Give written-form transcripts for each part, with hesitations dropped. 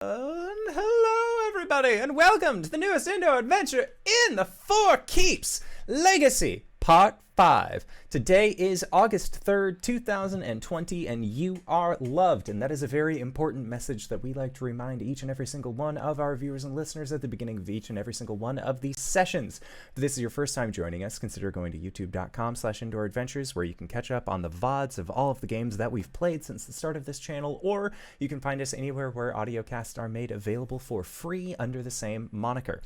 Hello, everybody, and welcome to the newest indoor adventure in the Four Keeps Legacy, Part 5. Today is August 3rd, 2020, and you are loved. And that is a very important message that we like to remind each and every single one of our viewers and listeners at the beginning of each and every single one of these sessions. If this is your first time joining us, consider going to youtube.com/indooradventures, where you can catch up on the VODs of all of the games that we've played since the start of this channel, or you can find us anywhere where audio casts are made available for free under the same moniker.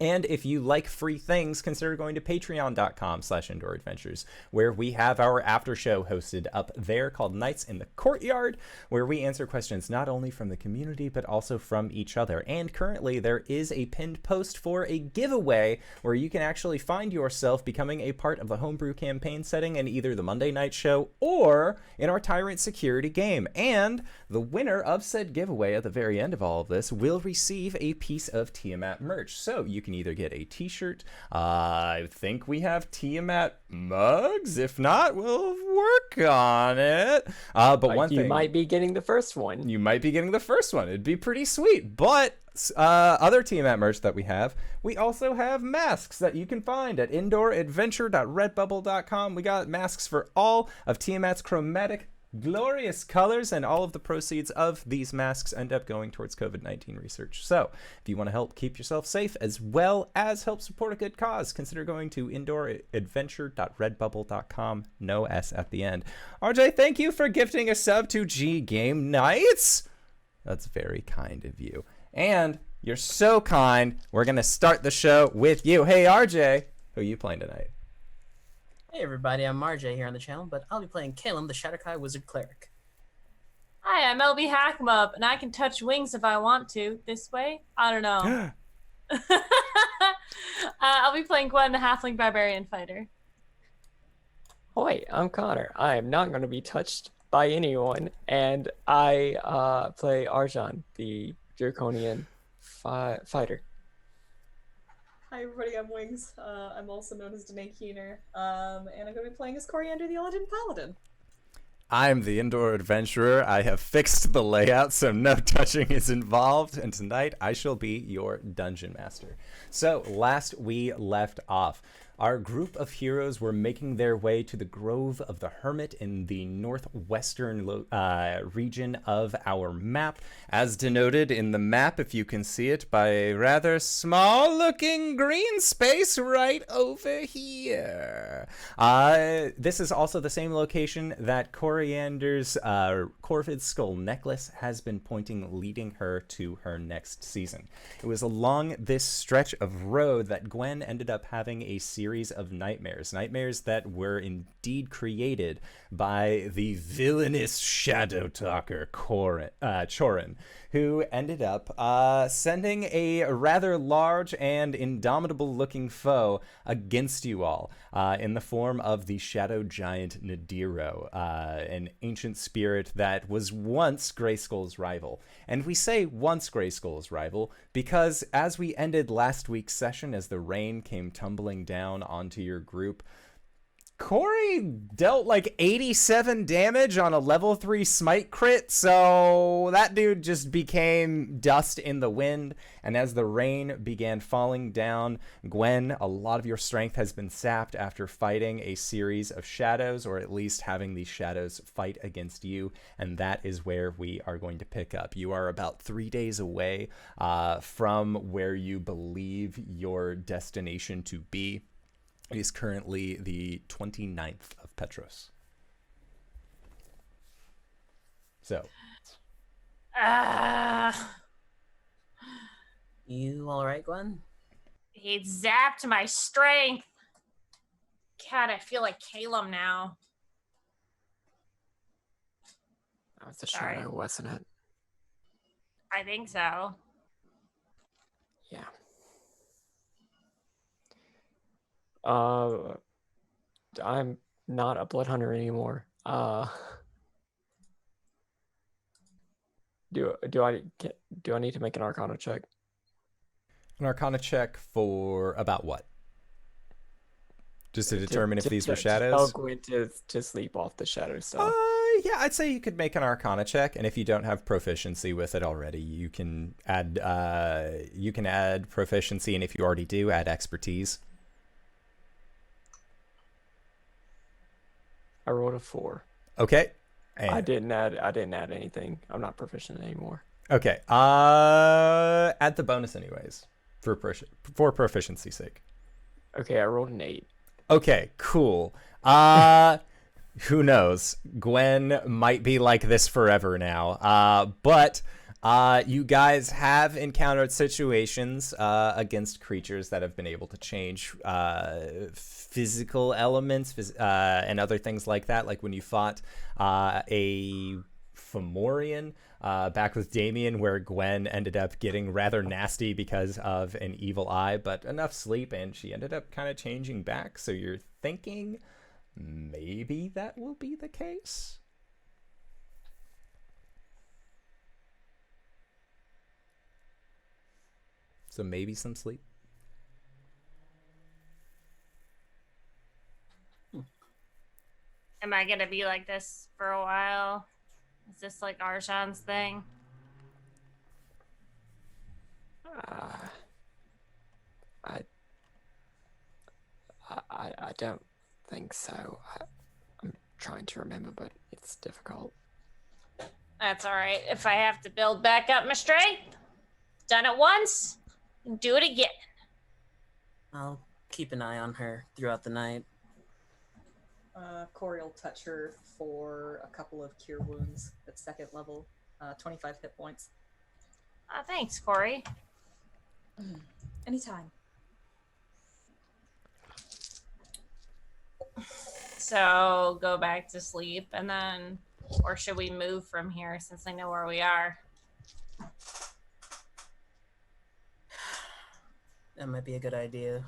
And if you like free things, consider going to patreon.com/indooradventures, where we have our after show hosted up there called Nights in the Courtyard, where we answer questions not only from the community, but also from each other. And currently there is a pinned post for a giveaway where you can actually find yourself becoming a part of the homebrew campaign setting in either the Monday night show or in our Tyrant Security game. And the winner of said giveaway at the very end of all of this will receive a piece of Tiamat merch. So you can either get a t-shirt, I think we have Tiamat mugs. If not, we'll work on it. But one thing, you might be getting the first one. You might be getting the first one. It'd be pretty sweet. But other Tiamat merch that we also have masks that you can find at indooradventure.redbubble.com. We got masks for all of Tiamat's chromatic glorious colors, and all of the proceeds of these masks end up going towards COVID-19 research. So if you want to help keep yourself safe as well as help support a good cause, consider going to indooradventure.redbubble.com. No S at the end. RJ, thank you for gifting a sub to G Game Nights. That's very kind of you. And you're so kind. We're going to start the show with you. Hey, RJ, who are you playing tonight? Hey everybody, I'm RJ here on the channel, but I'll be playing Caelum, the Shadowkai Wizard Cleric. Hi, I'm LBHackEmUp, and I can touch wings if I want to. This way? I don't know. I'll be playing Gwen, the Halfling Barbarian Fighter. Hi, I'm Connor. I am not going to be touched by anyone, and I play Arjhan, the Draconian fighter. Hi everybody, I'm Wings. I'm also known as Danae Keener, and I'm going to be playing as Cori, the Elegant Paladin. I'm the Indoor Adventurer. I have fixed the layout so no touching is involved, and tonight I shall be your Dungeon Master. So, last we left off, our group of heroes were making their way to the Grove of the Hermit in the northwestern region of our map, as denoted in the map, if you can see it, by a rather small-looking green space right over here. This is also the same location that Coriander's Corvid Skull Necklace has been pointing, leading her to her next season. It was along this stretch of road that Gwen ended up having a series of nightmares that were indeed created by the villainous shadow talker Chorin, who ended up sending a rather large and indomitable looking foe against you all in the form of the shadow giant Nadiro, an ancient spirit that was once Grayskull's rival. And we say once Grayskull's rival because as we ended last week's session, as the rain came tumbling down onto your group, Cori dealt like 87 damage on a level 3 smite crit, so that dude just became dust in the wind. And as the rain began falling down, Gwen, a lot of your strength has been sapped after fighting a series of shadows, or at least having these shadows fight against you, and that is where we are going to pick up. You are about 3 days away from where you believe your destination to be. It is currently the 29th of Petros. So. You alright, Gwen? He zapped my strength. God, I feel like Caelum now. That was the shadow, wasn't it? I think so. Yeah. I'm not a blood hunter anymore. Do I need to make an Arcana check? An Arcana check for about what? just to determine if these were Tell shadows. Gwen to sleep off the shadow stuff. Yeah, I'd say you could make an Arcana check, and if you don't have proficiency with it already, you can add proficiency, and if you already do, add expertise. I rolled a 4. Okay. I didn't add anything. I'm not proficient anymore. Okay. Add the bonus anyways for proficiency's sake. Okay, I rolled an 8. Okay, cool. Who knows? Gwen might be like this forever now. But you guys have encountered situations against creatures that have been able to change physical elements and other things like that. Like when you fought a Fomorian back with Damien, where Gwen ended up getting rather nasty because of an evil eye, but enough sleep, and she ended up kind of changing back. So you're thinking maybe that will be the case. So maybe some sleep. Am I gonna be like this for a while? Is this like Arjhan's thing? I don't think so. I'm trying to remember, but it's difficult. That's all right. If I have to build back up my strength, done it once, do it again. I'll keep an eye on her throughout the night. Cori will touch her for a couple of cure wounds at 2nd level, 25 hit points. Thanks, Cori. Anytime. So go back to sleep and then, or should we move from here since I know where we are? That might be a good idea.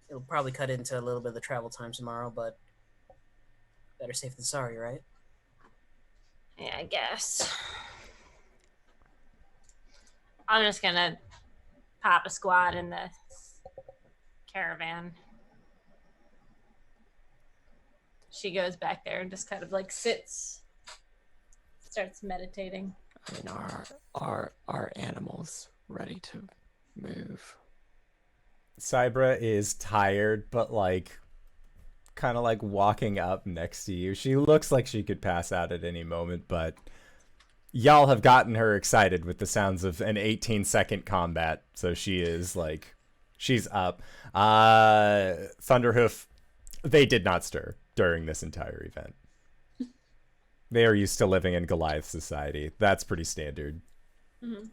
It'll probably cut into a little bit of the travel time tomorrow, but better safe than sorry, right? Yeah, I guess. I'm just gonna pop a squat in the caravan. She goes back there and just kind of like sits, starts meditating. I mean, are animals ready to move? Cybra is tired, but like kind of like walking up next to you. She looks like she could pass out at any moment, but y'all have gotten her excited with the sounds of an 18-second combat, so she is like, she's up. Thunderhoof, they did not stir during this entire event. They are used to living in Goliath society. That's pretty standard. Mm-hmm.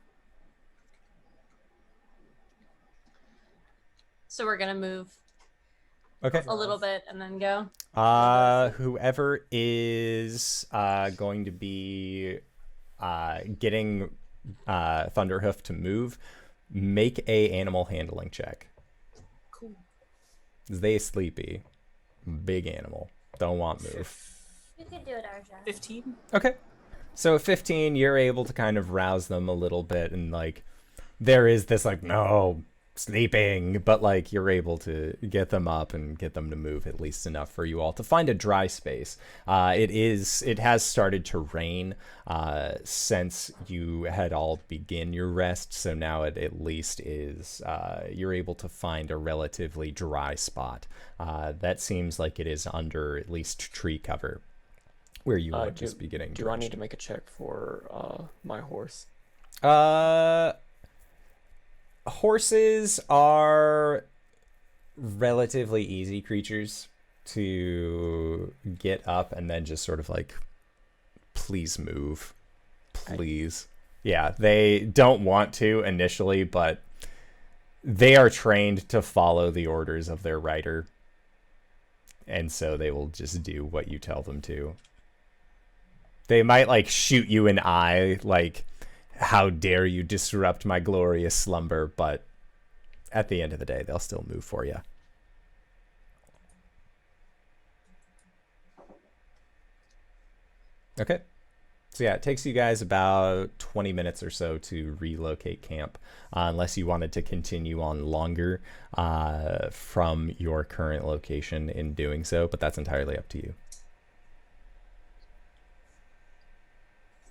So we're gonna move Okay. a little bit and then go. Whoever is going to be getting Thunderhoof to move, make a animal handling check. Cool. They sleepy. Big animal. Don't want move. You can do it, Arjhan. 15? Okay. So at 15, you're able to kind of rouse them a little bit, and like there is this like, no, sleeping, but like you're able to get them up and get them to move at least enough for you all to find a dry space. It has started to rain since you had all begin your rest, so now it at least is you're able to find a relatively dry spot that seems like it is under at least tree cover where you would just be getting Do I need to make a check for my horse? Horses are relatively easy creatures to get up and then just sort of like, please move, please. Yeah, they don't want to initially, but they are trained to follow the orders of their rider, and so they will just do what you tell them to. They might like shoot you an eye, like, how dare you disrupt my glorious slumber, but at the end of the day, they'll still move for you. Okay. So yeah, it takes you guys about 20 minutes or so to relocate camp, unless you wanted to continue on longer from your current location in doing so, but that's entirely up to you.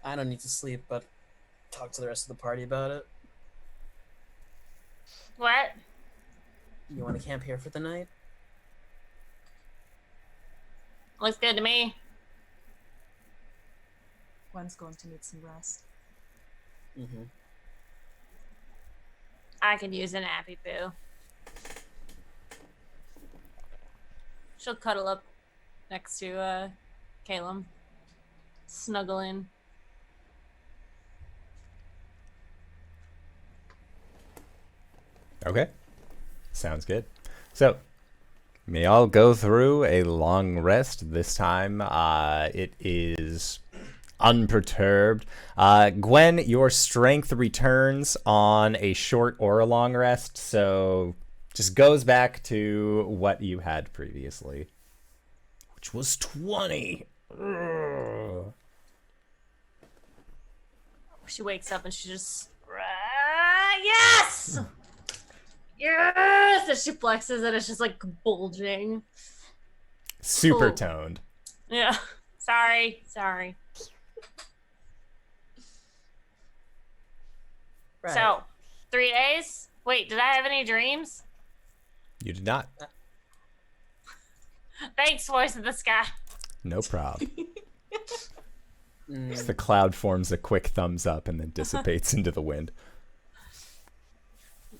I don't need to sleep, but talk to the rest of the party about it. What? You want to camp here for the night? Looks good to me. Gwen's going to need some rest. Mm-hmm. I could use a nappy poo. She'll cuddle up next to Caelum. Snuggle in. Okay. Sounds good. So, may all go through a long rest. This time, it is unperturbed. Gwen, your strength returns on a short or a long rest, so just goes back to what you had previously, which was 20. Ugh. She wakes up and she just, yes! Yes! And she flexes and it's just like bulging. Super Cool. toned. Yeah. Sorry. Right. So, 3 days? Wait, did I have any dreams? You did not. Thanks, voice of the sky. No problem. Mm, The cloud forms a quick thumbs up and then dissipates into the wind.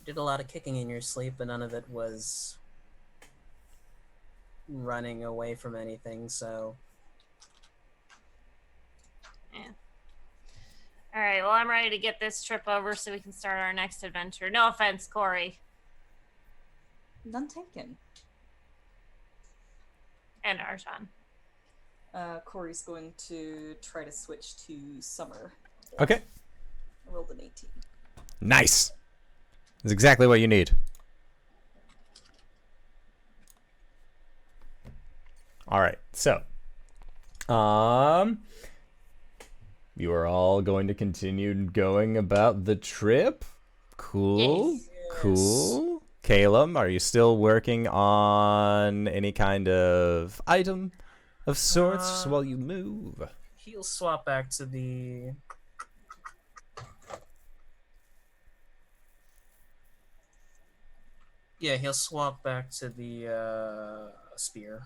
you did a lot of kicking in your sleep, but none of it was running away from anything, so... All right, well, I'm ready to get this trip over so we can start our next adventure. No offense, Cori. None taken. And Arjhan. Cori's going to try to switch to summer. Okay. I rolled an 18. Nice. That's exactly what you need. All right. So, you are all going to continue going about the trip. Cool. Yes. Cool. Caelum, are you still working on any kind of item of sorts while you move? He'll swap back to the... Yeah, he'll swap back to the spear.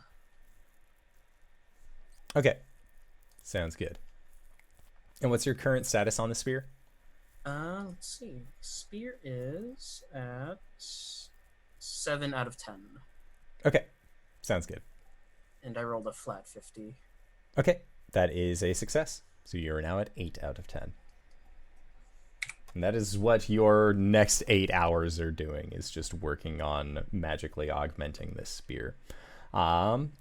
Okay. Sounds good. And what's your current status on the spear? Let's see. Spear is at 7 out of 10. Okay. Sounds good. And I rolled a flat 50. Okay. That is a success. So you're now at 8 out of 10. And that is what your next 8 hours are doing, is just working on magically augmenting this spear.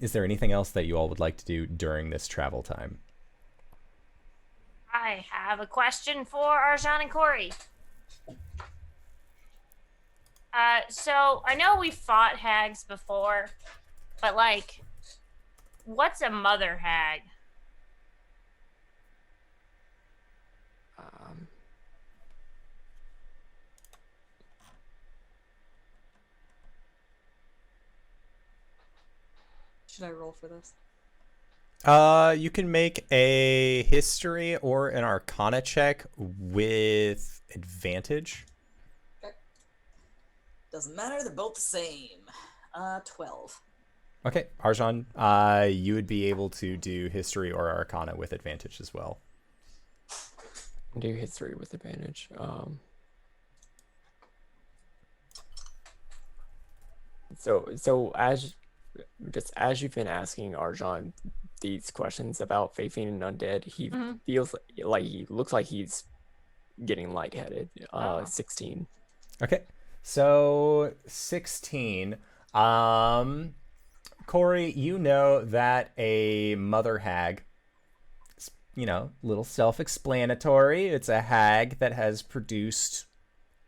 Is there anything else that you all would like to do during this travel time? I have a question for Arjhan and Cori. So I know we fought hags before, but like, what's a mother hag? Should I roll for this? You can make a history or an arcana check with advantage. Doesn't matter, they're both the same. 12. Okay, Arjhan, you would be able to do history or arcana with advantage as well. Do history with advantage. So as you've been asking Arjhan these questions about faithing an undead, he feels like he looks like he's getting lightheaded. 16. Okay, so 16. Cori, you know that a mother hag, little self-explanatory. It's a hag that has produced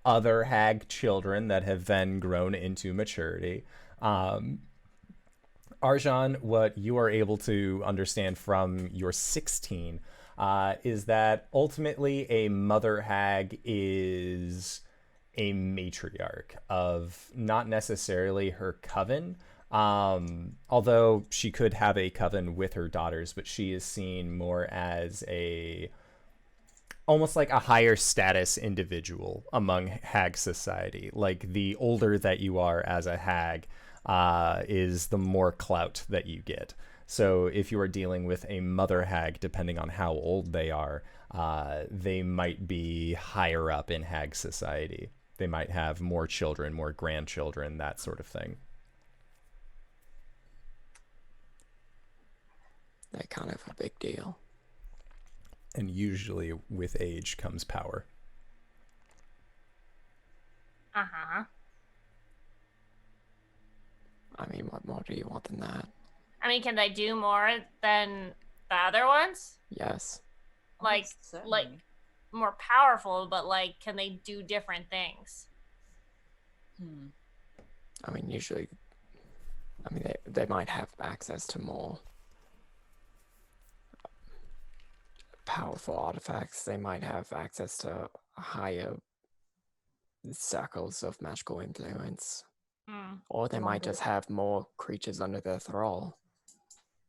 other hag children that have then grown into maturity. Arjhan, what you are able to understand from your 16 is that ultimately a mother hag is a matriarch of not necessarily her coven, although she could have a coven with her daughters, but she is seen more as a almost like a higher status individual among hag society. Like the older that you are as a hag is the more clout that you get. So if you are dealing with a mother hag, depending on how old they are, they might be higher up in hag society. They might have more children, more grandchildren, that sort of thing. They're kind of a big deal. And usually with age comes power. Uh-huh. I mean, what more do you want than that? I mean, can they do more than the other ones? Yes. Like, Certainly. more powerful, but like, can they do different things? I mean, usually, I mean, they might have access to more powerful artifacts. They might have access to higher circles of magical influence. Or they might just have more creatures under their thrall.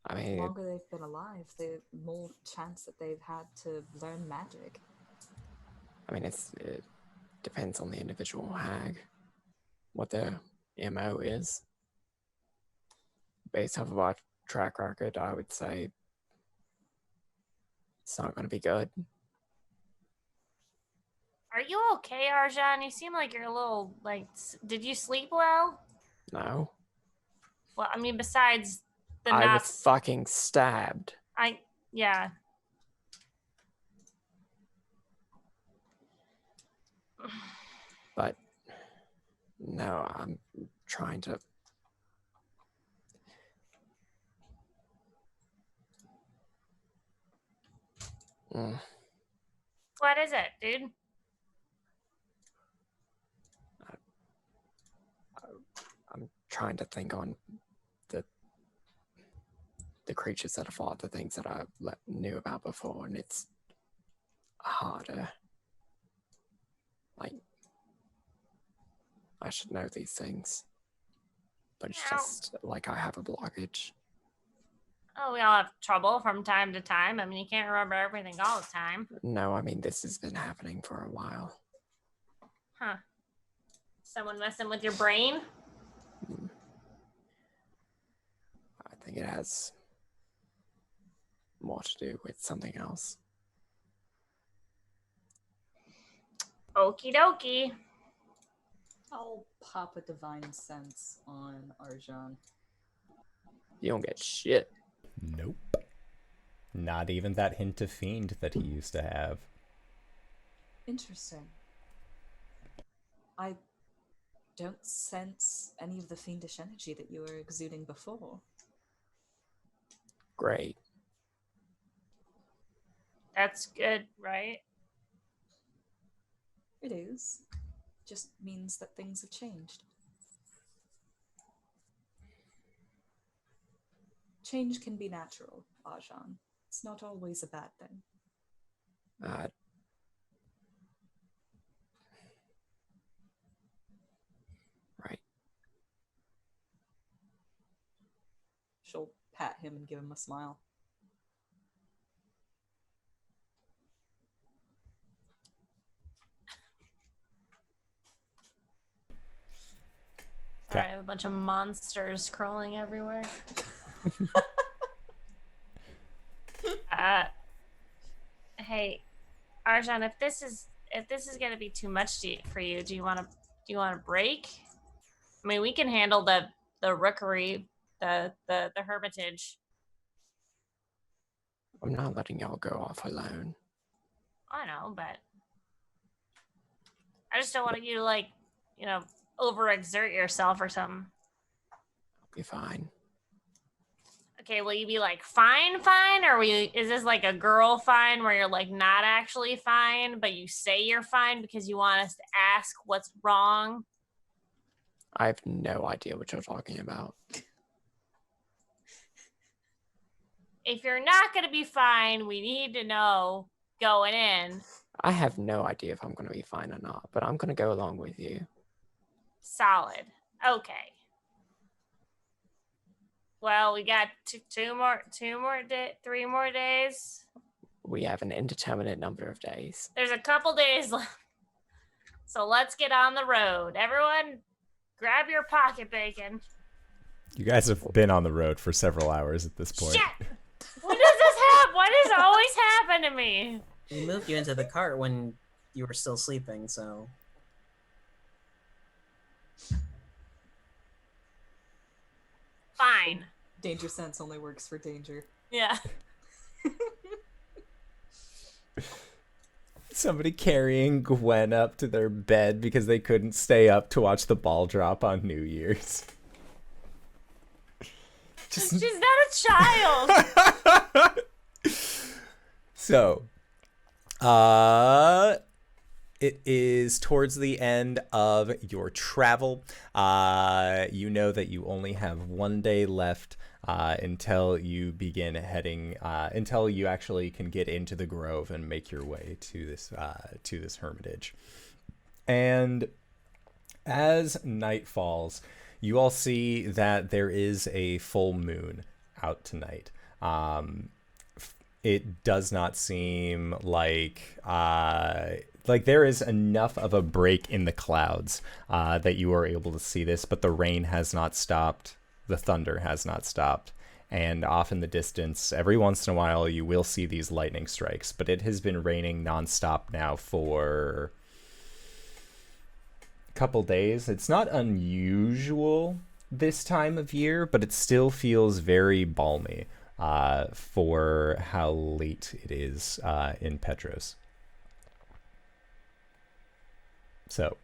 I The mean, longer they've been alive, the more chance that they've had to learn magic. it depends on the individual hag, what their MO is. Based off of our track record, I would say it's not going to be good. Are you okay, Arjhan? You seem like you're a little, like, did you sleep well? No. Well, I mean, besides the I was knots, fucking stabbed. yeah. But no, I'm trying to. What is it, dude? I'm trying to think on the creatures that have fought, the things that I knew about before, and it's harder. Like, I should know these things, but it's just like I have a blockage. Oh, we all have trouble from time to time. I mean, you can't remember everything all the time. No, I mean, this has been happening for a while. Huh. Someone messing with your brain? I think it has more to do with something else. Okie dokie. I'll pop a divine sense on Arjhan. You don't get shit. Nope. Not even that hint of fiend that he used to have. Interesting. I don't sense any of the fiendish energy that you were exuding before. Great. That's good, right? It is. Just means that things have changed. Change can be natural, Arjhan. It's not always a bad thing. Right. She'll pat him and give him a smile. Sorry, I have a bunch of monsters crawling everywhere. Hey, Arjhan, if this is gonna be too much for you, do you want to break? I mean, we can handle the rookery, the hermitage. I'm not letting y'all go off alone. I know, but I just don't want you to, like, overexert yourself or something. I'll be fine. Okay, will you be like fine, or is this like a girl fine where you're like not actually fine, but you say you're fine because you want us to ask what's wrong? I have no idea what you're talking about. if you're not gonna be fine, we need to know going in. I have no idea if I'm going to be fine or not, but I'm going to go along with you. Solid. Okay. Well, we got 3 more days. We have an indeterminate number of days. There's a couple days left. So let's get on the road. Everyone, grab your pocket bacon. You guys have been on the road for several hours at this point. Shit! When does this happen? Why does it always happen to me? We moved you into the cart when you were still sleeping, so... Fine. Danger sense only works for danger. Yeah. Somebody carrying Gwen up to their bed because they couldn't stay up to watch the ball drop on New Year's. She's not a child. So, it is towards the end of your travel. You know that you only have 1 day left until you begin heading, until you actually can get into the grove and make your way to this hermitage. And as night falls, you all see that there is a full moon out tonight. It does not seem like there is enough of a break in the clouds that you are able to see this, but the rain has not stopped. The thunder has not stopped. And off in the distance, every once in a while, you will see these lightning strikes, but it has been raining nonstop now for a couple days. It's not unusual this time of year, but it still feels very balmy for how late it is in Petros. So,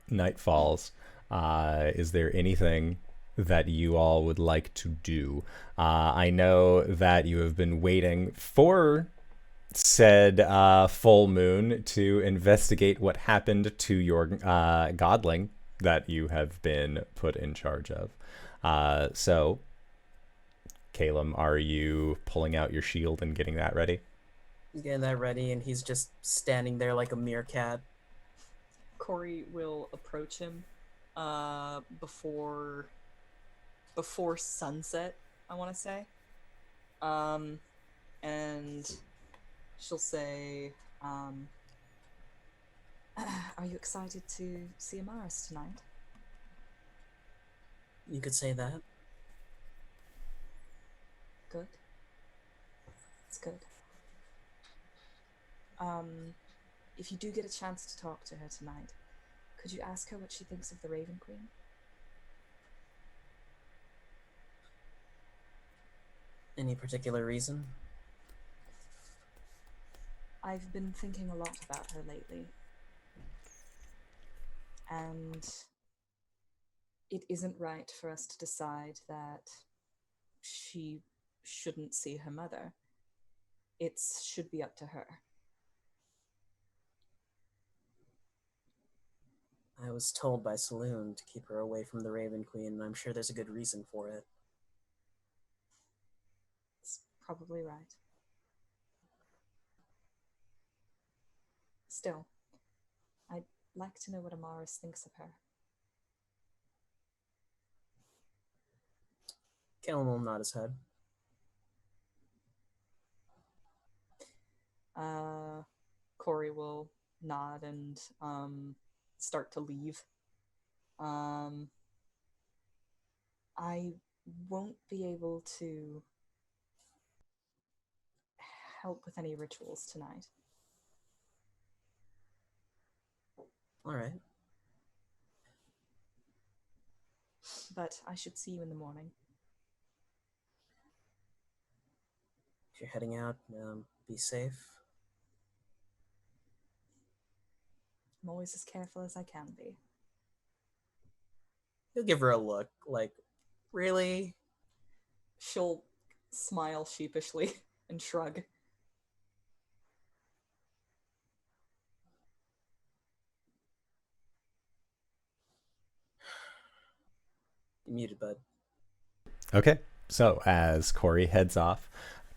night falls. Is there anything that you all would like to do? I know that you have been waiting for said full moon to investigate what happened to your godling that you have been put in charge of. So, Caelum, are you pulling out your shield and getting that ready? He's getting that ready, and he's just standing there like a meerkat. Cori will approach him before sunset, I want to say. And she'll say, are you excited to see Amaris tonight? You could say that. Good. It's good. If you do get a chance to talk to her tonight, could you ask her what she thinks of the Raven Queen? Any particular reason? I've been thinking a lot about her lately. And it isn't right for us to decide that she shouldn't see her mother. It should be up to her. I was told by Saloon to keep her away from the Raven Queen, and I'm sure there's a good reason for it. It's probably right. Still, I'd like to know what Amaris thinks of her. Caelum will nod his head. Cori will nod and start to leave. I won't be able to help with any rituals tonight. All right. But I should see you in the morning. If you're heading out, be safe. I'm always as careful as I can be. He'll give her a look, like, really? She'll smile sheepishly and shrug. You muted, bud. Okay. So as Cori heads off,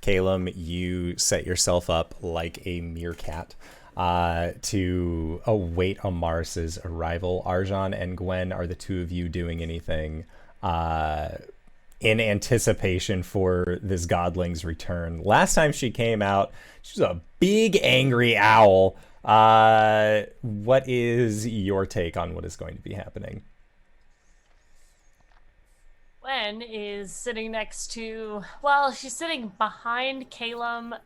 Caelum, you set yourself up like a meerkat to await Amaris's arrival. Arjhan and Gwen, are the two of you doing anything in anticipation for this godling's return? Last time she came out, she was a big angry owl. What is your take on what is going to be happening? Gwen is sitting next to, well, she's sitting behind Caelum,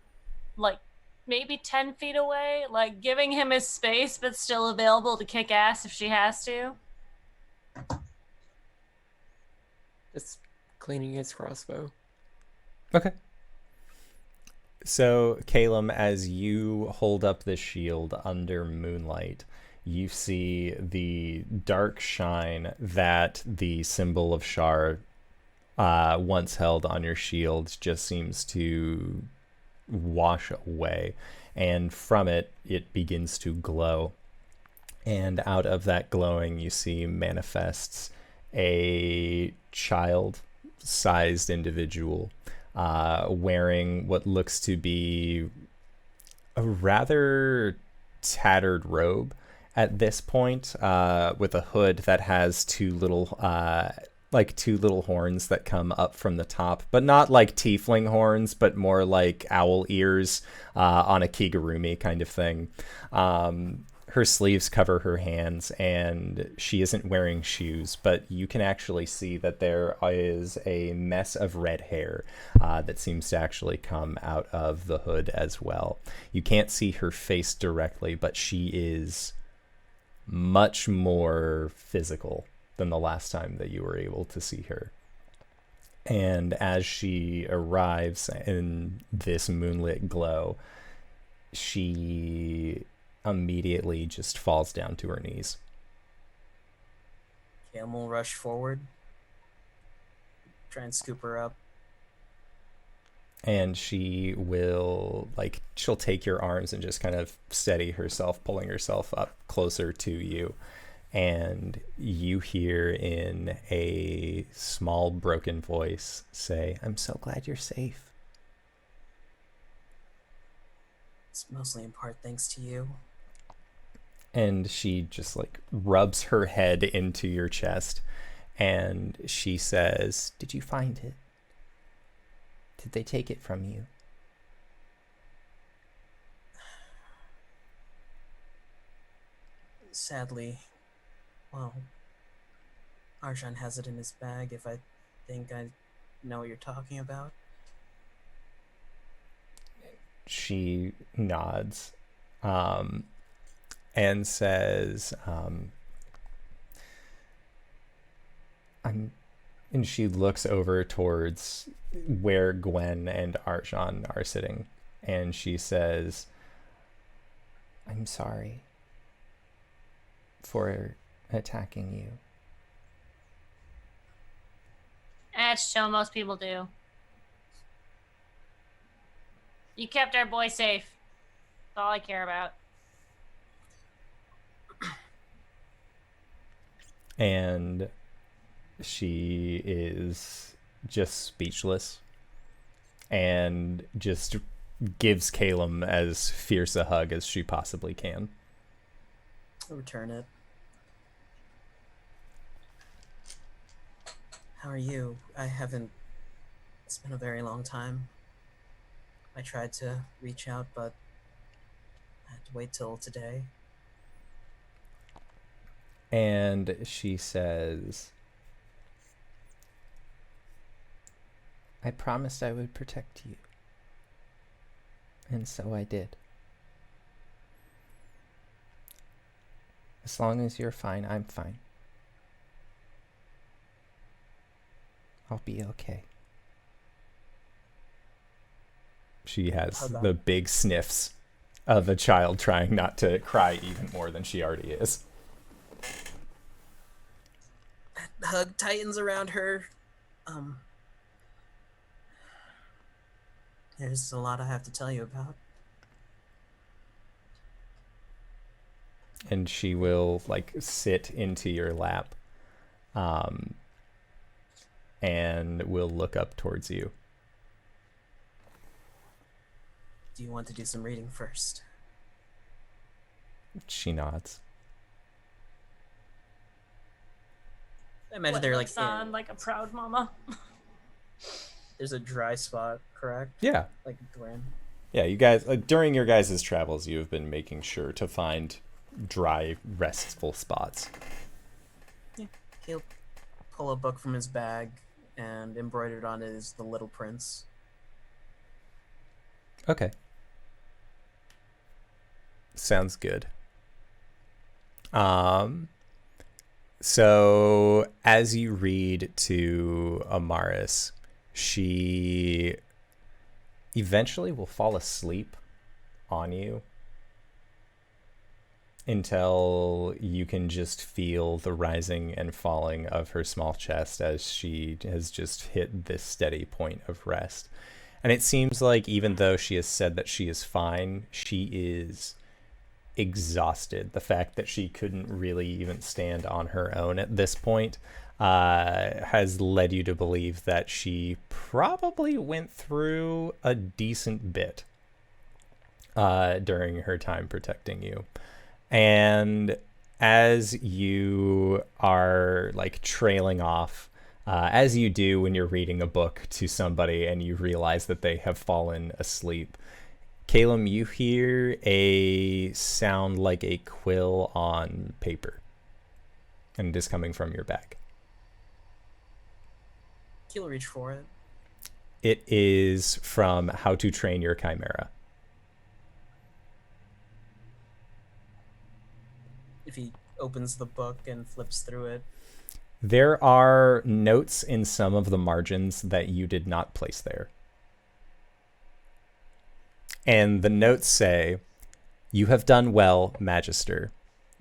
like maybe 10 feet away, like giving him his space, but still available to kick ass if she has to. Just cleaning his crossbow. Okay. So, Caelum, as you hold up the shield under moonlight, you see the dark shine that the symbol of Shar once held on your shield just seems to wash away. And from it, it begins to glow. And out of that glowing, you see manifests a child-sized individual wearing what looks to be a rather tattered robe at this point, with a hood that has two little horns that come up from the top, but not like tiefling horns, but more like owl ears on a kigurumi kind of thing. Her sleeves cover her hands, and she isn't wearing shoes, but you can actually see that there is a mess of red hair that seems to actually come out of the hood as well. You can't see her face directly, but she is much more physical than the last time that you were able to see her. And as she arrives in this moonlit glow, she immediately just falls down to her knees. Caelum will rush forward, try and scoop her up. And she will, she'll take your arms and just kind of steady herself, pulling herself up closer to you. And you hear in a small, broken voice say, "I'm so glad you're safe." It's mostly in part thanks to you. And she just rubs her head into your chest, and she says, "Did you find it? Did they take it from you?" Sadly, well, Arjhan has it in his bag, if I think I know what you're talking about. She nods and says, and she looks over towards where Gwen and Arjhan are sitting, and she says, "I'm sorry for attacking you." That's chill, most people do. You kept our boy safe. That's all I care about. And she is just speechless and just gives Caelum as fierce a hug as she possibly can. I'll return it. How are you? It's been a very long time. I tried to reach out, but I had to wait till today. And she says, "I promised I would protect you. And so I did. As long as you're fine, I'm fine. I'll be okay." She has the big sniffs of a child trying not to cry even more than she already is. That hug tightens around her. There's a lot I have to tell you about. And she will sit into your lap, and will look up towards you. Do you want to do some reading first? She nods. I imagine What they're like looks on like a proud mama. there's a dry spot, correct? Yeah. Like Gwen. Yeah, you guys, during your guys' travels, you have been making sure to find dry, restful spots. Yeah. He'll pull a book from his bag, and embroidered on it is The Little Prince. Okay. Sounds good. So as you read to Amaris, she eventually will fall asleep on you until you can just feel the rising and falling of her small chest as she has just hit this steady point of rest. And it seems like even though she has said that she is fine, she is exhausted. The fact that she couldn't really even stand on her own at this point has led you to believe that she probably went through a decent bit during her time protecting you. And as you are like trailing off, as you do when you're reading a book to somebody and you realize that they have fallen asleep, Caelum, you hear a sound like a quill on paper, and it is coming from your bag. He'll reach for it. It is from How to Train Your Chimera. If he opens the book and flips through it. There are notes in some of the margins that you did not place there. And the notes say, "You have done well, Magister.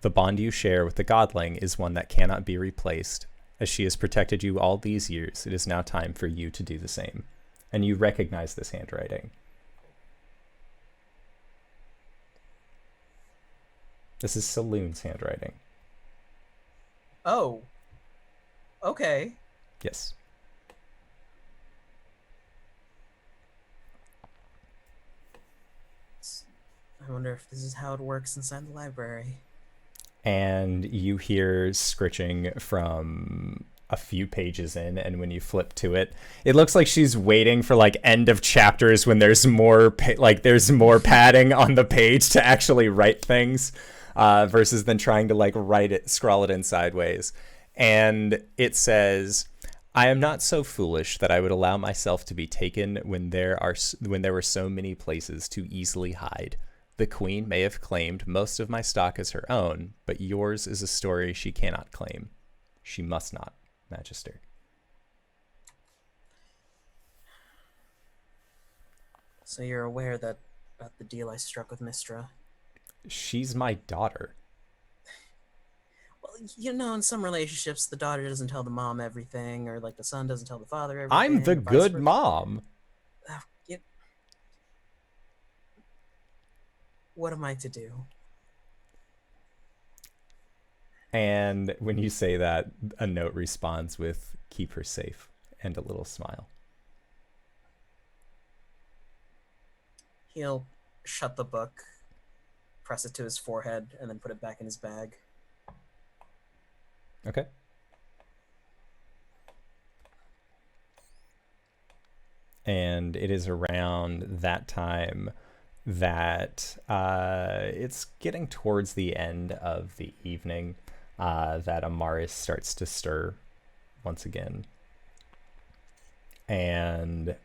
The bond you share with the Godling is one that cannot be replaced. As she has protected you all these years, it is now time for you to do the same." And you recognize this handwriting. This is Saloon's handwriting. Oh. Okay. Yes. I wonder if this is how it works inside the library. And you hear scritching from a few pages in, and when you flip to it, it looks like she's waiting for like end of chapters when there's more there's more padding on the page to actually write things, versus than trying to like scrawl it in sideways. And it says, "I am not so foolish that I would allow myself to be taken when there were so many places to easily hide. The Queen may have claimed most of my stock as her own, but yours is a story she cannot claim. She must not, Magister." So you're aware that about the deal I struck with Mistra? She's my daughter. Well, you know, in some relationships, the daughter doesn't tell the mom everything, or like the son doesn't tell the father everything. I'm the or vice good versa. mom. What am I to do? And when you say that, a note responds with, "Keep her safe," and a little smile. He'll shut the book, press it to his forehead, and then put it back in his bag. Okay. And it is around that time that it's getting towards the end of the evening that Amaris starts to stir once again. And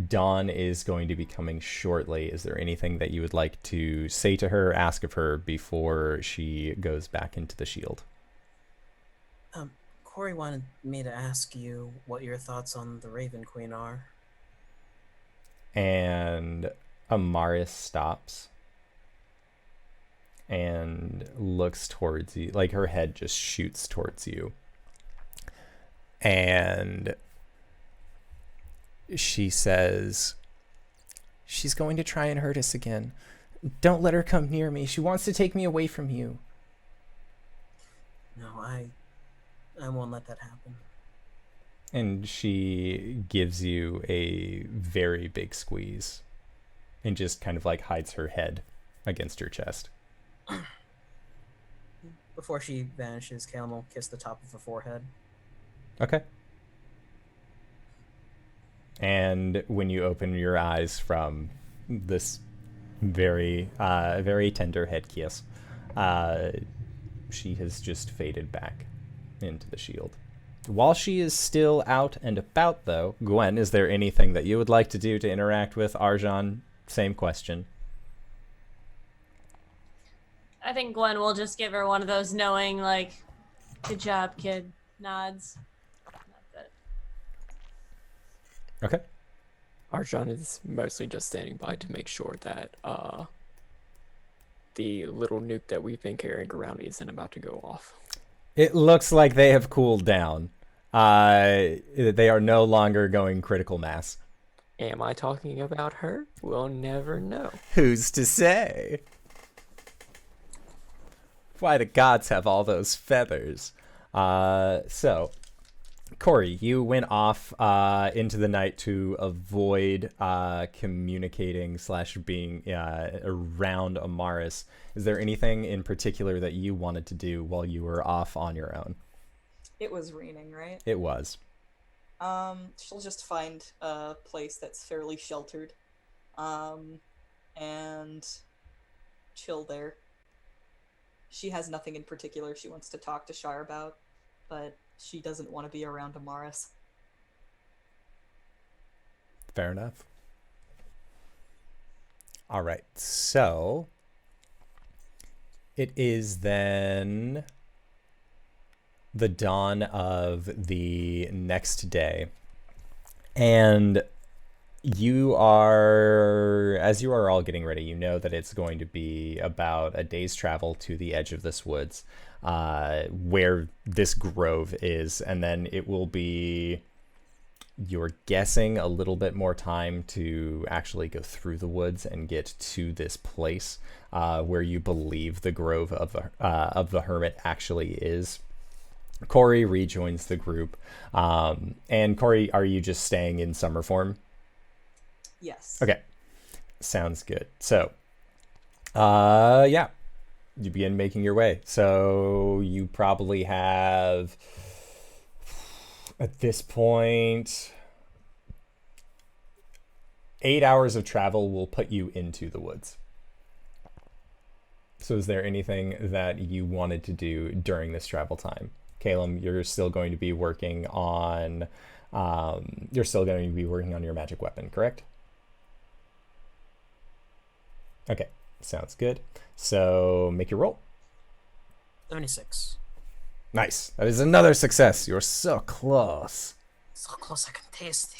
dawn is going to be coming shortly. Is there anything that you would like to say to her, ask of her before she goes back into the shield? Cori wanted me to ask you what your thoughts on the Raven Queen are. And Amaris stops and looks towards you, like her head just shoots towards you. And she says, "She's going to try and hurt us again. Don't let her come near me. She wants to take me away from you." No, I I won't let that happen. And she gives you a very big squeeze and just kind of like hides her head against your chest. Before she vanishes, Caelum will kiss the top of her forehead. Okay. And when you open your eyes from this very, very tender head kiss, she has just faded back into the shield. While she is still out and about, though, Gwen, is there anything that you would like to do to interact with Arjhan? Same question. I think Gwen will just give her one of those knowing, like, good job, kid, nods. That's it. Okay. Arjhan is mostly just standing by to make sure that the little nuke that we've been carrying around isn't about to go off. It looks like they have cooled down. They are no longer going critical mass. Am I talking about her? We'll never know. Who's to say? Why the gods have all those feathers? So, Cori, you went off into the night to avoid communicating / being around Amaris. Is there anything in particular that you wanted to do while you were off on your own? It was raining, right? It was. She'll just find a place that's fairly sheltered, and chill there. She has nothing in particular she wants to talk to Shar about, but she doesn't want to be around Amaris. Fair enough. All right, so it is then the dawn of the next day, and you are, as you are all getting ready, you know that it's going to be about a day's travel to the edge of this woods, where this grove is, and then it will be, you're guessing, a little bit more time to actually go through the woods and get to this place where you believe the grove of the Hermit actually is. Cori rejoins the group, and Cori, are you just staying in summer form? Yes. Okay, sounds good. So, yeah, you begin making your way. So you probably have, at this point, 8 hours of travel will put you into the woods. So is there anything that you wanted to do during this travel time? Caelum, you're still going to be working on, your magic weapon, correct? Okay, sounds good. So make your roll. 76. Nice. That is another success. You're so close. So close I can taste it.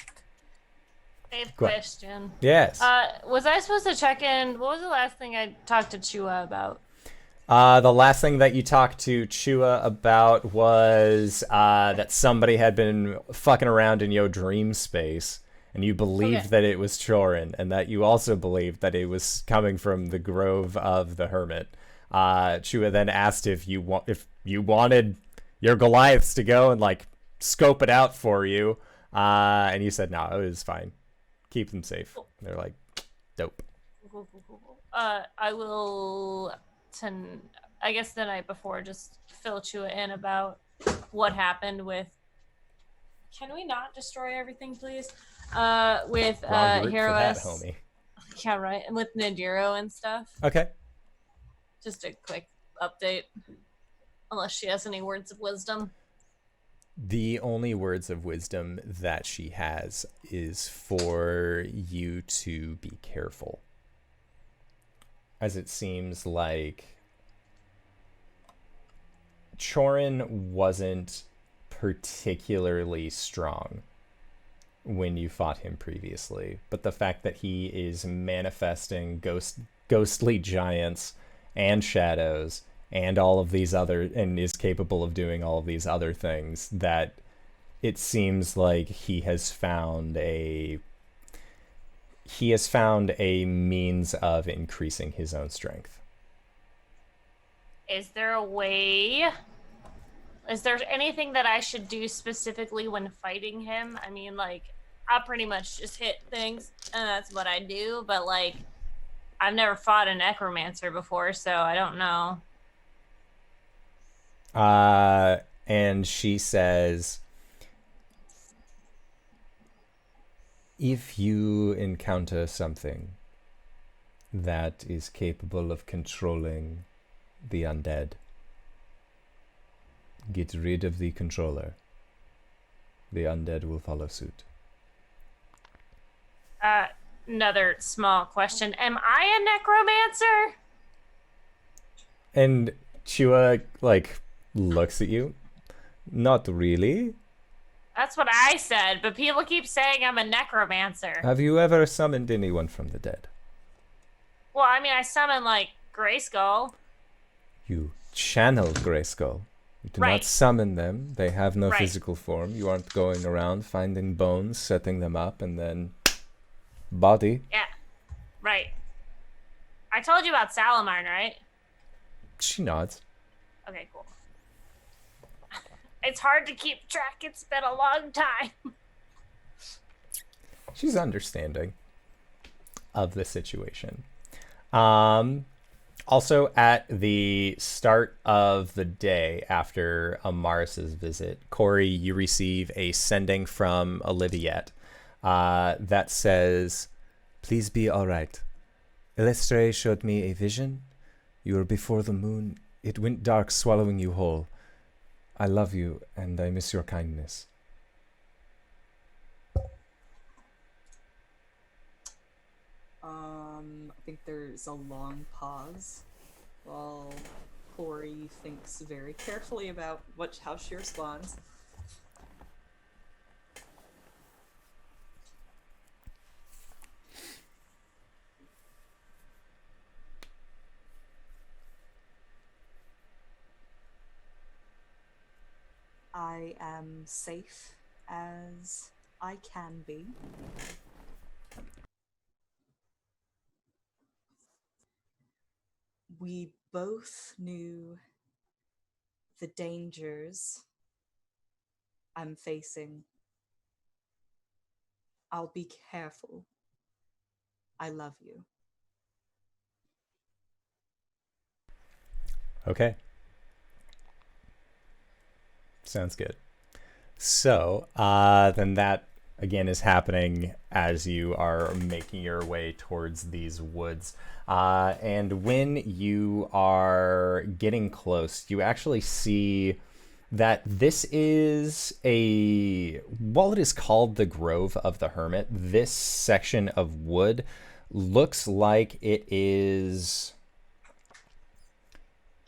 I have a Go ahead. question. Yes. Was I supposed to check in? What was the last thing I talked to Chua about? The last thing that you talked to Chua about was that somebody had been fucking around in your dream space, and you believed Okay. that it was Chorin, and that you also believed that it was coming from the grove of the Hermit. Chua then asked if you wanted your Goliaths to go and like scope it out for you, and you said no, it was fine. Keep them safe. They're like, dope. Cool. I will. I guess the night before, just fill Chua in about what happened with. Can we not destroy everything, please? With Wrong group for Hero that, S. homie. Yeah, right. And with Nadiro and stuff. Okay. Just a quick update. Unless she has any words of wisdom. The only words of wisdom that she has is for you to be careful. As it seems like Chorin wasn't particularly strong when you fought him previously, but the fact that he is manifesting ghostly giants and shadows and all of these other, and is capable of doing all of these other things, that it seems like he has found a means of increasing his own strength. Is there a way Is there anything that I should do specifically when fighting him? I mean, like, I pretty much just hit things, and that's what I do, but, like, I've never fought a necromancer before, so I don't know. And she says, if you encounter something that is capable of controlling the undead, get rid of the controller. The undead will follow suit. Another small question. Am I a necromancer? And Chua, like, looks at you. Not really. That's what I said, but people keep saying I'm a necromancer. Have you ever summoned anyone from the dead? Well, I mean, I summon, like, Grayskull. You channel Grayskull. You do not Right. summon them. They have no Right. physical form. You aren't going around finding bones, setting them up, and then body. Yeah, right. I told you about Salamine, right? She nods. Okay, cool. It's hard to keep track. It's been a long time. She's understanding of the situation. Also, at the start of the day after Amaris's visit, Cori, you receive a sending from Oliviette that says, "Please be all right. Elestre showed me a vision. You were before the moon. It went dark, swallowing you whole. I love you, and I miss your kindness." I think there's a long pause while Cori thinks very carefully about how she responds. I am safe as I can be. We both knew the dangers I'm facing. I'll be careful. I love you. Okay. Sounds good. So, then that again is happening as you are making your way towards these woods. And when you are getting close, you actually see that this is while it is called the Grove of the Hermit, this section of wood looks like it is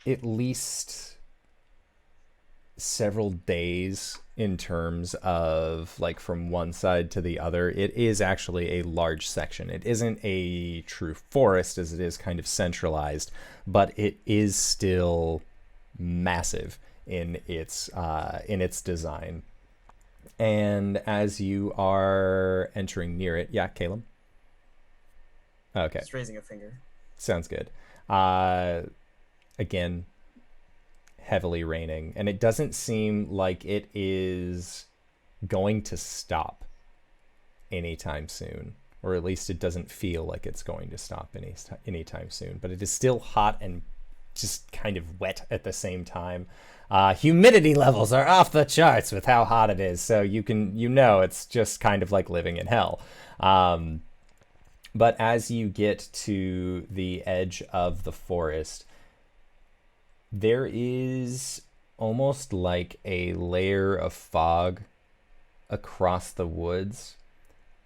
at least several days in terms of, like, from one side to the other. It is actually a large section. It isn't a true forest, as it is kind of centralized, but it is still massive in its design. And as you are entering near it, yeah, Caelum? Okay. Just raising a finger. Sounds good. Again, heavily raining, and it doesn't seem like it is going to stop anytime soon, or at least it doesn't feel like it's going to stop anytime soon, but it is still hot and just kind of wet at the same time. Humidity levels are off the charts with how hot it is, so it's just kind of like living in hell. But as you get to the edge of the forest, there is almost like a layer of fog across the woods,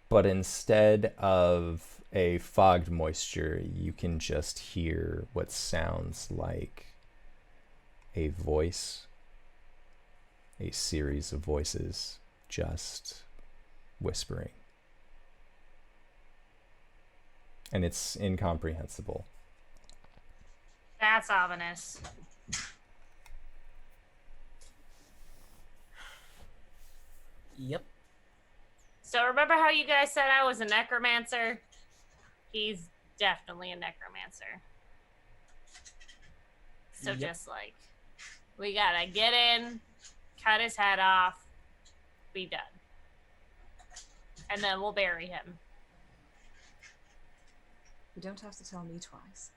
but instead of a fogged moisture, you can just hear what sounds like a voice, a series of voices just whispering. And it's incomprehensible. That's ominous. Yep. So remember how you guys said I was a necromancer? He's definitely a necromancer. So Yep. just like, we gotta get in, cut his head off, be done. And then we'll bury him. You don't have to tell me twice.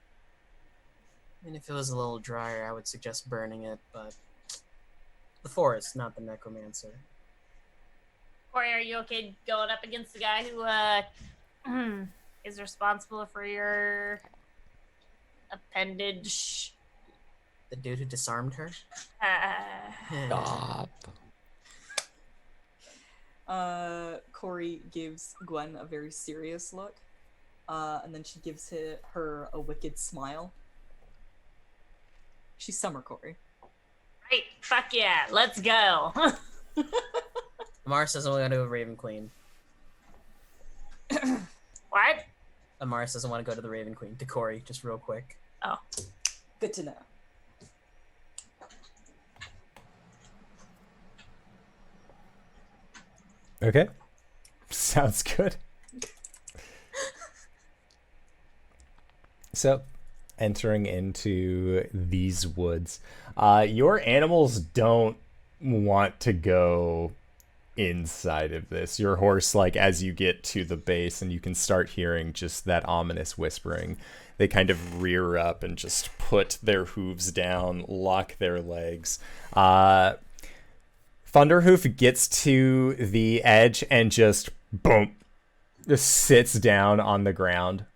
I mean, if it was a little drier, I would suggest burning it, but the forest, not the necromancer. Cori, are you okay going up against the guy who is responsible for your appendage? The dude who disarmed her? Stop. Cori gives Gwen a very serious look, and then she gives her a wicked smile. She's Summer Cori. Right, fuck yeah, let's go. Amaris doesn't want to go to Raven Queen. What? Amaris doesn't want to go to the Raven Queen. To Cori, just real quick. Oh. Good to know. Okay. Sounds good. So, entering into these woods, your animals don't want to go inside of this. Your horse, like, as you get to the base and you can start hearing just that ominous whispering, they kind of rear up and just put their hooves down, lock their legs. Thunderhoof gets to the edge and just boom, just sits down on the ground.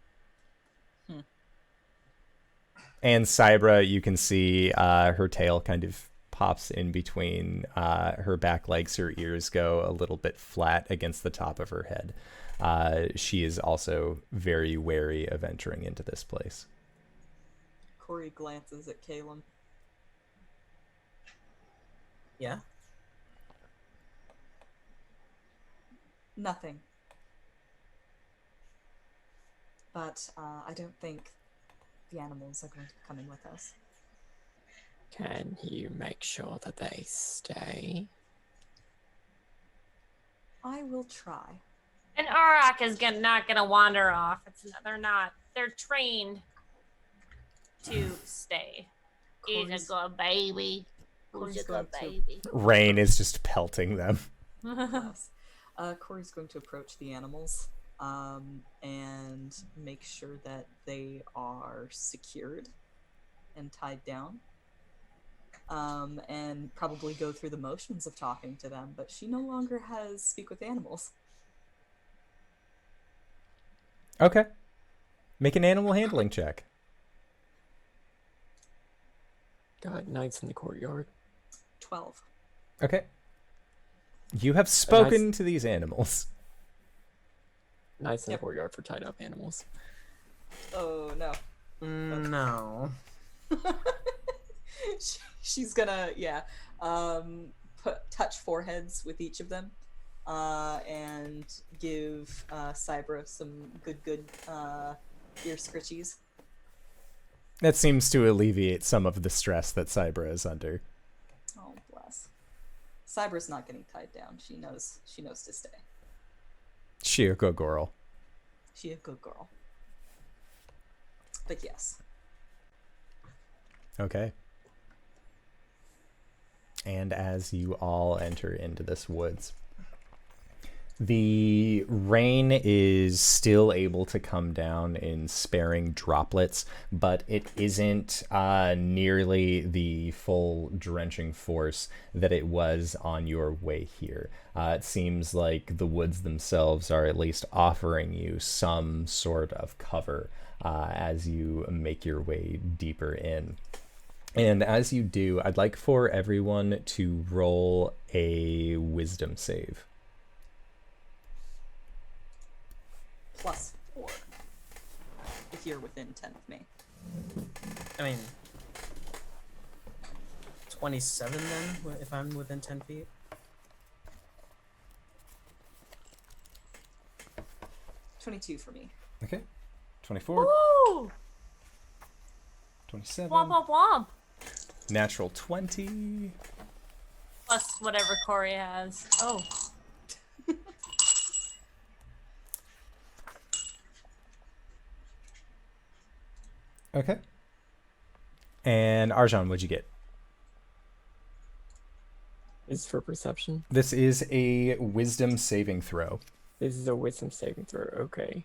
And Cybra, you can see her tail kind of pops in between her back legs. Her ears go a little bit flat against the top of her head. She is also very wary of entering into this place. Cori glances at Caelum. Yeah? Nothing. But I don't think the animals are going to be coming with us. Can you make sure that they stay? I will try. And Auroch is not gonna wander off. They're trained to stay. He's a good baby. Who's a good baby? Rain is just pelting them. Yes. Cori's going to approach the animals and make sure that they are secured and tied down. And probably go through the motions of talking to them, but she no longer has speak with animals. Okay. Make an animal handling check. Got knights in the courtyard. 12. Okay. You have spoken to these animals. Knights in the courtyard for tied up animals. Oh no. No. She's gonna, touch foreheads with each of them, and give Cybra some good ear scritchies. That seems to alleviate some of the stress that Cybra is under. Oh bless. Cybra's not getting tied down. She knows to stay. She a good girl. She a good girl. But yes. Okay. And as you all enter into this woods, the rain is still able to come down in sparing droplets, but it isn't nearly the full drenching force that it was on your way here. It seems like the woods themselves are at least offering you some sort of cover as you make your way deeper in. And as you do, I'd like for everyone to roll a wisdom save. +4. If you're within 10 of me. I mean, 27 then, if I'm within 10 feet. 22 for me. Okay. 24. Woo! 27. Womp womp womp. Natural 20. Plus whatever Cori has. Oh. Okay. And Arjhan, what'd you get? Is for perception. This is a wisdom saving throw. This is a wisdom saving throw. Okay.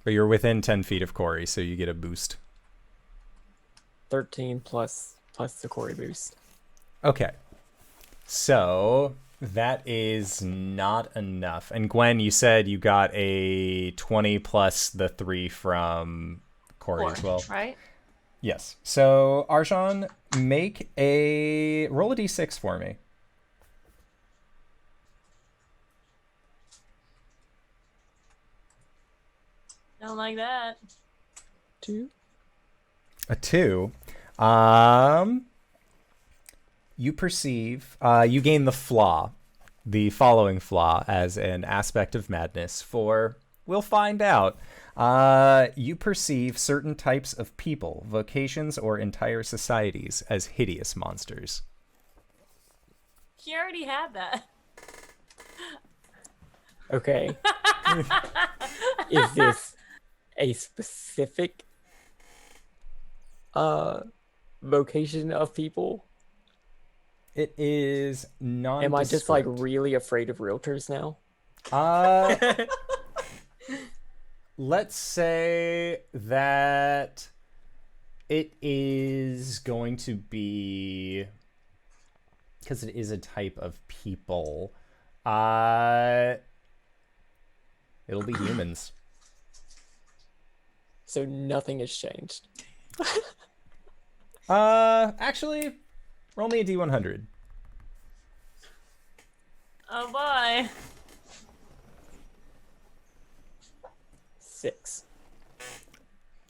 But you're within 10 feet of Cori, so you get a boost. 13 plus the Cori boost. Okay. So that is not enough. And Gwen, you said you got a 20 plus the 3 from Cori as well. Right? Yes. So Arjhan, roll a d6 for me. Don't like that. 2. A 2. You perceive, you gain the following flaw as an aspect of madness for, we'll find out. You perceive certain types of people, vocations, or entire societies as hideous monsters. He already had that. Okay. Is this a specific vocation of people? It is non. Am I just like really afraid of realtors now? Let's say that it is going to be, because it is a type of people, it'll be humans. So nothing has changed. Actually, roll me a d100. Oh boy. 6.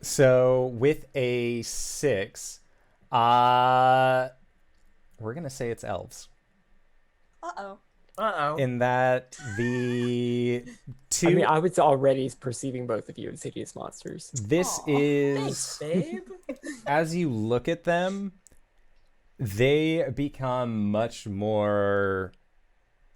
So with a 6, we're gonna say it's elves. Uh-oh. Uh-oh. In that the two, I mean, I was already perceiving both of you as hideous monsters. this Aw, is, Thanks, babe. as you look at them, they become much more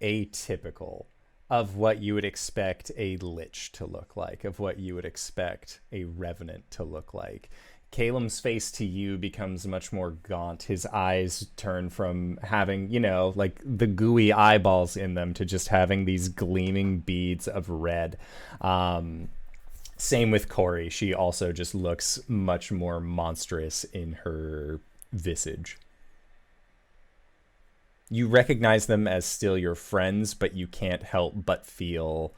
atypical of what you would expect a lich to look like, of what you would expect a revenant to look like. Caelum's face to you becomes much more gaunt. His eyes turn from having, like the gooey eyeballs in them to just having these gleaming beads of red. Same with Cori. She also just looks much more monstrous in her visage. You recognize them as still your friends, but you can't help but feel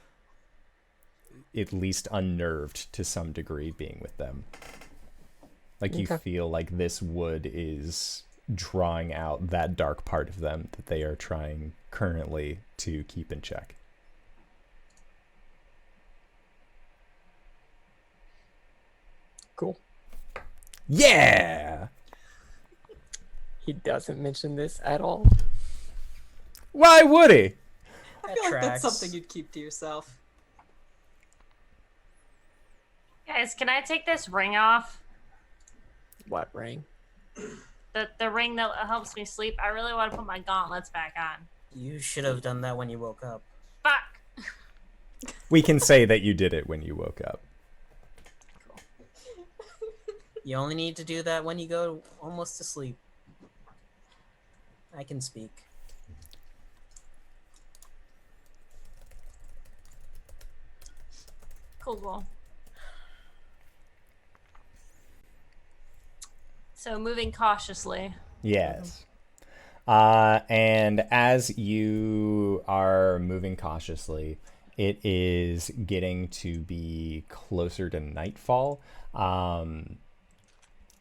at least unnerved to some degree being with them. Like you feel like this wood is drawing out that dark part of them that they are trying currently to keep in check. Cool. Yeah! He doesn't mention this at all. Why would he? I feel like that's tracks. something you'd keep to yourself. Guys, can I take this ring off? What ring? The ring that helps me sleep. I really want to put my gauntlets back on. You should have done that when you woke up. Fuck. We can say that you did it when you woke up. You only need to do that when you go almost to sleep. I can speak. Cool. So moving cautiously. Yes. And as you are moving cautiously, it is getting to be closer to nightfall.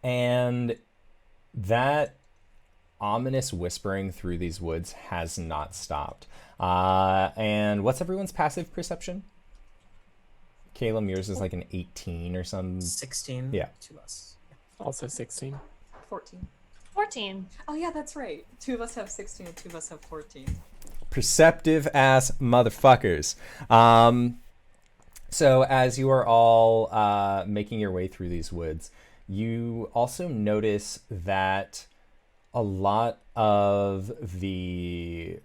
And that ominous whispering through these woods has not stopped. And what's everyone's passive perception? Caelum, yours is like an 18 or some. 16 Yeah. to us. Also 16. 14. 14. Oh yeah, that's right. 2 of us have 16 and 2 of us have 14. Perceptive ass motherfuckers. So as you are all making your way through these woods, you also notice that a lot of the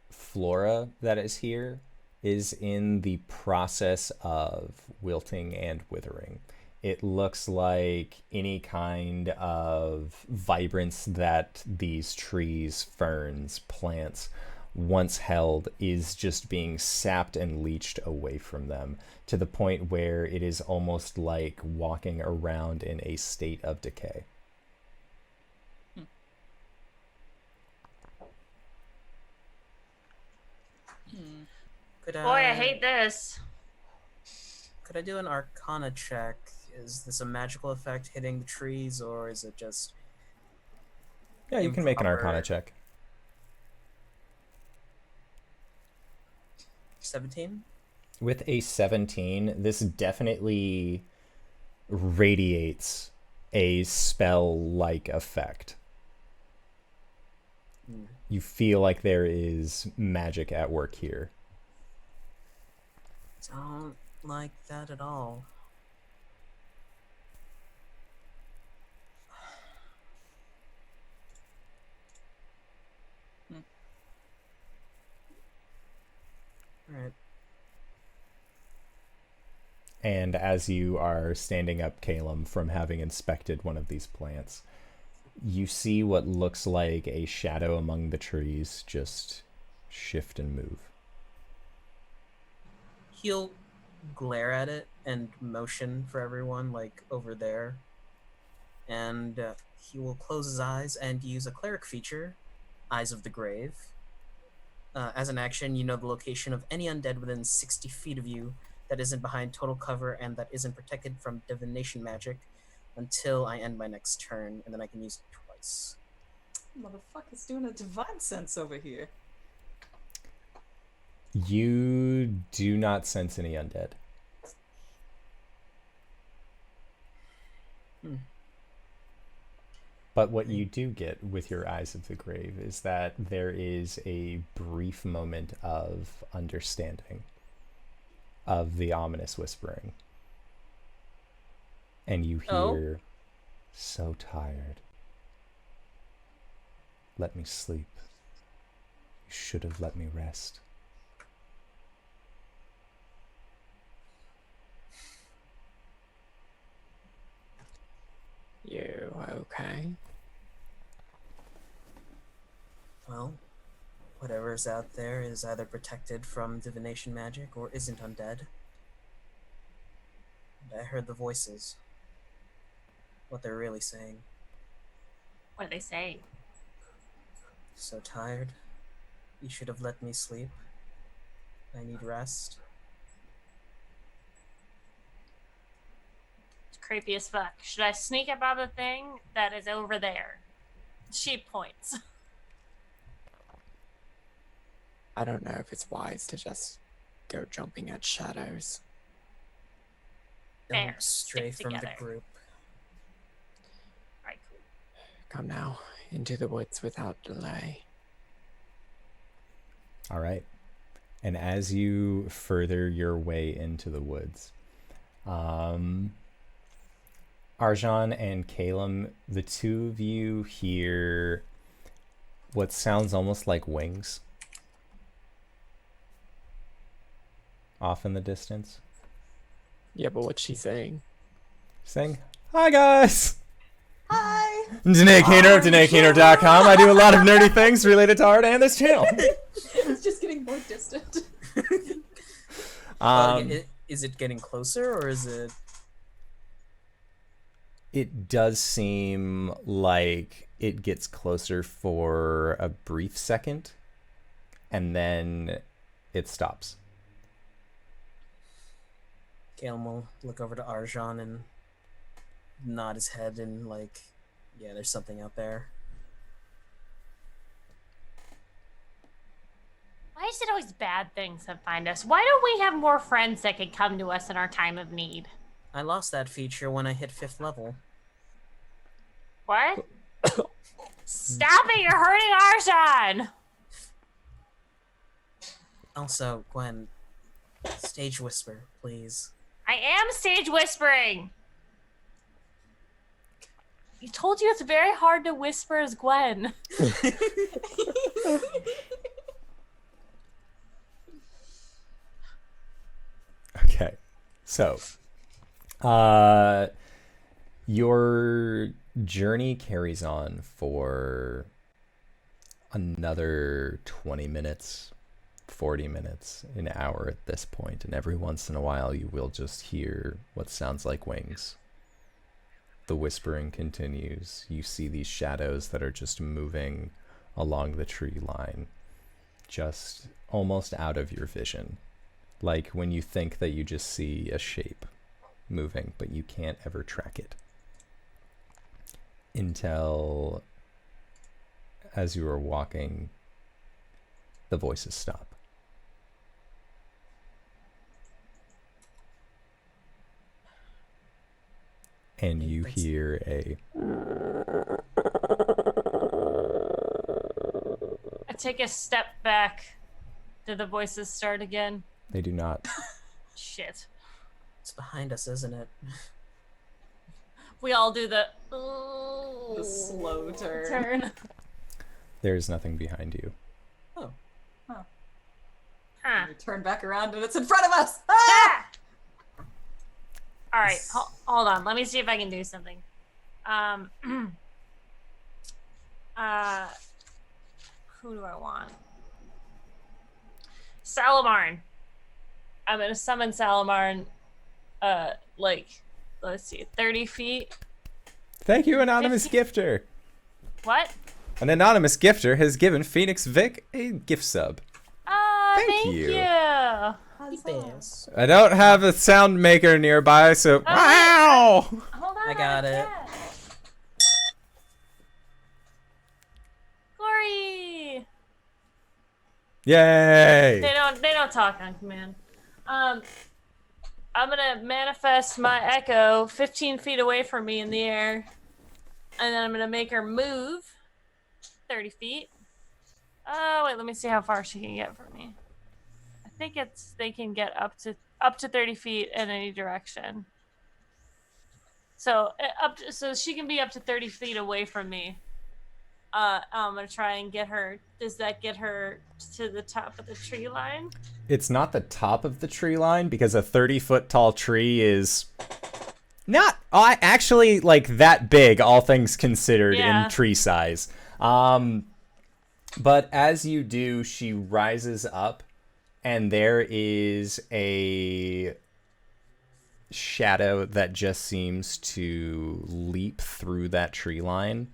flora that is here is in the process of wilting and withering. it looks like any kind of vibrance that these trees, ferns, plants once held is just being sapped and leached away from them, to the point where it is almost like walking around in a state of decay. Could Boy, I hate this. Could I do an Arcana check? Is this a magical effect hitting the trees, or is it just... Yeah, you can make an improper? Arcana check. 17? With a 17, this definitely radiates a spell-like effect. You feel like there is magic at work here. Don't like that at all. Alright. And as you are standing up, Caelum, from having inspected one of these plants, you see what looks like a shadow among the trees just shift and move. He'll glare at it and motion for everyone, like, over there. And he will close his eyes and use a cleric feature, Eyes of the Grave. As an action, you know the location of any undead within 60 feet of you that isn't behind total cover and that isn't protected from divination magic until I end my next turn, and then I can use it twice. Motherfucker's doing a divine sense over here. You do not sense any undead. But what you do get with your Eyes of the Grave is that there is a brief moment of understanding of the ominous whispering. And you hear, "So tired. Let me sleep. You should have let me rest." You okay? Well, whatever's out there is either protected from divination magic or isn't undead. And I heard the voices. What they're really saying. What do they say? So tired. You should have let me sleep. I need rest. It's creepy as fuck. Should I sneak up on the thing that is over there? She points. I don't know if it's wise to just go jumping at shadows. Fair. Don't stray Stick from together. the group. Alright, cool. Come now, into the woods without delay. All right. And as you further your way into the woods, Arjhan and Caelum, the two of you hear what sounds almost like wings off in the distance. Yeah, but what's she saying? Saying, "Hi guys! Hi! Danae Keener of DanaeKeener.com. I do a lot of nerdy things related to art and this channel." It's just getting more distant. Is it getting closer, or is it... It does seem like it gets closer for a brief second, and then it stops. Caelum will look over to Arjhan and nod his head and, like, yeah, there's something out there. Why is it always bad things that find us? Why don't we have more friends that can come to us in our time of need? I lost that feature when I hit 5th level. What? Stop it! You're hurting Arjhan! Also, Gwen, stage whisper, please. I am stage whispering! You told you it's very hard to whisper as Gwen. Okay, so Your journey carries on for another 20 minutes, 40 minutes, an hour at this point, and every once in a while you will just hear what sounds like wings. The whispering continues. You see these shadows that are just moving along the tree line, just almost out of your vision. Like when you think that you just see a shape moving, but you can't ever track it. Until, as you are walking, the voices stop. And you hear a... I take a step back. Do the voices start again? They do not. Shit. It's behind us, isn't it? We all do the slow turn. There is nothing behind you. Oh. Huh. We turn back around and it's in front of us. Ah! All right, hold on. Let me see if I can do something. Who do I want? Salamarn. I'm gonna summon Salamarn. Let's see, 30 feet. Thank you, anonymous gifter. What? An anonymous gifter has given Phoenix Vic a gift sub. Thank you. Yes. I don't have a sound maker nearby, so wow! Hold on. I got it. Cori. Yay! They don't talk on command. I'm gonna manifest my echo 15 feet away from me in the air, and then I'm gonna make her move 30 feet. Oh wait, let me see how far she can get from me. I think they can get up to 30 feet in any direction. So so she can be up to 30 feet away from me. I'm gonna try and get her. Does that get her to the top of the tree line? It's not the top of the tree line because a 30-foot tall tree is not actually like that big, all things considered, in tree size. But as you do, she rises up, and there is a shadow that just seems to leap through that tree line,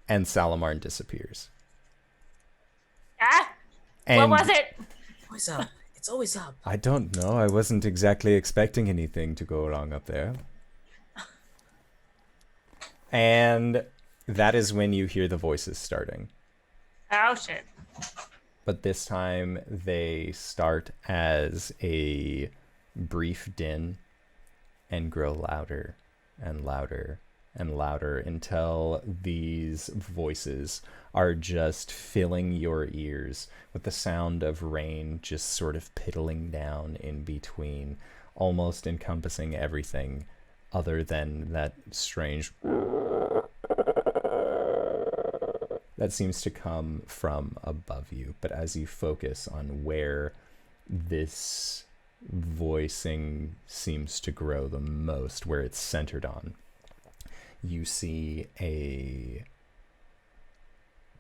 and Salamarn disappears. What was it? Always up. It's always up. I don't know. I wasn't exactly expecting anything to go wrong up there. And that is when you hear the voices starting. Oh shit. But this time they start as a brief din and grow louder and louder and louder until these voices are just filling your ears with the sound of rain just sort of piddling down in between, almost encompassing everything other than that strange that seems to come from above you. But as you focus on where this voicing seems to grow the most, where it's centered on, you see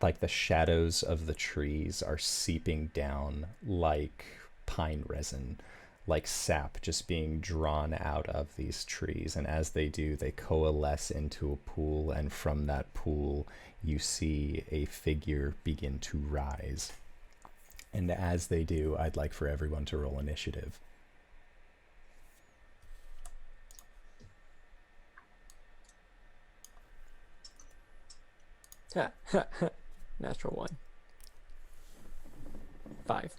like the shadows of the trees are seeping down like pine resin, like sap just being drawn out of these trees. And as they do, they coalesce into a pool, and from that pool you see a figure begin to rise. And as they do, I'd like for everyone to roll initiative. Natural 1. 5.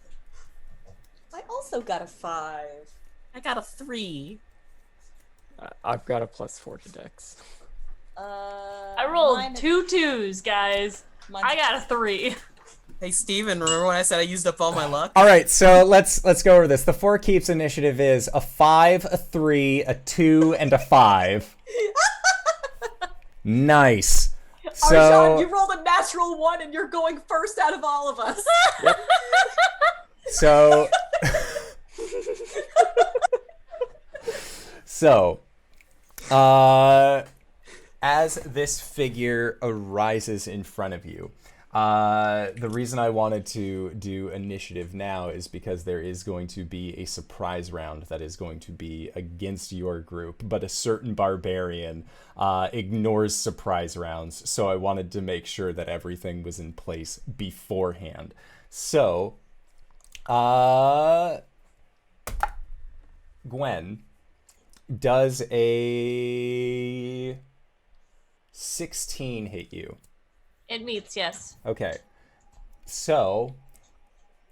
I also got a 5. I got a 3. I've got a +4 to Dex. I rolled 2 2s, guys. I got a 3. Hey Steven, remember when I said I used up all my luck? All right, so let's go over this. The Four Keeps initiative is a 5, a 3, a 2, and a 5. Nice. So Arjhan, you rolled a natural 1 and you're going first out of all of us. So As this figure arises in front of you, the reason I wanted to do initiative now is because there is going to be a surprise round that is going to be against your group, but a certain barbarian ignores surprise rounds, so I wanted to make sure that everything was in place beforehand. So, Gwen, does a 16 hit you? It meets, yes. Okay. So,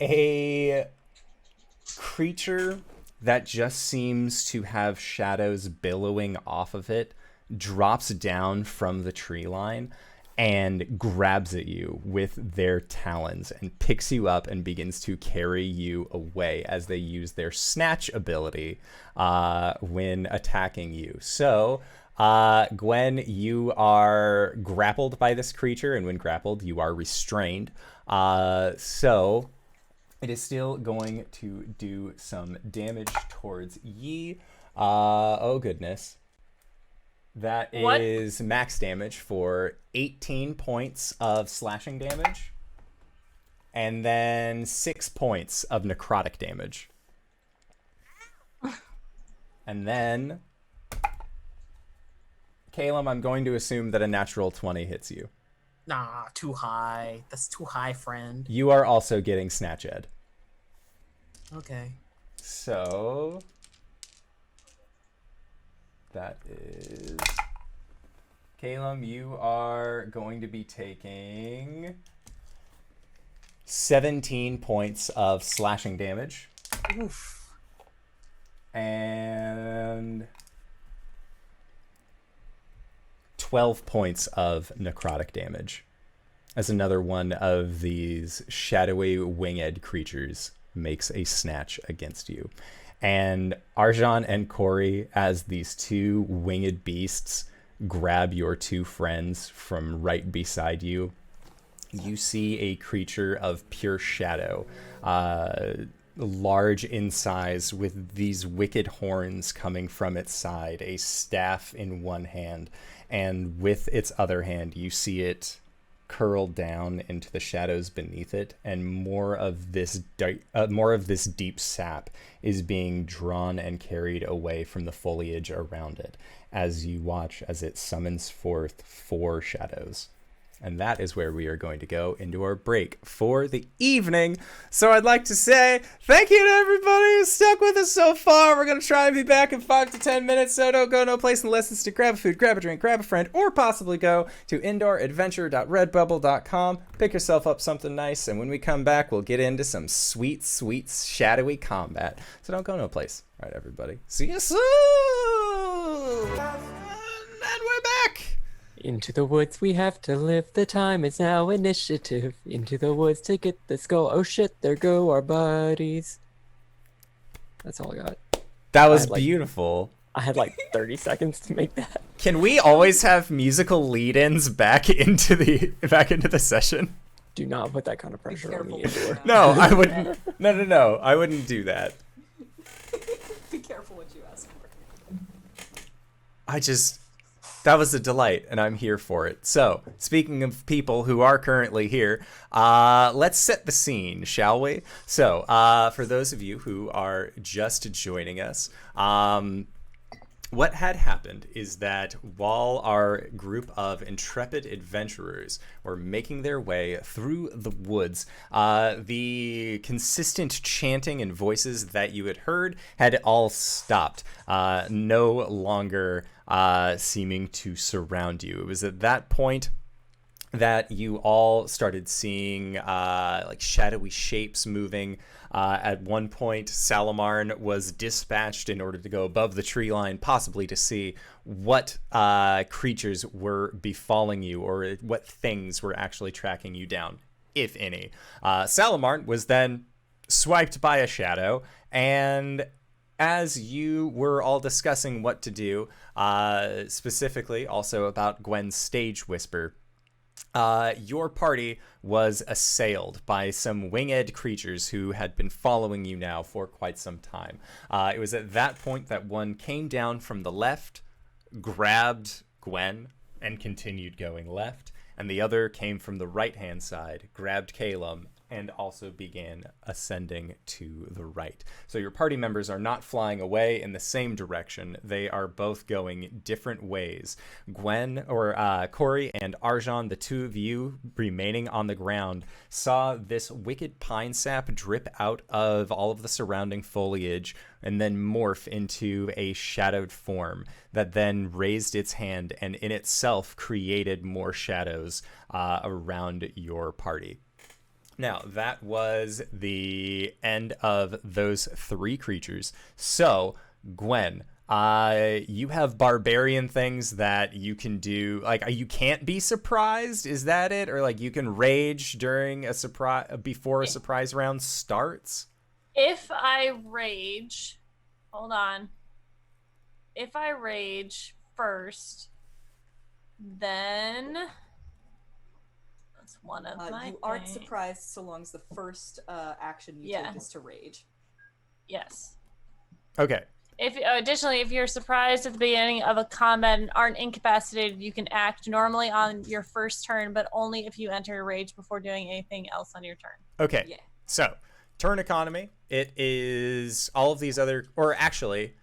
a creature that just seems to have shadows billowing off of it drops down from the tree line and grabs at you with their talons and picks you up and begins to carry you away as they use their snatch ability when attacking you. So, Gwen, you are grappled by this creature, and when grappled, you are restrained. So it is still going to do some damage towards ye. Oh, goodness. That is max damage for 18 points of slashing damage, and then 6 points of necrotic damage. And then... Caelum, I'm going to assume that a natural 20 hits you. Nah, too high. That's too high, friend. You are also getting Snatch Ed. Okay. So... that is... Caelum, you are going to be taking 17 points of slashing damage. Oof. And 12 points of necrotic damage as another one of these shadowy winged creatures makes a snatch against you. And Arjhan and Cori, as these two winged beasts grab your two friends from right beside you, you see a creature of pure shadow, large in size, with these wicked horns coming from its side, a staff in one hand, and with its other hand you see it curl down into the shadows beneath it, and more of this deep sap is being drawn and carried away from the foliage around it as you watch as it summons forth 4 shadows. And that is where we are going to go into our break for the evening. So I'd like to say thank you to everybody who stuck with us so far. We're going to try and be back in 5 to 10 minutes, so don't go no place unless it's to grab a food, grab a drink, grab a friend, or possibly go to indooradventure.redbubble.com. Pick yourself up something nice, and when we come back, we'll get into some sweet, sweet, shadowy combat. So don't go no place. All right, everybody. See you soon! And we're back! Into the woods we have to live. The time is now. Initiative. Into the woods to get the skull. Oh shit, there go our buddies. That's all I got. That was beautiful. I had like 30 seconds to make that. Can we always have musical lead-ins back into the session? Do not put that kind of pressure on me. Andor. No, I wouldn't. No. I wouldn't do that. Be careful what you ask for. That was a delight, and I'm here for it. So, speaking of people who are currently here, let's set the scene, shall we? So, for those of you who are just joining us, what had happened is that while our group of intrepid adventurers were making their way through the woods, the consistent chanting and voices that you had heard had all stopped, no longer seeming to surround you. It was at that point that you all started seeing like shadowy shapes moving. At one point, Salamarn was dispatched in order to go above the tree line, possibly to see what creatures were befalling you or what things were actually tracking you down, if any. Salamarn was then swiped by a shadow, and as you were all discussing what to do, specifically also about Gwen's stage whisper, your party was assailed by some winged creatures who had been following you now for quite some time. It was at that point that one came down from the left, grabbed Gwen and continued going left, and the other came from the right-hand side, grabbed Caelum, and also began ascending to the right. So your party members are not flying away in the same direction. They are both going different ways. Gwen, or Cori and Arjhan, the two of you remaining on the ground, saw this wicked pine sap drip out of all of the surrounding foliage and then morph into a shadowed form that then raised its hand and in itself created more shadows around your party. Now, that was the end of those three creatures. So, Gwen, you have barbarian things that you can do. Like, you can't be surprised. Is that it? Or, like, you can rage during a surprise, before a surprise round starts? If I rage, hold on. If I rage first, then... one of my you aren't surprised so long as the first action you take is to rage. Yes. Okay. If additionally, if you're surprised at the beginning of a combat and aren't incapacitated, you can act normally on your first turn, but only if you enter rage before doing anything else on your turn. Okay. Yeah. So, turn economy. It is all of these other, or actually,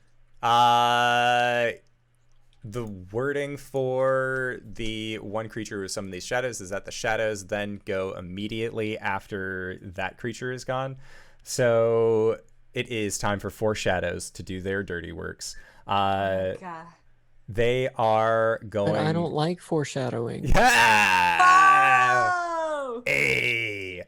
the wording for the one creature with some of these shadows is that the shadows then go immediately after that creature is gone. So it is time for 4 shadows to do their dirty works. God. They are going... But I don't like foreshadowing. Yeah! Oh! Hey!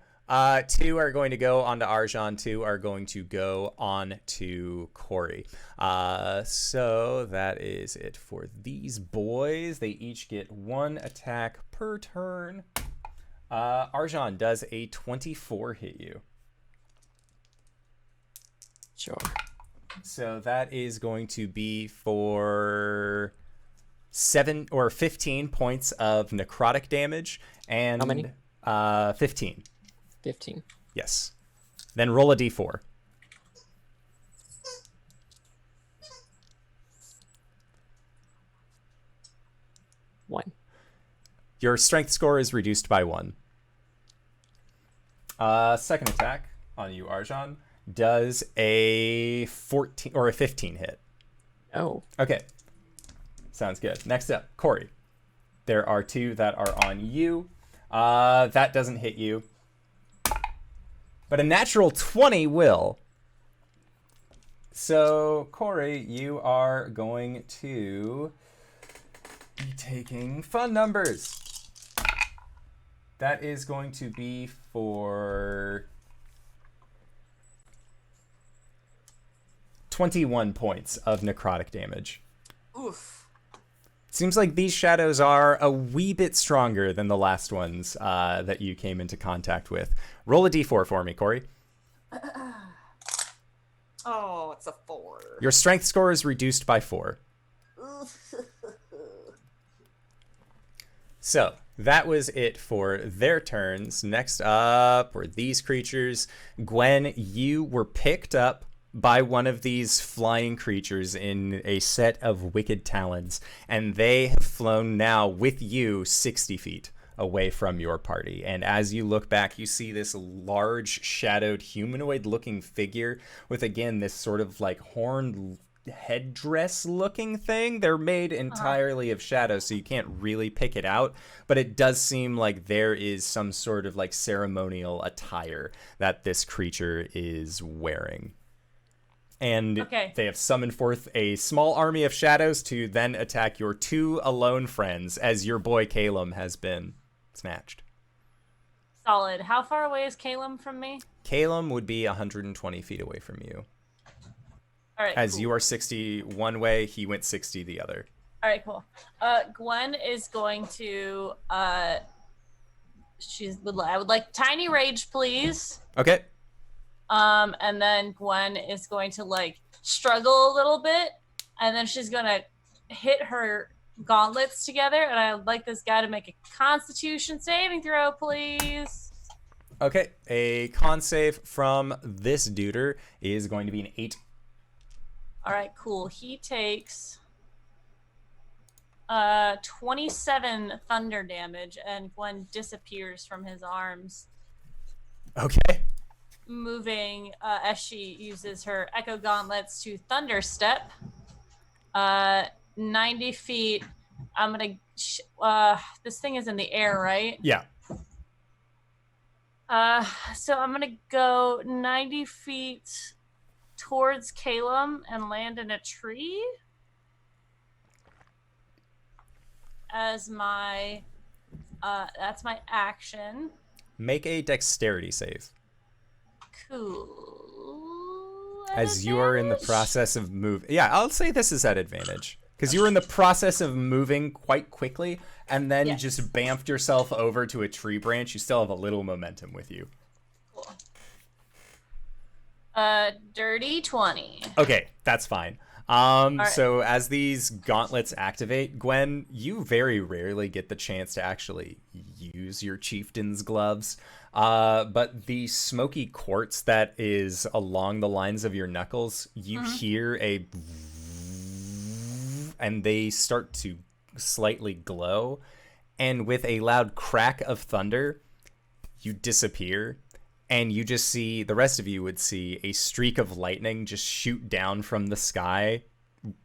2 are going to go on to Arjhan. 2 are going to go on to Cori. So that is it for these boys. They each get 1 attack per turn. Arjhan, does a 24 hit you? Sure. So that is going to be for 7 or 15 points of necrotic damage. And how many? 15. 15. Yes. Then roll a d4. One. Your strength score is reduced by 1. Second attack on you, Arjhan, does a 14 or a 15 hit. Oh. Okay. Sounds good. Next up, Cori. There are 2 that are on you. That doesn't hit you. But a natural 20 will. So, Cori, you are going to be taking fun numbers. That is going to be for 21 points of necrotic damage. Oof. Seems like these shadows are a wee bit stronger than the last ones that you came into contact with. Roll a d4 for me, Cori. Oh, it's a 4. Your strength score is reduced by 4. So, that was it for their turns. Next up were these creatures. Gwen, you were picked up by one of these flying creatures in a set of wicked talons, and they have flown now with you 60 feet away from your party. And as you look back, you see this large shadowed humanoid looking figure with, again, this sort of like horned headdress looking thing. They're made entirely of shadow, so you can't really pick it out, but it does seem like there is some sort of like ceremonial attire that this creature is wearing. And they have summoned forth a small army of shadows to then attack your 2 alone friends as your boy Caelum has been snatched. Solid. How far away is Caelum from me? Caelum would be 120 feet away from you. All right. As cool. you are 60 one way, he went 60 the other. All right, cool. Gwen is going to I would like tiny rage, please. Okay. And then Gwen is going to like struggle a little bit, and then she's gonna hit her gauntlets together, and I would like this guy to make a Constitution saving throw, please. Okay, a con save from this duder is going to be an 8. All right, cool. He takes 27 thunder damage, and Gwen disappears from his arms, Okay. moving as she uses her echo gauntlets to thunder step. 90 feet. I'm gonna. This thing is in the air, right? Yeah. So I'm gonna go 90 feet towards Caelum and land in a tree as my. That's my action. Make a dexterity save. Cool. As you are in the process of moving. Yeah, I'll say this is at advantage. Because you were in the process of moving quite quickly and then Yes. just bamfed yourself over to a tree branch. You still have a little momentum with you. Cool. Dirty 20. Okay, that's fine. So as these gauntlets activate, Gwen, you very rarely get the chance to actually use your chieftain's gloves. But the smoky quartz that is along the lines of your knuckles, you hear and they start to slightly glow. And with a loud crack of thunder, you disappear. And you just see, the rest of you would see a streak of lightning just shoot down from the sky,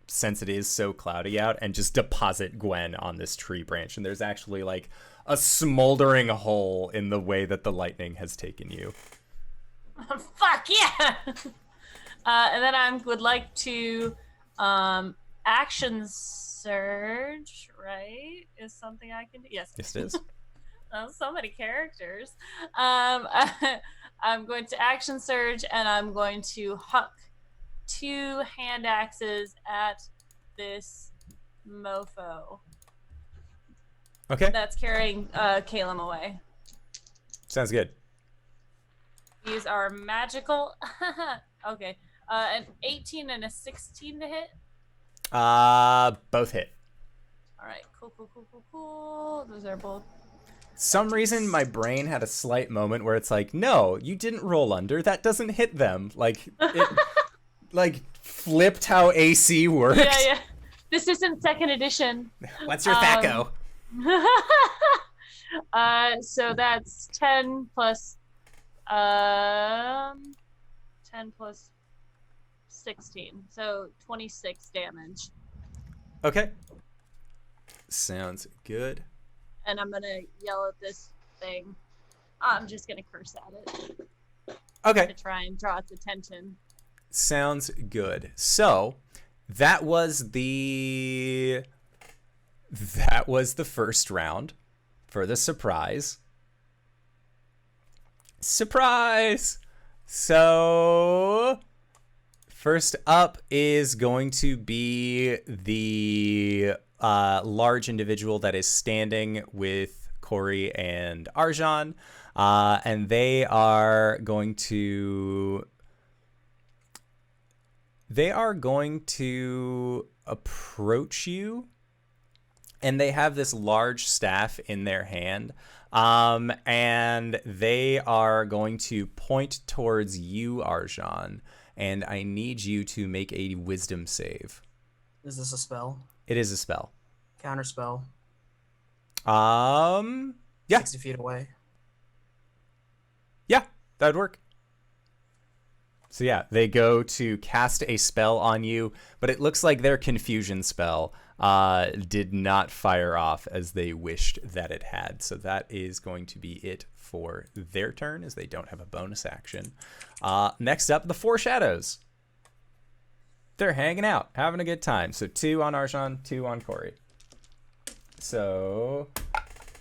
since it is so cloudy out, and just deposit Gwen on this tree branch. And there's actually like a smoldering hole in the way that the lightning has taken you. Fuck yeah! And then I would like to action surge, right? Is something I can do? Yes. Yes, it is. Oh, so many characters. I'm going to action surge, and I'm going to huck 2 hand axes at this mofo Okay, that's carrying Caelum away. sounds good. These are magical. Okay. An 18 and a 16 to hit. Both hit. All right. Cool. Those are both. Some reason my brain had a slight moment where it's like, no, you didn't roll under. That doesn't hit them. Like, it like flipped how AC works. Yeah. This isn't second edition. What's your THAC-O? So that's 10 plus 16. So 26 damage. Okay. Sounds good. And I'm gonna yell at this thing. I'm just gonna curse at it Okay. to try and draw its attention. Sounds good. So that was the first round for the surprise. Surprise! So first up is going to be the large individual that is standing with Cori and Arjhan, and they are going to approach you, and they have this large staff in their hand, and they are going to point towards you, Arjhan, and I need you to make a wisdom save. Is this a spell? It is a spell. Counter spell. Yeah. 60 feet away. Yeah, that'd work. So yeah, they go to cast a spell on you, but it looks like their confusion spell did not fire off as they wished that it had. So that is going to be it for their turn, as they don't have a bonus action. Next up, the Four Shadows. They're hanging out, having a good time. So 2 on Arjhan, 2 on Cori. So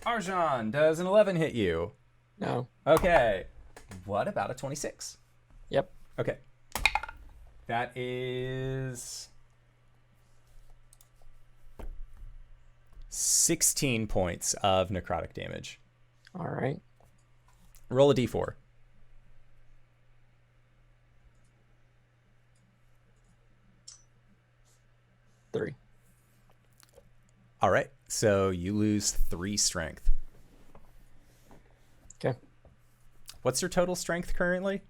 Arjhan, does an 11 hit you? No. Okay. What about a 26? Yep. Okay. That is 16 points of necrotic damage. All right. Roll a d4. Three. All right. So you lose 3 strength. Okay. What's your total strength currently?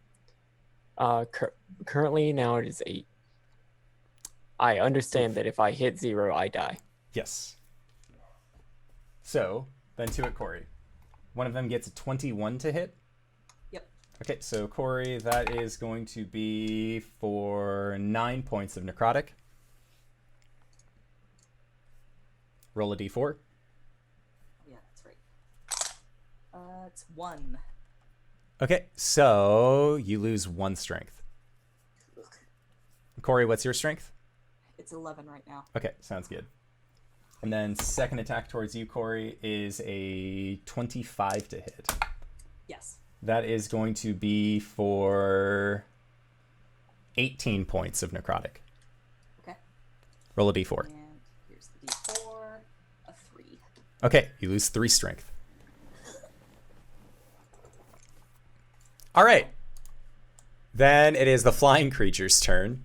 Currently now it is 8. I understand that if I hit 0, I die. Yes. So, then to it, Cori. One of them gets a 21 to hit. Yep. Okay, so Cori, that is going to be for 9 points of necrotic. Roll a d4. Yeah, that's right. It's 1. Okay, so you lose 1 strength. Ugh. Cori, what's your strength? It's 11 right now. Okay, sounds good. And then second attack towards you, Cori, is a 25 to hit. Yes. That is going to be for 18 points of necrotic. Okay. Roll a d4. And here's the d4. A 3. Okay, you lose 3 strength. All right. Then it is the flying creature's turn.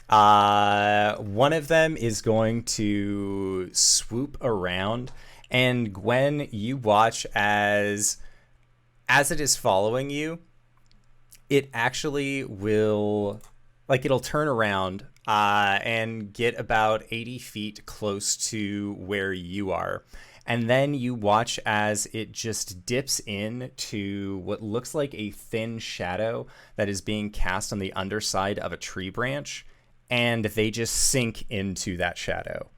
One of them is going to swoop around, and Gwen, you watch as it is following you, it actually will, like, it'll turn around and get about 80 feet close to where you are. And then you watch as it just dips into what looks like a thin shadow that is being cast on the underside of a tree branch, and they just sink into that shadow.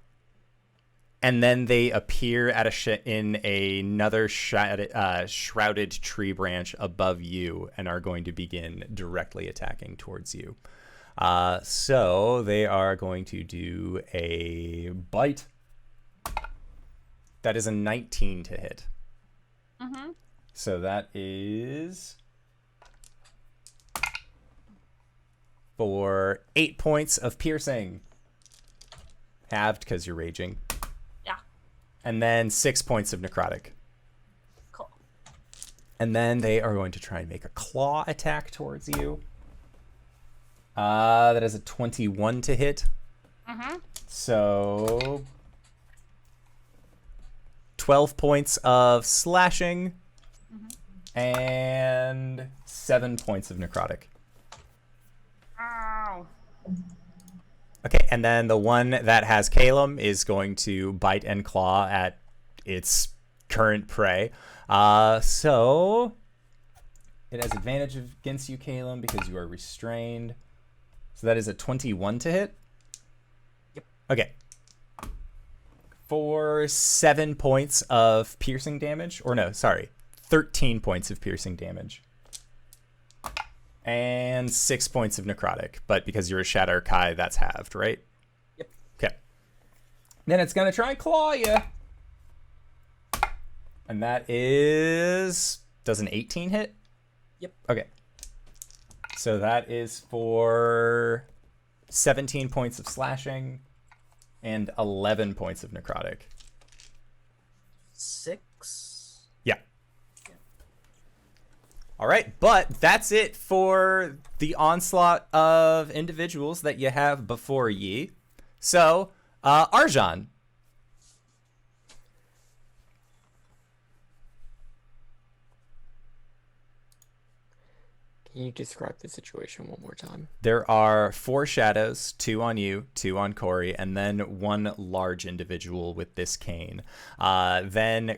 And then they appear at in another shrouded tree branch above you and are going to begin directly attacking towards you. So they are going to do a bite. That is a 19 to hit. Mm-hmm. So that is for 8 points of piercing. Halved because you're raging. Yeah. And then 6 points of necrotic. Cool. And then they are going to try and make a claw attack towards you. That is a 21 to hit. Mm-hmm. So 12 points of slashing. Mm-hmm. And 7 points of necrotic. Ow. Okay, and then the one that has Caelum is going to bite and claw at its current prey. So it has advantage against you, Caelum, because you are restrained. So that is a 21 to hit? Yep. Okay. For 7 points of piercing damage. Or no, sorry. 13 points of piercing damage. And 6 points of necrotic. But because you're a Shatter Kai, that's halved, right? Yep. Okay. Then it's going to try and claw you. And that is... Does an 18 hit? Yep. Okay. So that is for 17 points of slashing and 11 points of necrotic. 6. Yeah. All right, but that's it for the onslaught of individuals that you have before ye. So, Arjhan. Can you describe the situation one more time? There are 4 shadows, 2 on you, 2 on Cori, and then 1 large individual with this cane. Then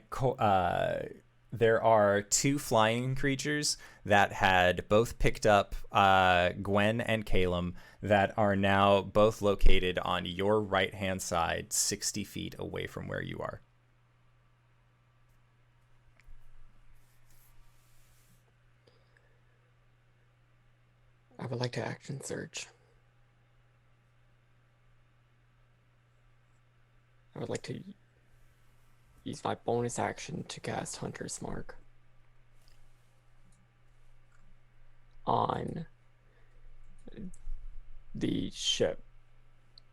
there are 2 flying creatures that had both picked up Gwen and Caelum that are now both located on your right-hand side, 60 feet away from where you are. I would like to action search. I would like to use my bonus action to cast Hunter's Mark on the ship.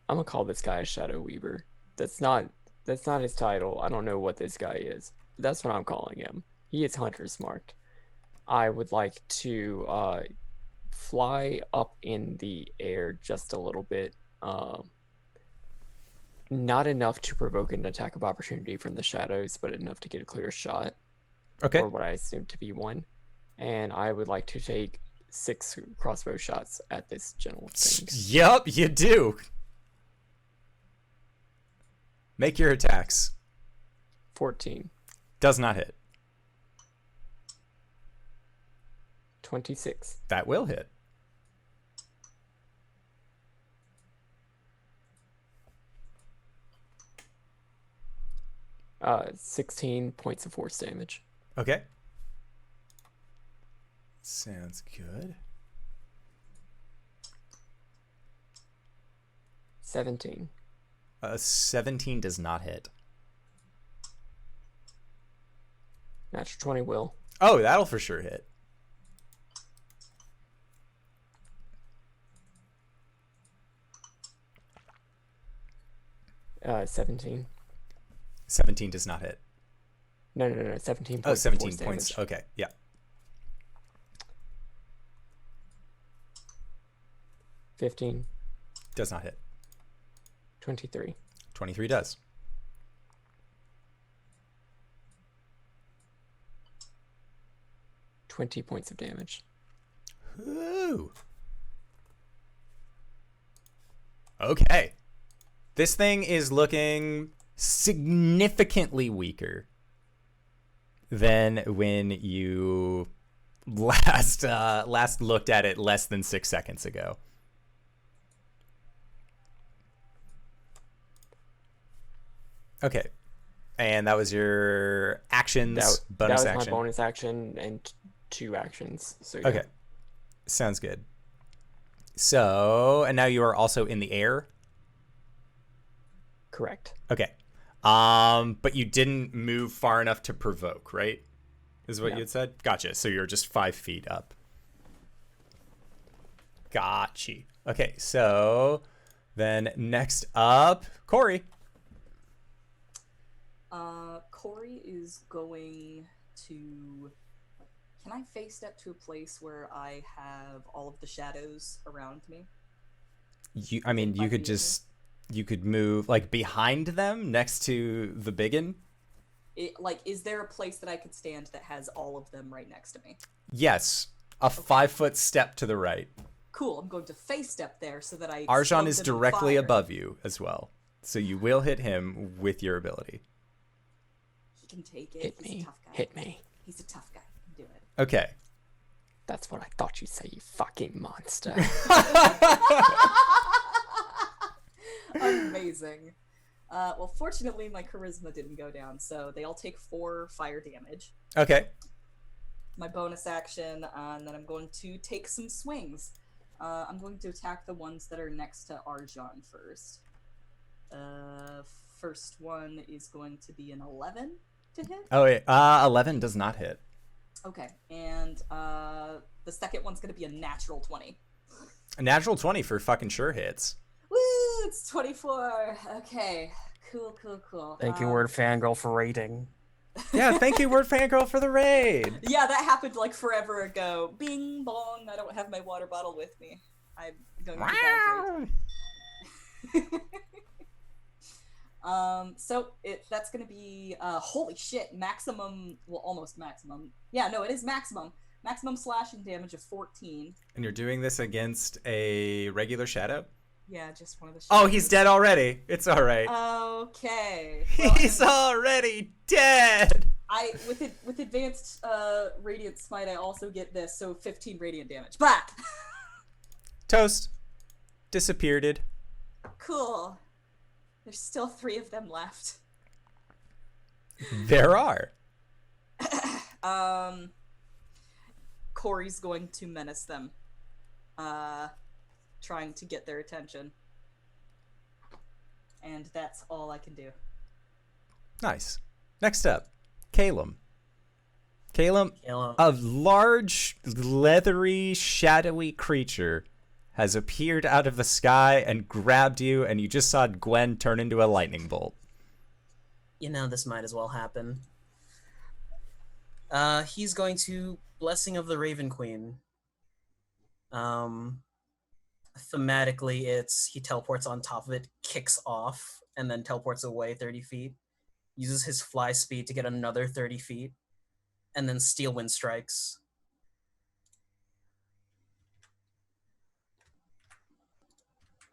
I'm gonna call this guy a Shadow Weaver. That's not his title. I don't know what this guy is. But that's what I'm calling him. He is Hunter's Marked. I would like to fly up in the air just a little bit. Not enough to provoke an attack of opportunity from the shadows, but enough to get a clear shot. Okay. Or what I assume to be one. And I would like to take 6 crossbow shots at this general thing. Yup, you do. Make your attacks. 14. Does not hit. 26. That will hit. Uh, 16 points of force damage. Okay. Sounds good. 17. 17 does not hit. Natural 20 will. Oh, that'll for sure hit. Uh, 17. 17 does not hit. No. 17 points. Oh, of 17 force points. damage. Okay, yeah. 15. Does not hit. 23. 23 does. $20 points of damage. Ooh. Okay. This thing is looking significantly weaker than when you last looked at it less than 6 seconds ago. Okay. And that was your actions, bonus that was action. my bonus action and 2 actions. So yeah. Okay. Sounds good. So, and now you are also in the air? Correct. Okay. But you didn't move far enough to provoke, right? Is what No. you had said? Gotcha. So you're just 5 feet up. Gotcha. Okay, so then next up, Cori. Cori is going to. Can I face step to a place where I have all of the shadows around me? You might could be just, you could move like behind them next to the biggin. Is there a place that I could stand that has all of them right next to me? Yes, a 5-foot step to the right. Cool, I'm going to face step there so that I. Arjhan explode is them in directly fire. above you as well. So you will hit him with your ability. He can take it. Hit He's me. a tough guy. Hit me. He's a tough guy. Do it. Okay. That's what I thought you'd say, you fucking monster. Amazing. Well, fortunately, my charisma didn't go down, so they all take 4 fire damage. Okay. My bonus action, and then I'm going to take some swings. I'm going to attack the ones that are next to Arjhan first. First one is going to be an 11 to hit. Oh, wait. 11 does not hit. Okay, and the second one's going to be a natural 20. A natural 20 for fucking sure hits. Woo! It's 24. Okay, cool. Thank you, Word Fangirl, for rating. Yeah, thank you, Word Fangirl, for the raid. Yeah, that happened like forever ago. Bing bong. I don't have my water bottle with me. I'm going to hydrate. So that's gonna be holy shit, maximum, well, almost maximum. Yeah, no, it is maximum slashing damage of 14. And you're doing this against a regular shadow? Yeah, just one of the Oh, he's dead already. It's all right. Okay. Well, He's already dead. with advanced radiant smite, I also get this, so 15 radiant damage. But Toast. Disappeared. cool. There's still 3 of them left. There are. Cori's going to menace them, trying to get their attention. And that's all I can do. Nice. Next up, Caelum. Caelum, Caelum. a large, leathery, shadowy creature has appeared out of the sky and grabbed you, and you just saw Gwen turn into a lightning bolt. You know, this might as well happen. He's going to Blessing of the Raven Queen. Thematically, it's he teleports on top of it, kicks off, and then teleports away 30 feet. Uses his fly speed to get another 30 feet, and then Steel Wind strikes.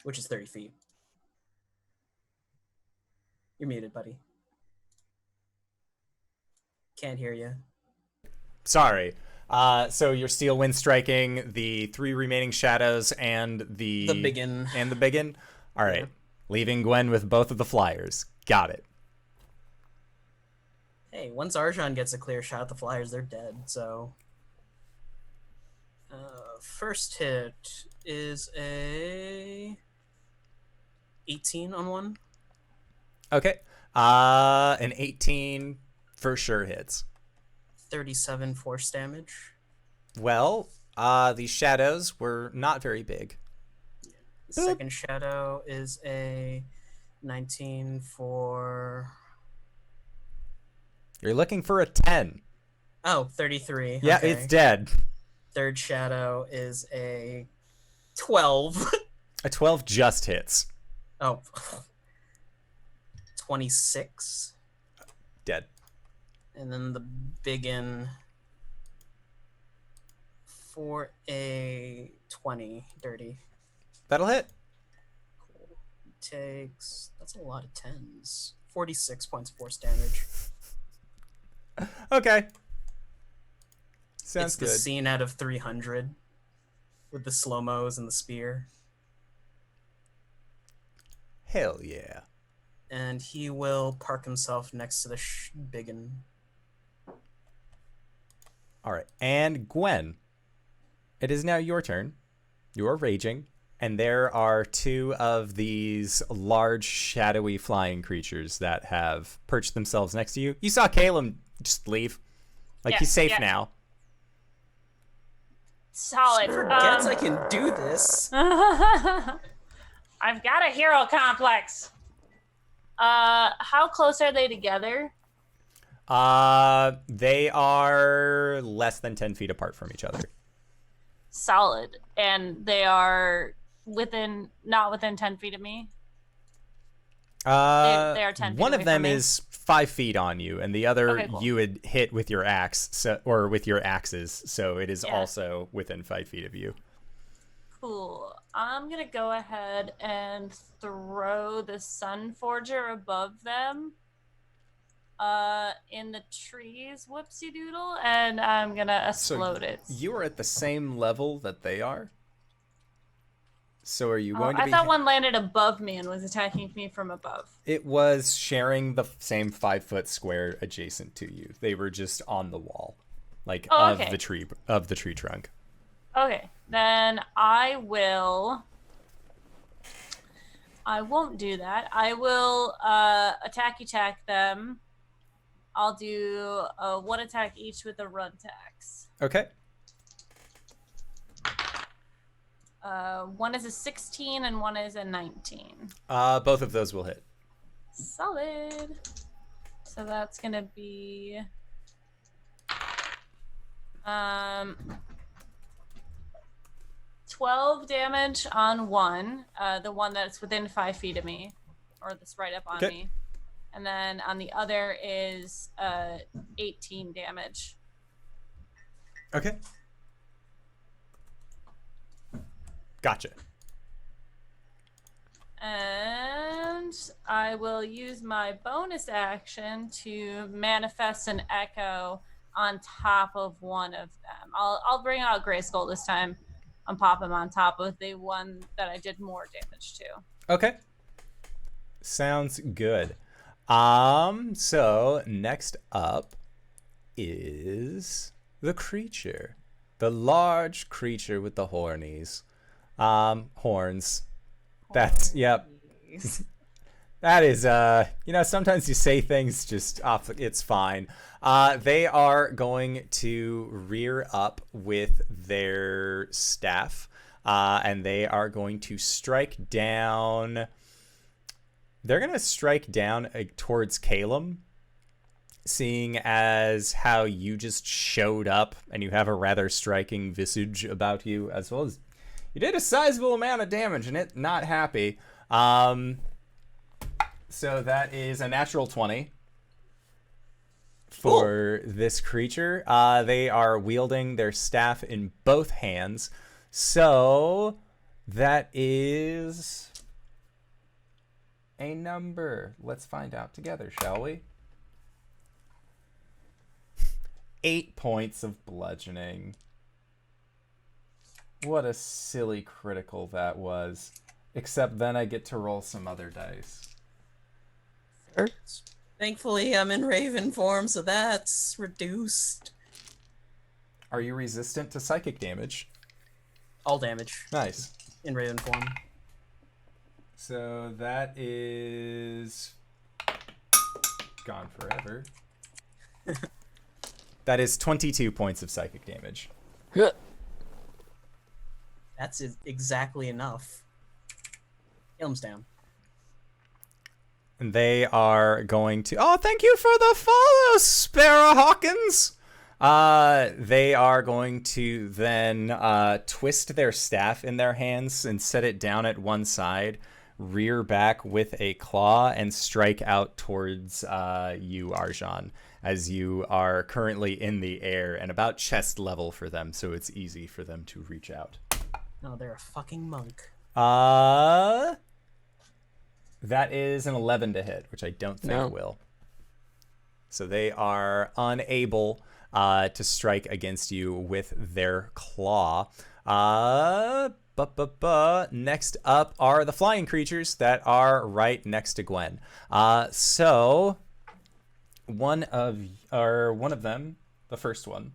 Which is 30 feet. You're muted, buddy. Can't hear you. Sorry. So your steel wind striking the 3 remaining shadows and the biggin. And the biggin? All right. Yeah. Leaving Gwen with both of the flyers. Got it. Hey, once Arjhan gets a clear shot at the flyers, they're dead, so... first hit is a... 18 on one. Okay. An 18 for sure hits. 37 force damage. Well, these shadows were not very big. The second shadow is a 19 for... You're looking for a 10. Oh, 33. Yeah, okay. it's dead. Third shadow is a 12. A 12 just hits. Oh. 26. Dead. And then the biggin for a 20 dirty. That'll hit. Cool. Takes, that's a lot of 10s. 46 points of force damage. Okay. Sounds It's good. the scene out of 300 with the slow-mos and the spear. Hell yeah. And he will park himself next to the biggin. All right. And Gwen, it is now your turn. You are raging. And there are 2 of these large, shadowy flying creatures that have perched themselves next to you. You saw Caelum just leave. Like, Yeah, he's safe yeah. now. Solid. Forgets I can do this. I've got a hero complex. How close are they together? They are less than 10 feet apart from each other. Solid. And they are not within 10 feet of me? They are 10 feet One away of them from me. is 5 feet on you, and the other Okay, cool. you would hit with your axe, or with your axes, so it is Yeah. also within 5 feet of you. Cool. I'm going to go ahead and throw the Sun Forger above them in the trees, whoopsie doodle, and I'm going to explode it. You are at the same level that they are. So are you going to I be... thought one landed above me and was attacking me from above. It was sharing the same 5-foot square adjacent to you. They were just on the wall, like okay. of the tree trunk. Okay, then I won't do that. I will attack them. I'll do 1 attack each with a run tax. Okay. One is a 16 and one is a 19. Both of those will hit. Solid. So that's gonna be 12 damage on one, the one that's within 5 feet of me, or that's right up on me. And then on the other is 18 damage. Okay. Gotcha. And I will use my bonus action to manifest an echo on top of one of them. I'll bring out Gray Skull this time and pop him on top of the one that I did more damage to. Okay. Sounds good. So next up is the creature. The large creature with the hornies. Horns. That's, yep. That is, sometimes you say things just off, it's fine. They are going to rear up with their staff, and they are going to strike down. They're going to strike down towards Caelum, seeing as how you just showed up and you have a rather striking visage about you, as well as you did a sizable amount of damage and it not happy. So that is a natural 20 for this creature. They are wielding their staff in both hands. So that is a number. Let's find out together, shall we? 8 points of bludgeoning. What a silly critical that was. Except then I get to roll some other dice. Sure. Thankfully, I'm in Raven form, so that's reduced. Are you resistant to psychic damage? All damage Nice. in Raven form. So that is gone forever. That is 22 points of psychic damage. That's exactly enough. Caelum's down. And they are going to... Oh, thank you for the follow, Sparrow Hawkins! They are going to then twist their staff in their hands and set it down at one side, rear back with a claw, and strike out towards you, Arjhan, as you are currently in the air and about chest level for them, so it's easy for them to reach out. No, they're a fucking monk. That is an 11 to hit, which I don't think will. So they are unable to strike against you with their claw. Next up are the flying creatures that are right next to Gwen. So one of them, the first one,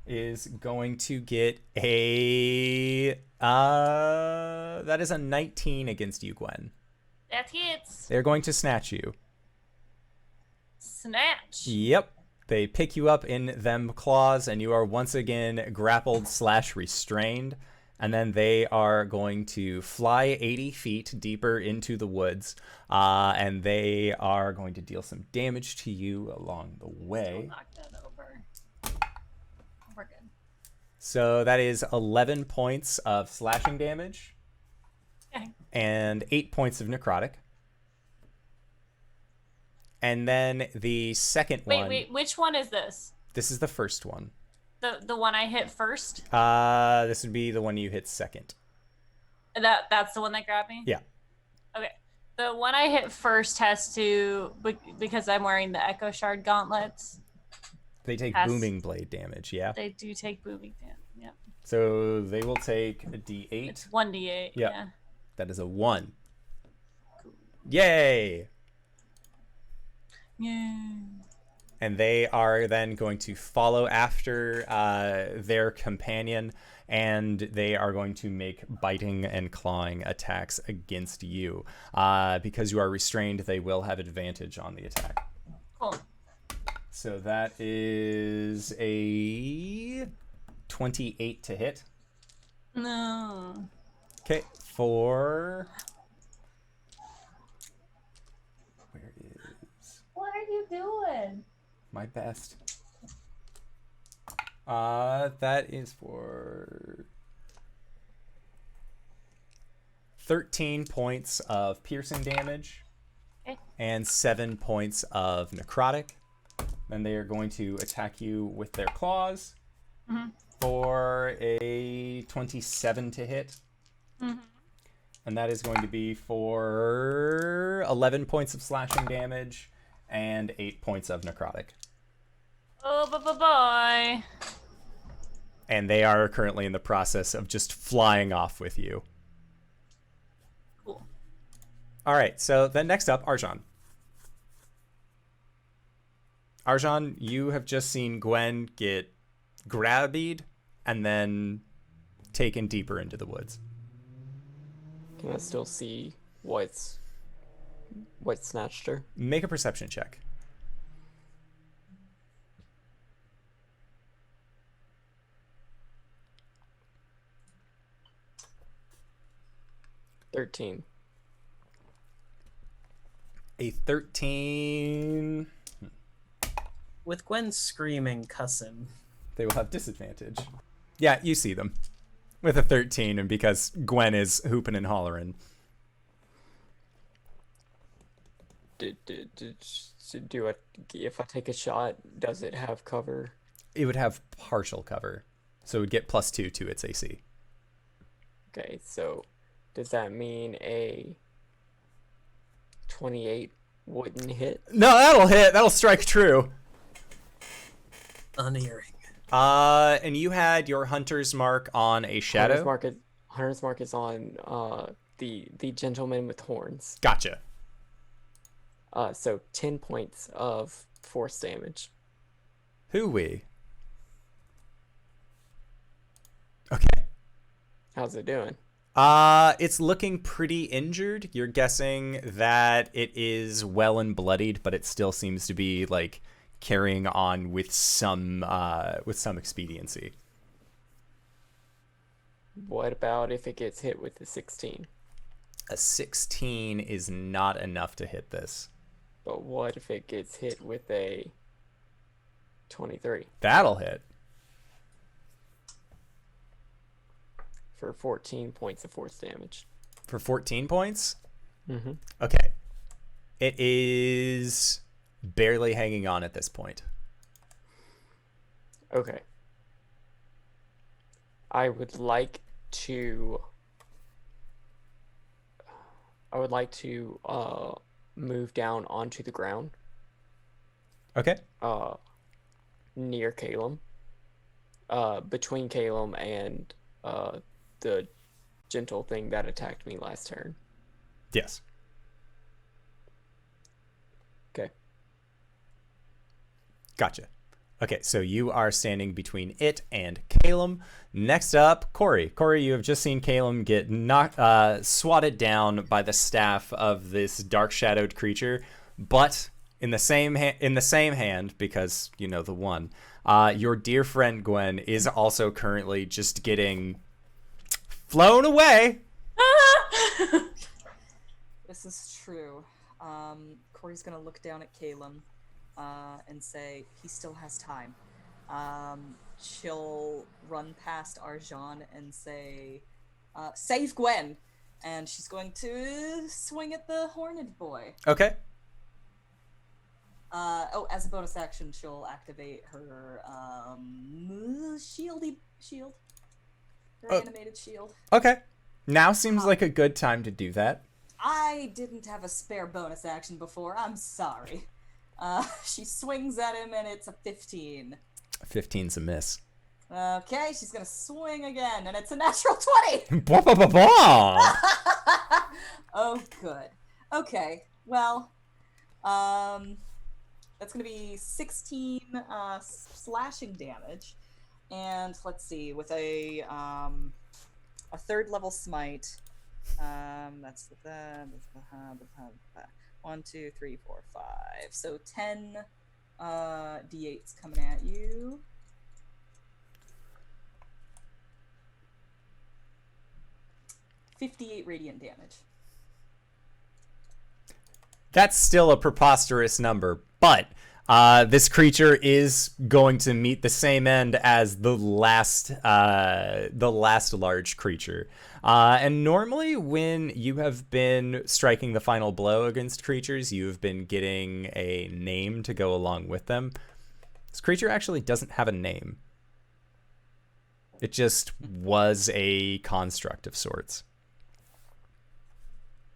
is going to get a that is a 19 against you, Gwen. That hits. They're going to snatch you. Snatch. Yep. They pick you up in them claws, and you are once again grappled / restrained. And then they are going to fly 80 feet deeper into the woods, and they are going to deal some damage to you along the way. Knock that over. We're good. So that is 11 points of slashing damage. Okay. And 8 points of necrotic. And then the second one... Wait, which one is this? This is the first one. The one I hit first? This would be the one you hit second. That's the one that grabbed me? Yeah. Okay. The one I hit first has to... Because I'm wearing the Echo Shard gauntlets. They take booming blade damage, yeah? They do take booming damage, yep. So they will take a d8. It's 1d8, yeah. That is a 1. Yay! Yay. And they are then going to follow after their companion, and they are going to make biting and clawing attacks against you. Because you are restrained, they will have advantage on the attack. Cool. So that is a 28 to hit. No. Okay, for... Where is... What are you doing? My best. That is for 13 points of piercing damage. Okay. And 7 points of necrotic. Then they are going to attack you with their claws for a 27 to hit. And that is going to be for 11 points of slashing damage and 8 points of necrotic. Oh, boy. And they are currently in the process of just flying off with you. Cool. All right, so then next up, Arjhan. Arjhan, you have just seen Gwen get grabbied and then taken deeper into the woods. Can I still see what snatched her? Make a perception check. $13. A 13... With Gwen screaming, cuss him. They will have disadvantage. Yeah, you see them. With a 13, and because Gwen is hooping and hollering. If I take a shot, does it have cover? It would have partial cover. So it would get +2 to its AC. Okay, so does that mean a 28 wouldn't hit? No, that'll hit. That'll strike true. unearring. And you had your hunter's mark on a shadow? Hunter's mark is on the gentleman with horns. Gotcha. So 10 points of force damage. Hooey. Okay. How's it doing? It's looking pretty injured. You're guessing that it is well and bloodied, but it still seems to be like carrying on with some expediency. What about if it gets hit with the 16? A 16 is not enough to hit this. But what if it gets hit with a 23? That'll hit. For 14 points of force damage. For 14 points? Mm-hmm. Okay. It is barely hanging on at this point. Okay. I would like to move down onto the ground. Okay. Near Caelum. Between Caelum and the gentle thing that attacked me last turn. Yes. Okay. Gotcha. Okay, so you are standing between it and Caelum. Next up, Cori. Cori, you have just seen Caelum get swatted down by the staff of this dark-shadowed creature, but in the same hand, because you know the one, your dear friend Gwen is also currently just getting flown away. This is true. Cori's gonna look down at Caelum and say he still has time. She'll run past Arjhan and say, save Gwen! And she's going to swing at the horned boy. Okay. As a bonus action, she'll activate her shield. Her animated shield. Okay. Now seems like a good time to do that. I didn't have a spare bonus action before. I'm sorry. She swings at him and it's a 15. 15's a miss. Okay, she's gonna swing again and it's a natural 20! Blah, blah, blah, blah. Oh, good. Okay, well, that's gonna be 16 slashing damage. And let's see, with a third level smite, that's the 1, 2, 3, 4, 5. So 10 d8s coming at you. $58 radiant damage. That's still a preposterous number, but this creature is going to meet the same end as the last large creature. And normally when you have been striking the final blow against creatures, you have been getting a name to go along with them. This creature actually doesn't have a name. It just was a construct of sorts.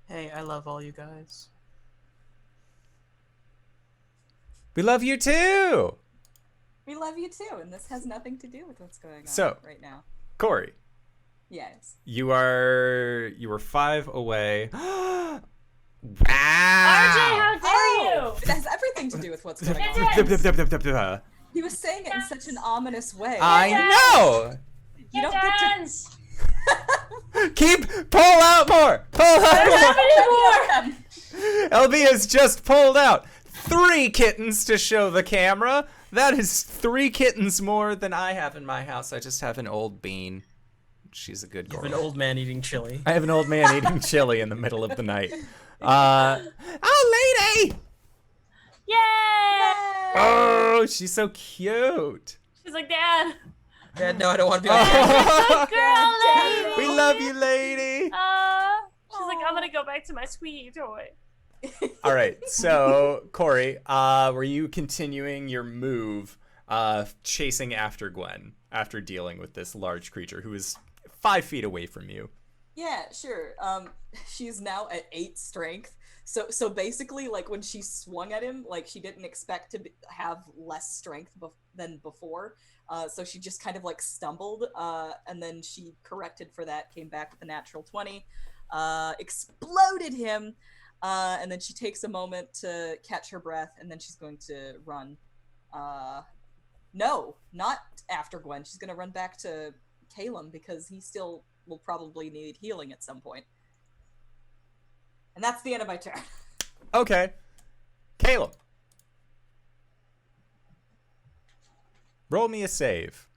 Hey, I love all you guys. We love you too! We love you too, and this has nothing to do with what's going on So, right now. Cori. Yes. You were 5 away. Wow! RJ, how dare you? It has everything to do with what's going on. He was saying it in such an ominous way. I know! You don't get to... Pull out more! Pull out more! Happening more! LB has just pulled out 3 kittens to show the camera. That is 3 kittens more than I have in my house. I just have an old bean. She's a good girl. You have an old man eating chili. I have an old man eating chili in the middle of the night. Oh, lady! Yay! Oh, she's so cute. She's like, Dad. Dad, no, I don't want to be like Good girl, lady. We love you, lady. She's like, I'm gonna go back to my squeaky toy. All right, so Cori, were you continuing your move, chasing after Gwen after dealing with this large creature who is 5 feet away from you? Yeah, sure. She's now at 8 strength, So basically, like when she swung at him, like she didn't expect to have less strength than before. So she just kind of like stumbled, and then she corrected for that, came back with a natural 20, exploded him, and then she takes a moment to catch her breath, and then she's going to run. No, not after Gwen. She's going to run back to Caelum because he still will probably need healing at some point. And that's the end of my turn. Okay. Caelum. Roll me a save.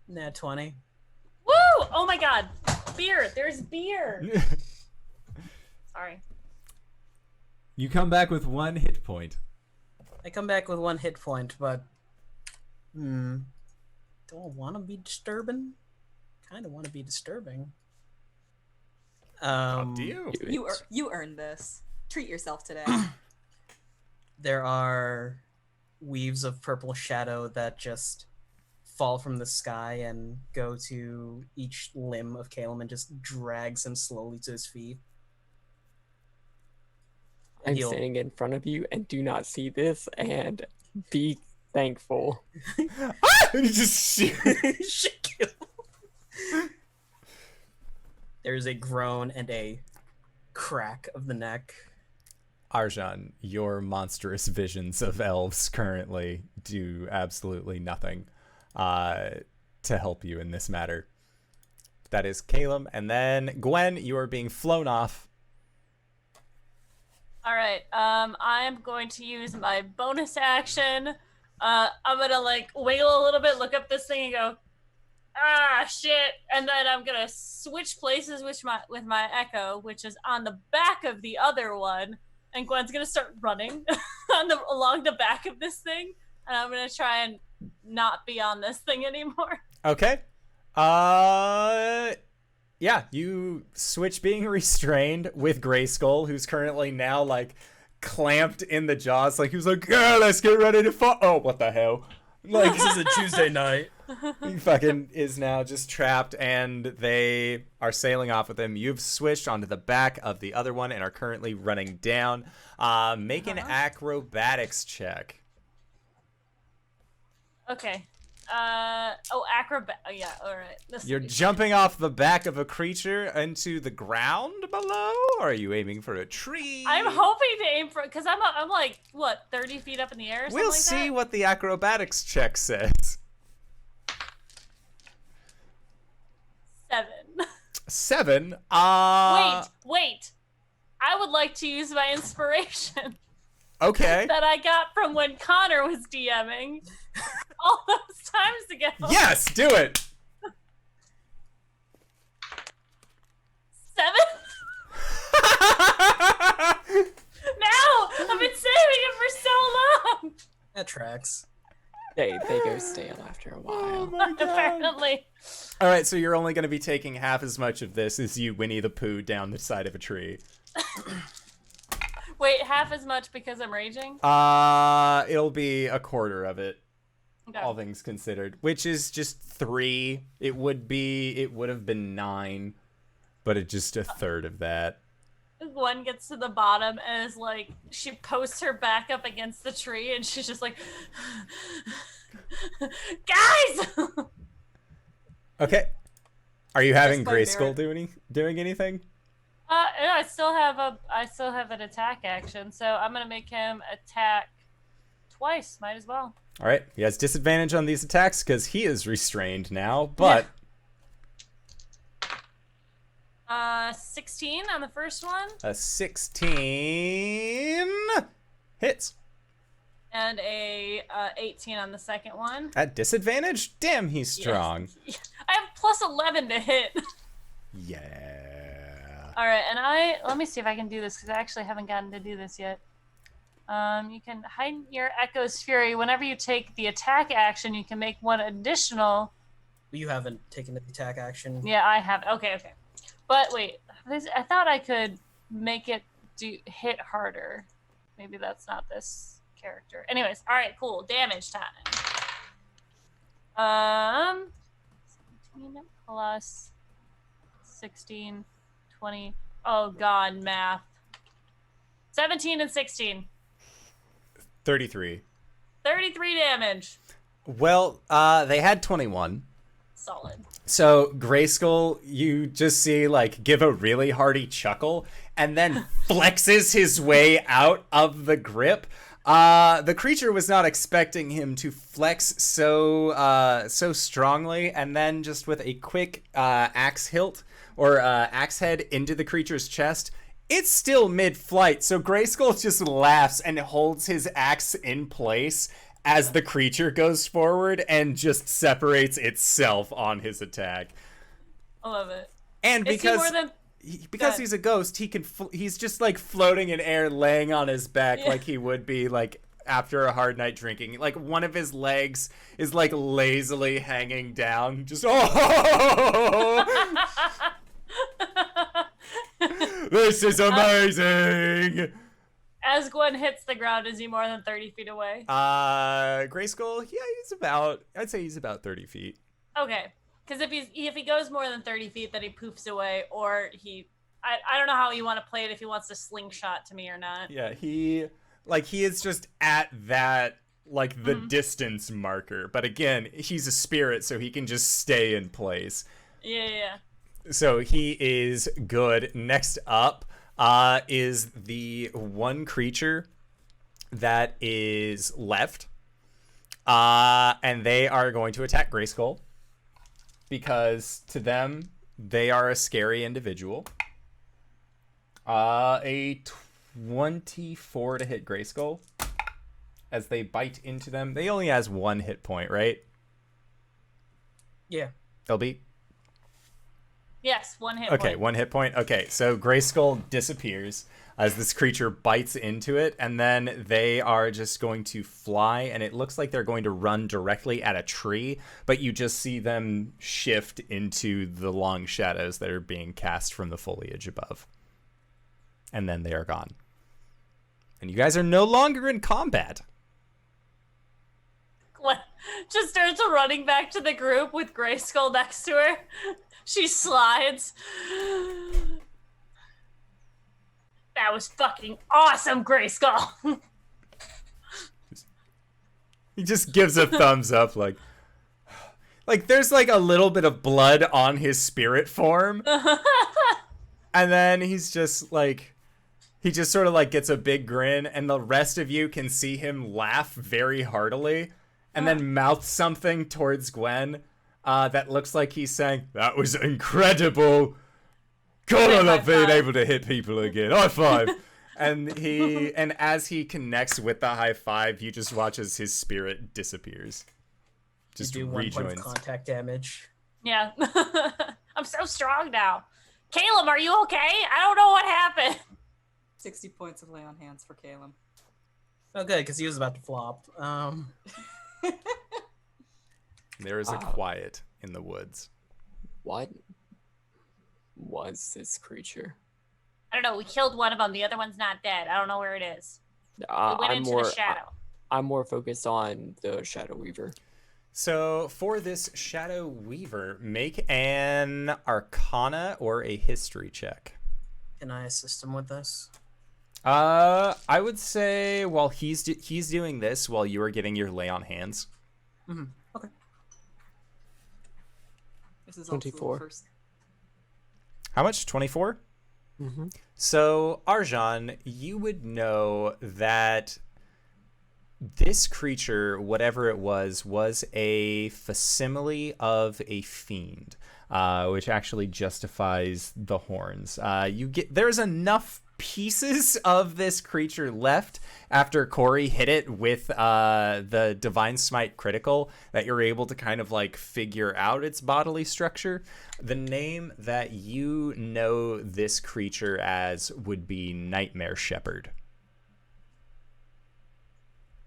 Nat 20. Woo! Oh my god. Beer. There's beer. Sorry. You come back with 1 hit point. I come back with 1 hit point, but do I want to be disturbing? Kind of want to be disturbing. Up to you. You earned this. Treat yourself today. There are weaves of purple shadow that just fall from the sky and go to each limb of Caelum and just drags him slowly to his feet. I'm He'll- standing in front of you and do not see this, and be thankful. You just shoot. There's a groan and a crack of the neck. Arjhan, your monstrous visions of elves currently do absolutely nothing to help you in this matter. That is Caelum, and then Gwen, you are being flown off. All right. I'm going to use my bonus action. I'm gonna like wiggle a little bit, look up this thing, and go, ah, shit. And then I'm gonna switch places with my echo, which is on the back of the other one. And Gwen's gonna start running along the back of this thing, and I'm gonna try and not be on this thing anymore. Okay. Yeah, you switch being restrained with Grayskull, who's currently now like clamped in the jaws. Like he was like, "Yeah, let's get ready to fight." Oh, what the hell? Like This is a Tuesday night. he fucking is now just trapped, and they are sailing off with him. You've switched onto the back of the other one and are currently running down. Make an acrobatics check. Okay. Yeah, all right. You're jumping off the back of a creature into the ground below? Or are you aiming for a tree? I'm hoping to aim for, because I'm like, what, 30 feet up in the air or something We'll like see that? what the acrobatics check says. 7. 7? Wait. I would like to use my inspiration Okay. that I got from when Connor was DMing all those times ago. Yes, do it! 7? No! I've been saving it for so long! That tracks. They go stale after a while. Apparently. Alright, so you're only going to be taking half as much of this as you Winnie the Pooh down the side of a tree. Wait, half as much because I'm raging? It'll be a quarter of it. Okay. All things considered, which is just 3. It would have been 9, but it's just a third of that. Gwen gets to the bottom and is like, she posts her back up against the tree and she's just like, guys! Okay. Are you having Just by Grayskull doing anything? I still have an attack action, so I'm gonna make him attack twice. Might as well. All right. He has disadvantage on these attacks because he is restrained now, but 16 on the first one, a 16 hits. and a 18 on the second one. At disadvantage? Damn, he's strong. I have plus 11 to hit. Yeah. All right, and let me see if I can do this because I actually haven't gotten to do this yet. You can heighten your Echo's Fury. Whenever you take the attack action, you can make one additional. You haven't taken the attack action. Yeah, I have. Okay. But wait, I thought I could make it hit harder. Maybe that's not this character. Anyways, all right, cool. Damage time. 17 plus 16, 20, Oh God, math. 17 and 16. 33. 33 damage. Well, they had 21. Solid. So Grayskull, you just see like give a really hearty chuckle and then flexes his way out of the grip. The creature was not expecting him to flex so strongly, and then just with a quick axe hilt or axe head into the creature's chest, it's still mid-flight. So Grayskull just laughs and holds his axe in place as the creature goes forward and just separates itself on his attack. I love it. And because he's a ghost, he's just like floating in air, laying on his back like he would be like after a hard night drinking. Like one of his legs is like lazily hanging down, just this is amazing. As Gwen hits the ground, is he more than 30 feet away? Grayskull, yeah, I'd say he's about 30 feet. Okay. Because if he goes more than 30 feet, then he poofs away, or I don't know how you want to play it, if he wants to slingshot to me or not. Yeah, he is just at that, like, the distance marker. But again, he's a spirit, so he can just stay in place. Yeah. So he is good. Next up is the one creature that is left. And they are going to attack Grayskull. Because to them, they are a scary individual. A 24 to hit Grayskull. As they bite into them. They only has 1 hit point, right? Yeah. LB? Yes, 1 hit point. Okay, 1 hit point. Okay, so Grayskull disappears as this creature bites into it, and then they are just going to fly, and it looks like they're going to run directly at a tree, but you just see them shift into the long shadows that are being cast from the foliage above. And then they are gone. And you guys are no longer in combat. Gwen just starts running back to the group with Grayskull next to her. She slides. That was fucking awesome, Grayskull. He just gives a thumbs up, like there's like a little bit of blood on his spirit form. And then he's just like, he just sort of like gets a big grin, and the rest of you can see him laugh very heartily and then mouth something towards Gwen that looks like he's saying, "That was incredible. God, I love being able to hit people again. High five." And as he connects with the high five, you just watch as his spirit disappears. Just You do 1 point of rejoins. contact damage. Yeah. I'm so strong now. Caelum, are you okay? I don't know what happened. 60 points of lay on hands for Caelum. Oh, good, because he was about to flop. There is a quiet in the woods. What was this creature? I don't know. We killed one of them. The other one's not dead. I don't know where it is. It went into the shadow. I'm more focused on the Shadow Weaver. So for this Shadow Weaver, make an Arcana or a History check. Can I assist him with this? I would say while he's doing this, while you are getting your lay on hands. Mm-hmm. Okay. This is 24. Also the first. How much? 24? Mm-hmm. So, Arjhan, you would know that this creature, whatever it was a facsimile of a fiend, which actually justifies the horns. There's enough pieces of this creature left after Cori hit it with the Divine Smite critical that you're able to kind of like figure out its bodily structure. The name that you know this creature as would be Nightmare Shepherd.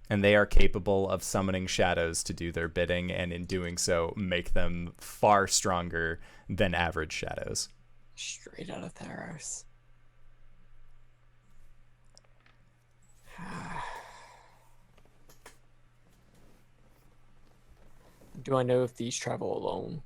And they are capable of summoning shadows to do their bidding, and in doing so, make them far stronger than average shadows. Straight out of Theros. Do I know if these travel alone?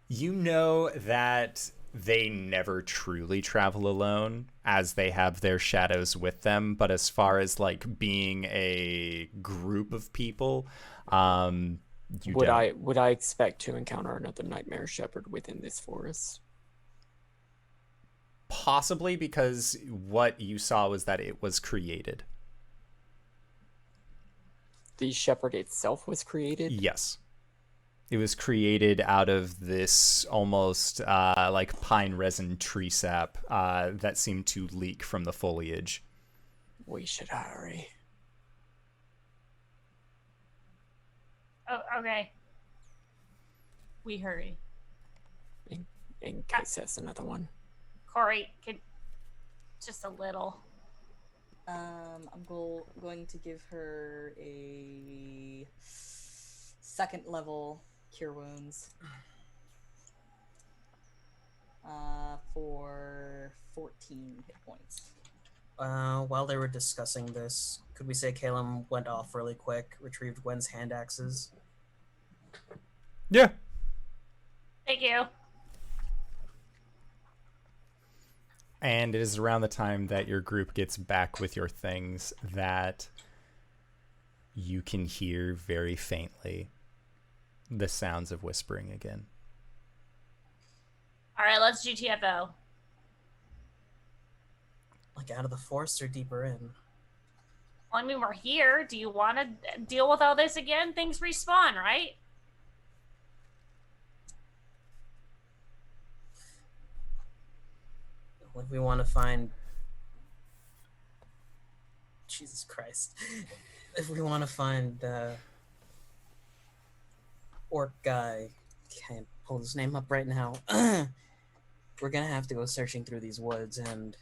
You know that they never truly travel alone, as they have their shadows with them. But as far as like being a group of people, you don't. Would I expect to encounter another nightmare shepherd within this forest? Possibly, because what you saw was that it was created. The shepherd itself was created? Yes. It was created out of this almost like pine resin tree sap that seemed to leak from the foliage. We should hurry. Oh, okay. We hurry. In case that's another one. Cori, could just a little. I'm going to give her a second level cure wounds for 14 hit points. While they were discussing this, could we say Caelum went off really quick, retrieved Gwen's hand axes? Yeah. Thank you. And it is around the time that your group gets back with your things that you can hear very faintly the sounds of whispering again. All right, let's GTFO. Like out of the forest or deeper in? Well, I mean, we're here. Do you want to deal with all this again? Things respawn, right? If we want to find... Jesus Christ. If we want to find orc guy, can't pull his name up right now. We're gonna have to go searching through these woods and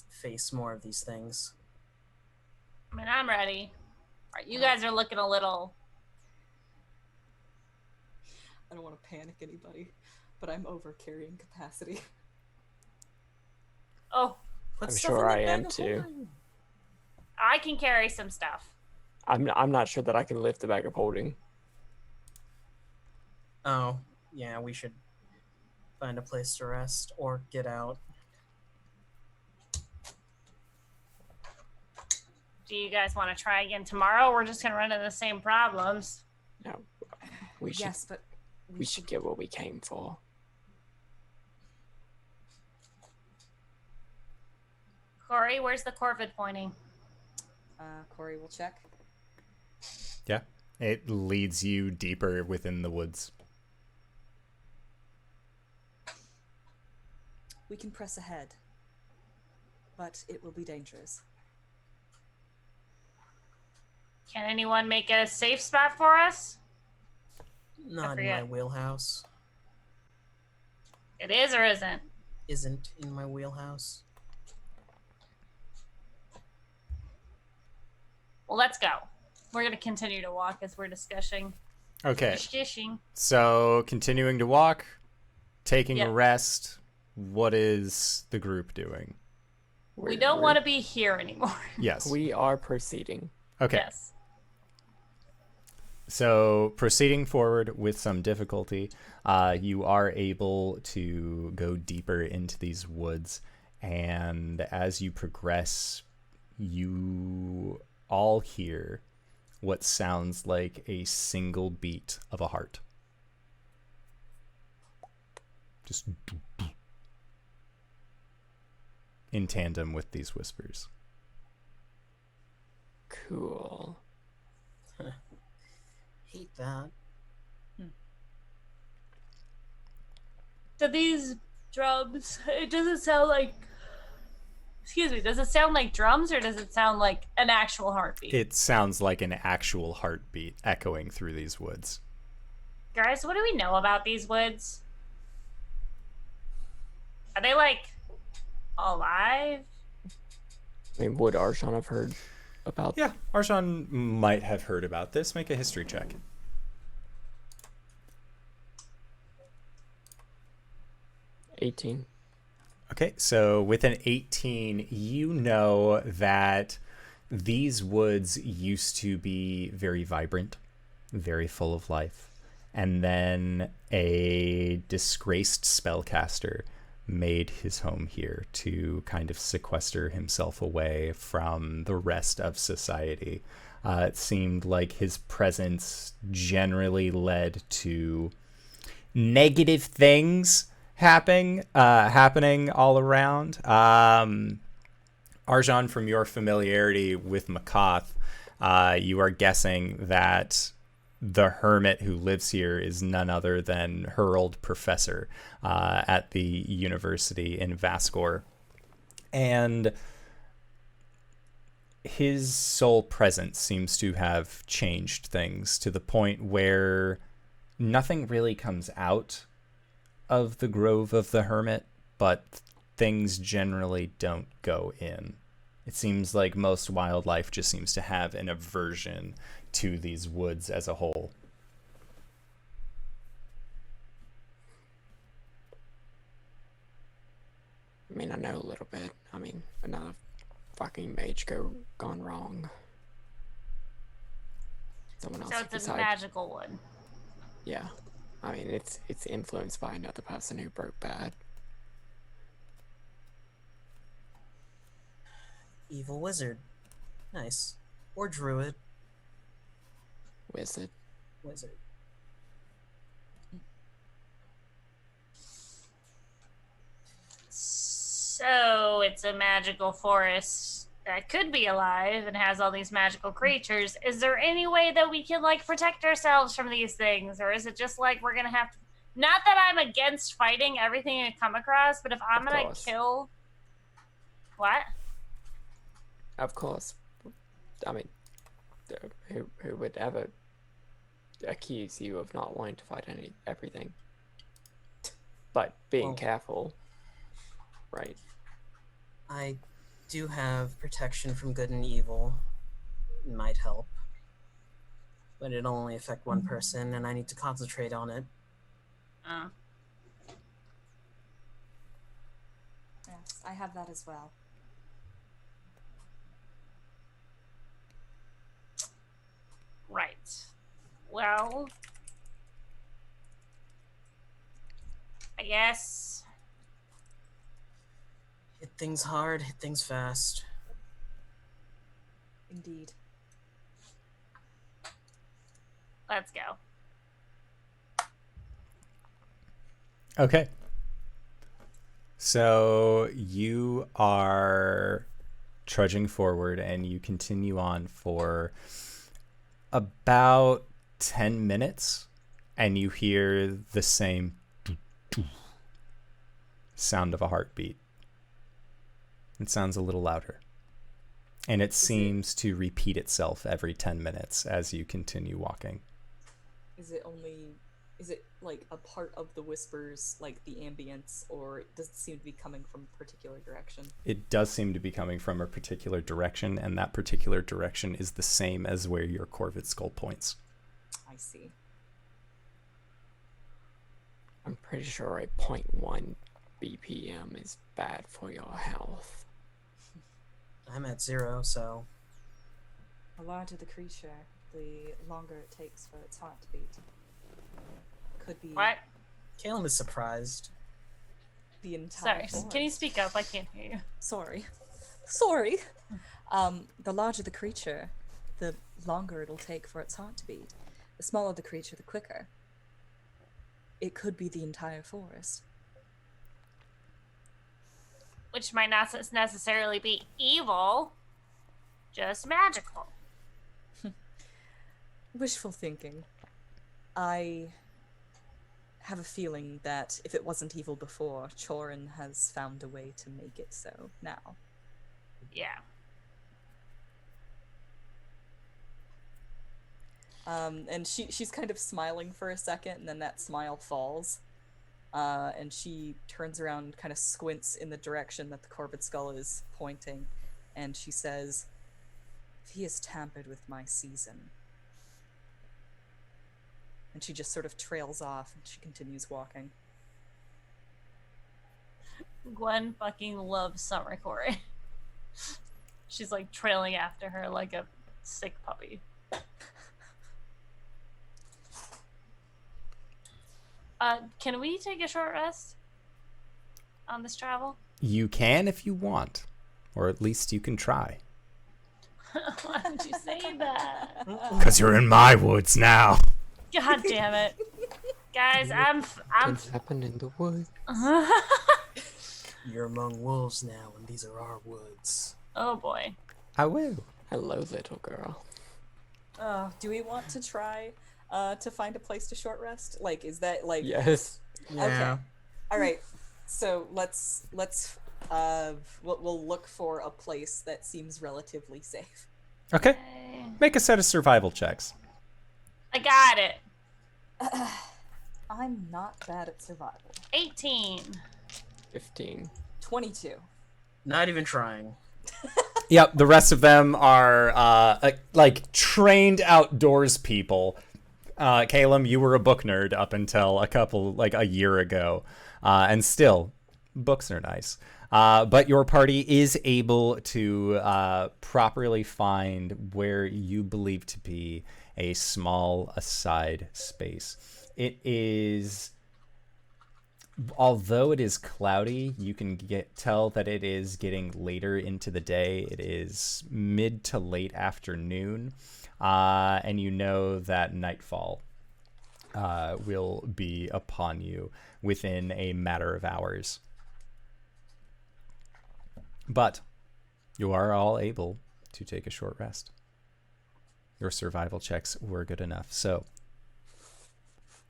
face more of these things. I mean, I'm ready. All right, you guys are looking a little... I don't want to panic anybody, but I'm over carrying capacity. Oh, Put I'm stuff sure in the I bag am of too. holding. I can carry some stuff. I'm not sure that I can lift the bag of holding. Oh, yeah, we should find a place to rest or get out. Do you guys want to try again tomorrow? We're just going to run into the same problems. No, we should Yes, but we should get what we came for. Cori, where's the Corvid pointing? Cori will check. Yeah. It leads you deeper within the woods. We can press ahead, but it will be dangerous. Can anyone make a safe spot for us? Not in forget. my wheelhouse. It is or isn't? Isn't in my wheelhouse. Well, let's go. We're going to continue to walk as we're discussing. Okay. Discussing. So, continuing to walk, taking Yeah. a rest. What is the group doing? We don't want to be here anymore. Yes. We are proceeding. Okay. Yes. So, proceeding forward with some difficulty, you are able to go deeper into these woods. And as you progress, you all hear what sounds like a single beat of a heart. Just in tandem with these whispers. Cool. Hate that. Do these drums, it doesn't sound like, excuse me, does it sound like drums or does it sound like an actual heartbeat? It sounds like an actual heartbeat echoing through these woods. Guys, what do we know about these woods? Are they like alive? I mean, would Arjhan have heard about? Yeah, Arjhan might have heard about this. Make a history check. $18. Okay, so with an 18, you know that these woods used to be very vibrant, very full of life, and then a disgraced spellcaster made his home here to kind of sequester himself away from the rest of society. It seemed like his presence generally led to negative things happening all around. Arjhan, from your familiarity with Makath, you are guessing that the hermit who lives here is none other than her old professor at the university in Vascor. And his sole presence seems to have changed things to the point where nothing really comes out of the Grove of the Hermit, but things generally don't go in. It seems like most wildlife just seems to have an aversion to these woods as a whole. I mean, I know a little bit. I mean, another fucking mage gone wrong. Someone else So it's a decide. magical wood. Yeah. I mean, it's influenced by another person who broke bad. Evil wizard. Nice. Or druid. Wizard. Wizard. So it's a magical forest that could be alive and has all these magical creatures. Is there any way that we can like protect ourselves from these things, or is it just like we're gonna have to? Not that I'm against fighting everything I come across, but if I'm Of gonna course. kill, what? Of course. I mean, who would ever accuse you of not wanting to fight everything? But being Well- careful, right? I do have protection from good and evil. It might help. But it'll only affect one person, and I need to concentrate on it. Yes, I have that as well. Right. Well, I guess. Hit things hard, hit things fast. Indeed. Let's go. Okay. So you are trudging forward and you continue on for about 10 minutes and you hear the same sound of a heartbeat. It sounds a little louder. And it seems to repeat itself every 10 minutes as you continue walking. Is it like a part of the whispers, like the ambience, or does it seem to be coming from a particular direction? It does seem to be coming from a particular direction, and that particular direction is the same as where your Corvid skull points. I see. I'm pretty sure a 0.1 BPM is bad for your health. I'm at 0, so The larger the creature, the longer it takes for its heart to beat. Could be What? Caelum is surprised. the entire Sorry. Can you speak up? I can't hear you. Sorry. The larger the creature, the longer it'll take for its heart to beat. The smaller the creature, the quicker. It could be the entire forest. Which might not necessarily be evil, just magical. Wishful thinking. I have a feeling that if it wasn't evil before, Chorin has found a way to make it so now. Yeah. And she's kind of smiling for a second, and then that smile falls. And she turns around, kind of squints in the direction that the Corvid skull is pointing, and she says, "If he has tampered with my season." And she just sort of trails off, and she continues walking. Gwen fucking loves Summer Cori. She's like trailing after her like a sick puppy. Can we take a short rest on this travel? You can if you want, or at least you can try. Why would you say that? Because you're in my woods now. God damn it. Guys, I'm What's happened in the woods? You're among wolves now, and these are our woods. Oh boy. I will. Hello, little girl. Do we want to try to find a place to short rest? Like, is that like? Yes. Okay. All right. So let's we'll look for a place that seems relatively safe. Okay. Make a set of survival checks. I got it. I'm not bad at survival. 18. 15. 22. Not even trying. Yep, the rest of them are like trained outdoors people. Caelum, you were a book nerd up until a year ago, and still, books are nice. But your party is able to properly find where you believe to be a small aside space. It is, although it is cloudy, you can tell that it is getting later into the day. It is mid to late afternoon, and you know that nightfall will be upon you within a matter of hours. But you are all able to take a short rest. Your survival checks were good enough. So,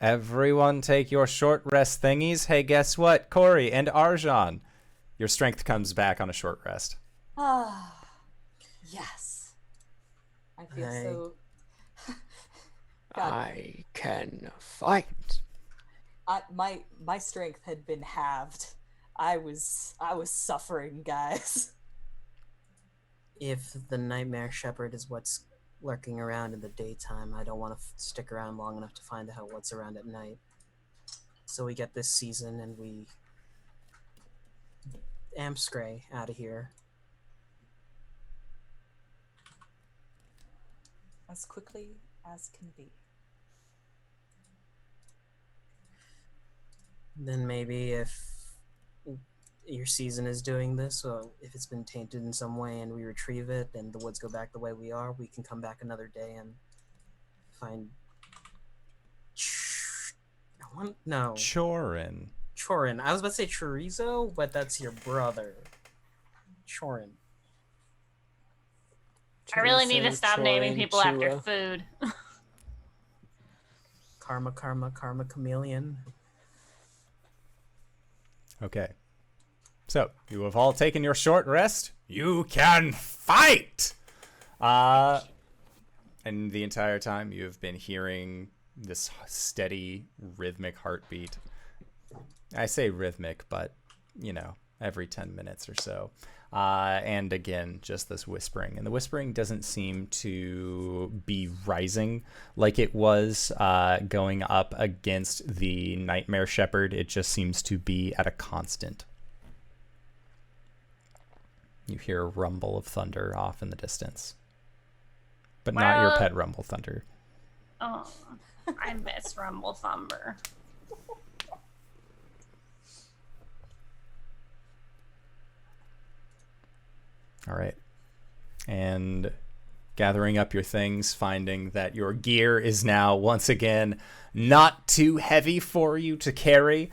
everyone take your short rest thingies. Hey, guess what? Cori and Arjhan, your strength comes back on a short rest. Yes. I feel Hey. so. God, I can fight. my strength had been halved. I was suffering, guys. If the Nightmare Shepherd is what's lurking around in the daytime, I don't want to stick around long enough to find out what's around at night. So we get this season and we Amscray out of here. As quickly as can be. Then maybe if your season is doing this, or if it's been tainted in some way and we retrieve it and the woods go back the way we are, we can come back another day and find Chorin. Chorin. I was about to say chorizo, but that's your brother. Chorin. I really need to stop naming Chorin, people after Chua. food. Karma chameleon. Okay. So, you have all taken your short rest. You can fight! And the entire time you have been hearing this steady, rhythmic heartbeat. I say rhythmic, but, you know, every 10 minutes or so. And again, just this whispering. And the whispering doesn't seem to be rising like it was going up against the Nightmare Shepherd. It just seems to be at a constant. You hear a rumble of thunder off in the distance. But not your Well- pet rumble thunder. Oh, I miss Rumble Thumber. All right. And gathering up your things, finding that your gear is now once again not too heavy for you to carry,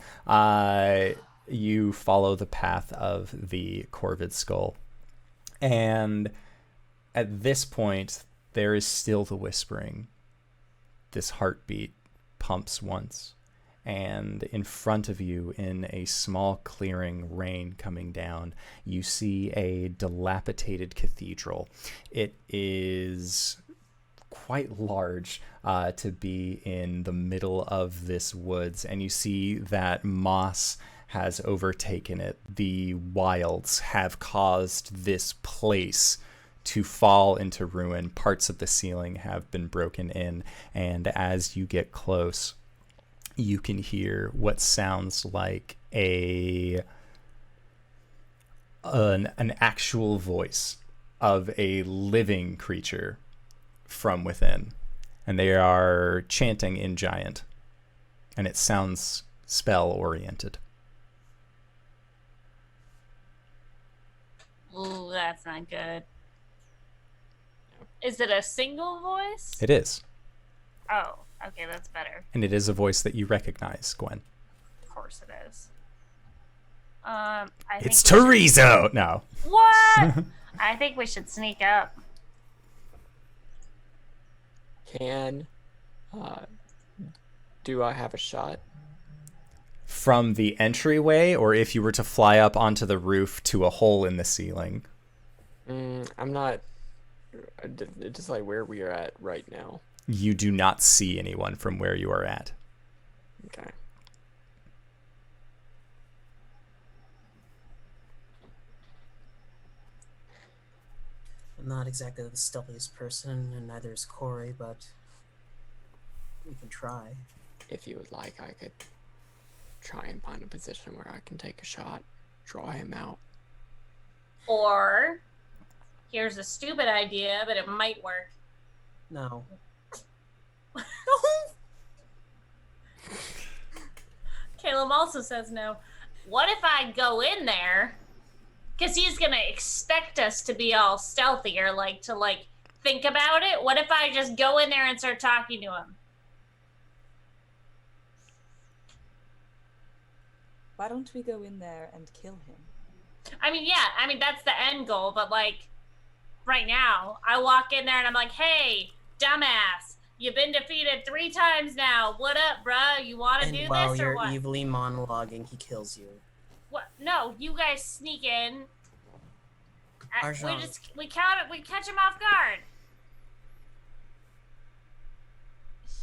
you follow the path of the Corvid skull. And at this point, there is still the whispering. This heartbeat pumps once. And in front of you, in a small clearing, rain coming down, you see a dilapidated cathedral. It is quite large to be in the middle of this woods, and you see that moss has overtaken it. The wilds have caused this place to fall into ruin. Parts of the ceiling have been broken in, and as you get close, you can hear what sounds like an actual voice of a living creature from within, and they are chanting in Giant. and it sounds spell-oriented. Ooh, that's not good. Is it a single voice? It is. Oh, okay, that's better. And it is a voice that you recognize, Gwen. Of course it is. I It's think we should- Terizo! No. What? I think we should sneak up. Do I have a shot? From the entryway, or if you were to fly up onto the roof to a hole in the ceiling? I'm not. Just like where we are at right now. You do not see anyone from where you are at. Okay. I'm not exactly the stealthiest person, and neither is Cori, but we can try. If you would like, I could try and find a position where I can take a shot, draw him out. Or, here's a stupid idea, but it might work. No. Caelum also says no. What if I go in there? Because he's going to expect us to be all stealthy or to think about it. What if I just go in there and start talking to him? Why don't we go in there and kill him? That's the end goal, but right now, I walk in there and I'm like, hey, dumbass, you've been defeated 3 times now. What up, bruh? You want to And do while this or you're what? evilly monologuing, he kills you. What? No, you guys sneak in. Arjhan. We catch him off guard.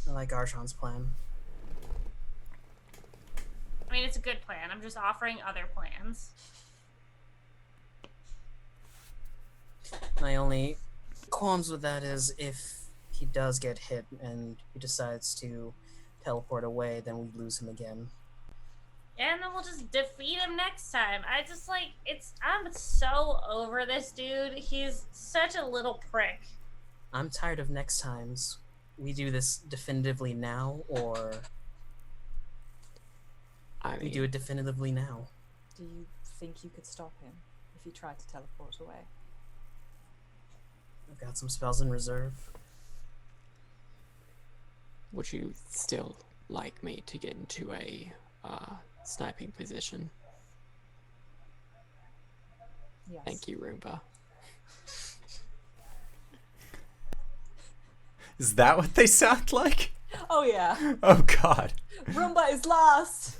I like Arjhan's plan. I mean, it's a good plan. I'm just offering other plans. My only qualms with that is if he does get hit and he decides to teleport away, then we lose him again. And then we'll just defeat him next time. I'm so over this dude. He's such a little prick. I'm tired of next times. We do this definitively now, or we do it definitively now. Do you think you could stop him if he tried to teleport away? I've got some spells in reserve. Would you still like me to get into a sniping position? Yes. Thank you, Roomba. Is that what they sound like? Oh yeah. Oh god. Roomba is lost.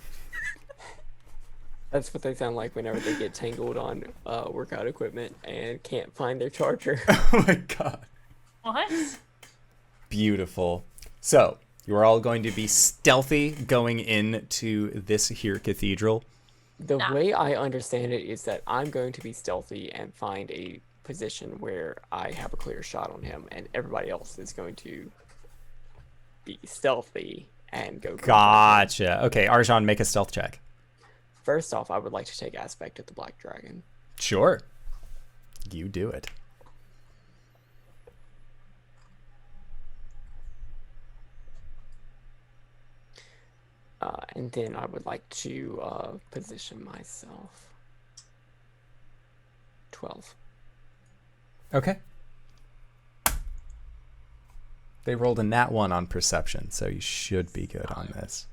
That's what they sound like whenever they get tangled on workout equipment and can't find their charger. Oh my god. What? Beautiful. So, you are all going to be stealthy going into this here cathedral. The Nah. way I understand it is that I'm going to be stealthy and find a position where I have a clear shot on him, and everybody else is going to be stealthy and go. Gotcha. Okay, Arjhan, make a stealth check. First off, I would like to take aspect of the Black Dragon. Sure. You do it. And then I would like to position myself. 12. Okay. They rolled a nat 1 on perception, so you should be good on this.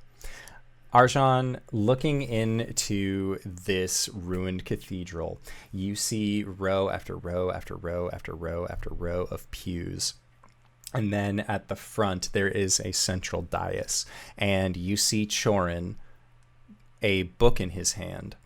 Arjhan, looking into this ruined cathedral, you see row after row after row after row after row of pews. And then at the front, there is a central dais. And you see Chorin, a book in his hand,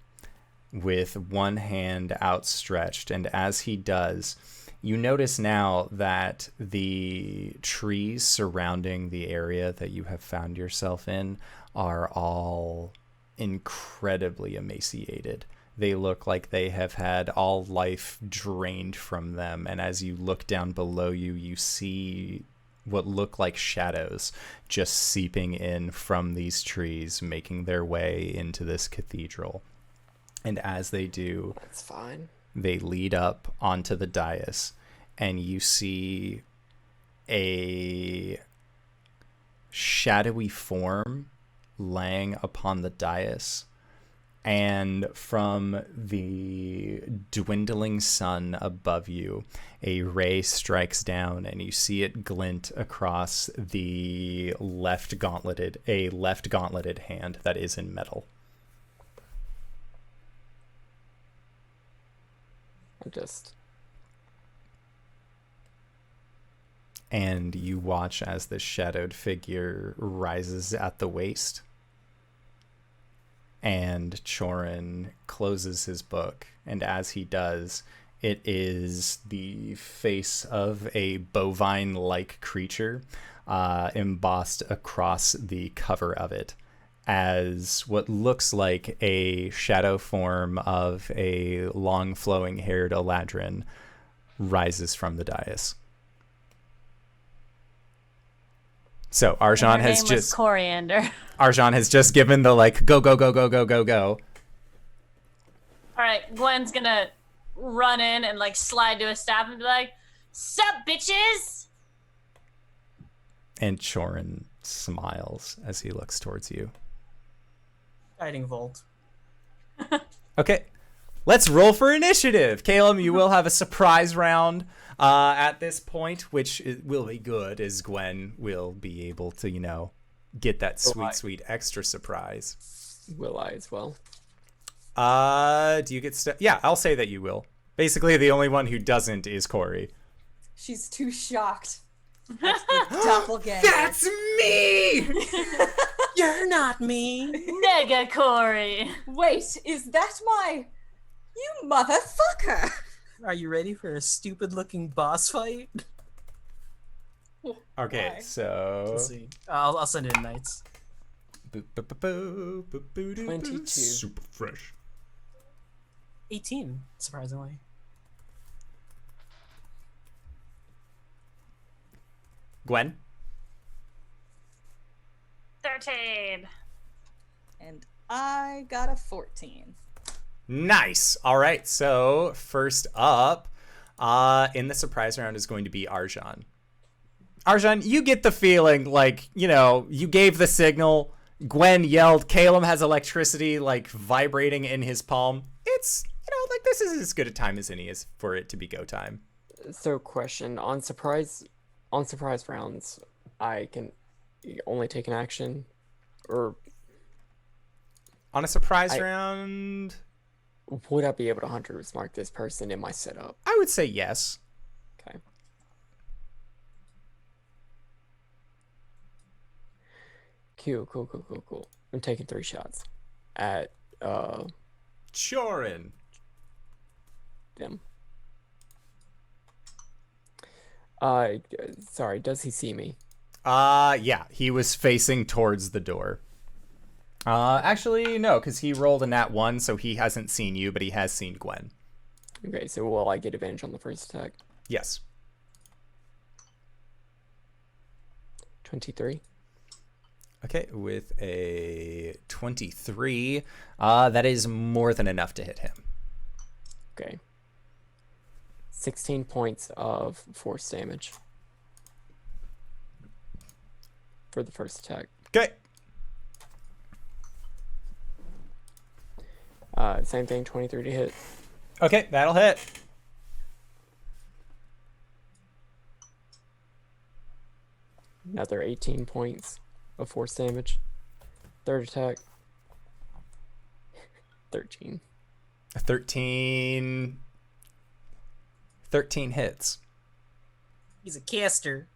with one hand outstretched. And as he does, you notice now that the trees surrounding the area that you have found yourself in are all incredibly emaciated. They look like they have had all life drained from them. And as you look down below you, you see what look like shadows just seeping in from these trees, making their way into this cathedral. And as they do, That's fine. they lead up onto the dais, and you see a shadowy form laying upon the dais. And from the dwindling sun above you, a ray strikes down, and you see it glint across the left gauntleted hand that is in metal. And you watch as the shadowed figure rises at the waist. And Chorin closes his book, and as he does, it is the face of a bovine-like creature embossed across the cover of it as what looks like a shadow form of a long flowing-haired Eladrin rises from the dais. So Arjhan has just Coriander. Arjhan has just given the like go. All right, Gwen's gonna run in and like slide to a staff and be like, "Sup, bitches!" And Chorin smiles as he looks towards you. Guiding Volt. Okay, let's roll for initiative. Caelum, you will have a surprise round at this point, which will be good, as Gwen will be able to, get that sweet extra surprise. Will I as well? Do you get yeah, I'll say that you will. Basically, the only one who doesn't is Cori. She's too shocked. That's the doppelganger. That's me! You're not me. Nega Cori. Wait, is that my... You motherfucker! Are you ready for a stupid-looking boss fight? Okay, Why? so... Let's see. I'll send in knights. 22. Super fresh. 18, surprisingly. Gwen? 13. And I got a 14. Nice. All right, so first up in the surprise round is going to be Arjhan. Arjhan, you get the feeling like, you gave the signal. Gwen yelled, Caelum has electricity like vibrating in his palm. It's, like this is as good a time as any is for it to be go time. So, question on surprise rounds, I can only take an action, or On a surprise round, would I be able to Hunter's Mark this person in my setup? I would say yes. Okay. Cool. I'm taking 3 shots at Chorin. them. Sorry, does he see me? Yeah, he was facing towards the door. Actually, no, because he rolled a nat 1, so he hasn't seen you, but he has seen Gwen. Okay, so will I get advantage on the first attack? Yes. 23. Okay, with a 23, that is more than enough to hit him. Okay. 16 points of force damage for the first attack. Okay. Same thing, 23 to hit. Okay, that'll hit. Another 18 points of force damage. Third attack. 13. 13 hits. He's a caster.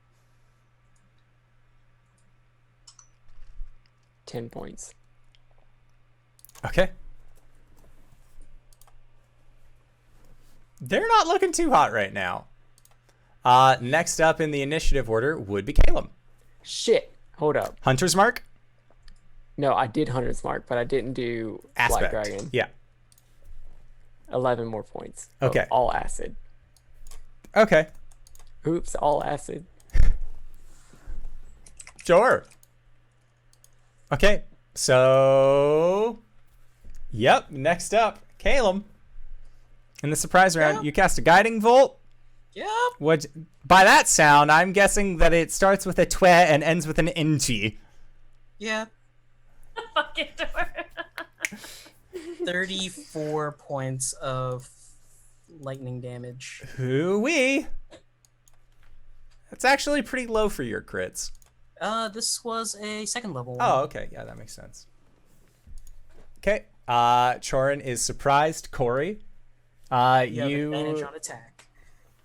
10 points. Okay. They're not looking too hot right now. Next up in the initiative order would be Caelum. Shit! Hold up. Hunter's Mark? No, I did Hunter's Mark, but I didn't do Black Aspect. Dragon. Yeah. 11 more points. of Okay. All acid. Okay. Oops, all acid. Sure. Okay. So, yep. Next up, Caelum. In the surprise round, you cast a Guiding Volt. Yep. Which, by that sound, I'm guessing that it starts with a twe and ends with an NG. Yeah. Fucking door. 34 points of lightning damage. Hoo-wee. That's actually pretty low for your crits. This was a second level one. Oh, okay. Yeah, that makes sense. Okay. Chorin is surprised. Cori, You have advantage on attack.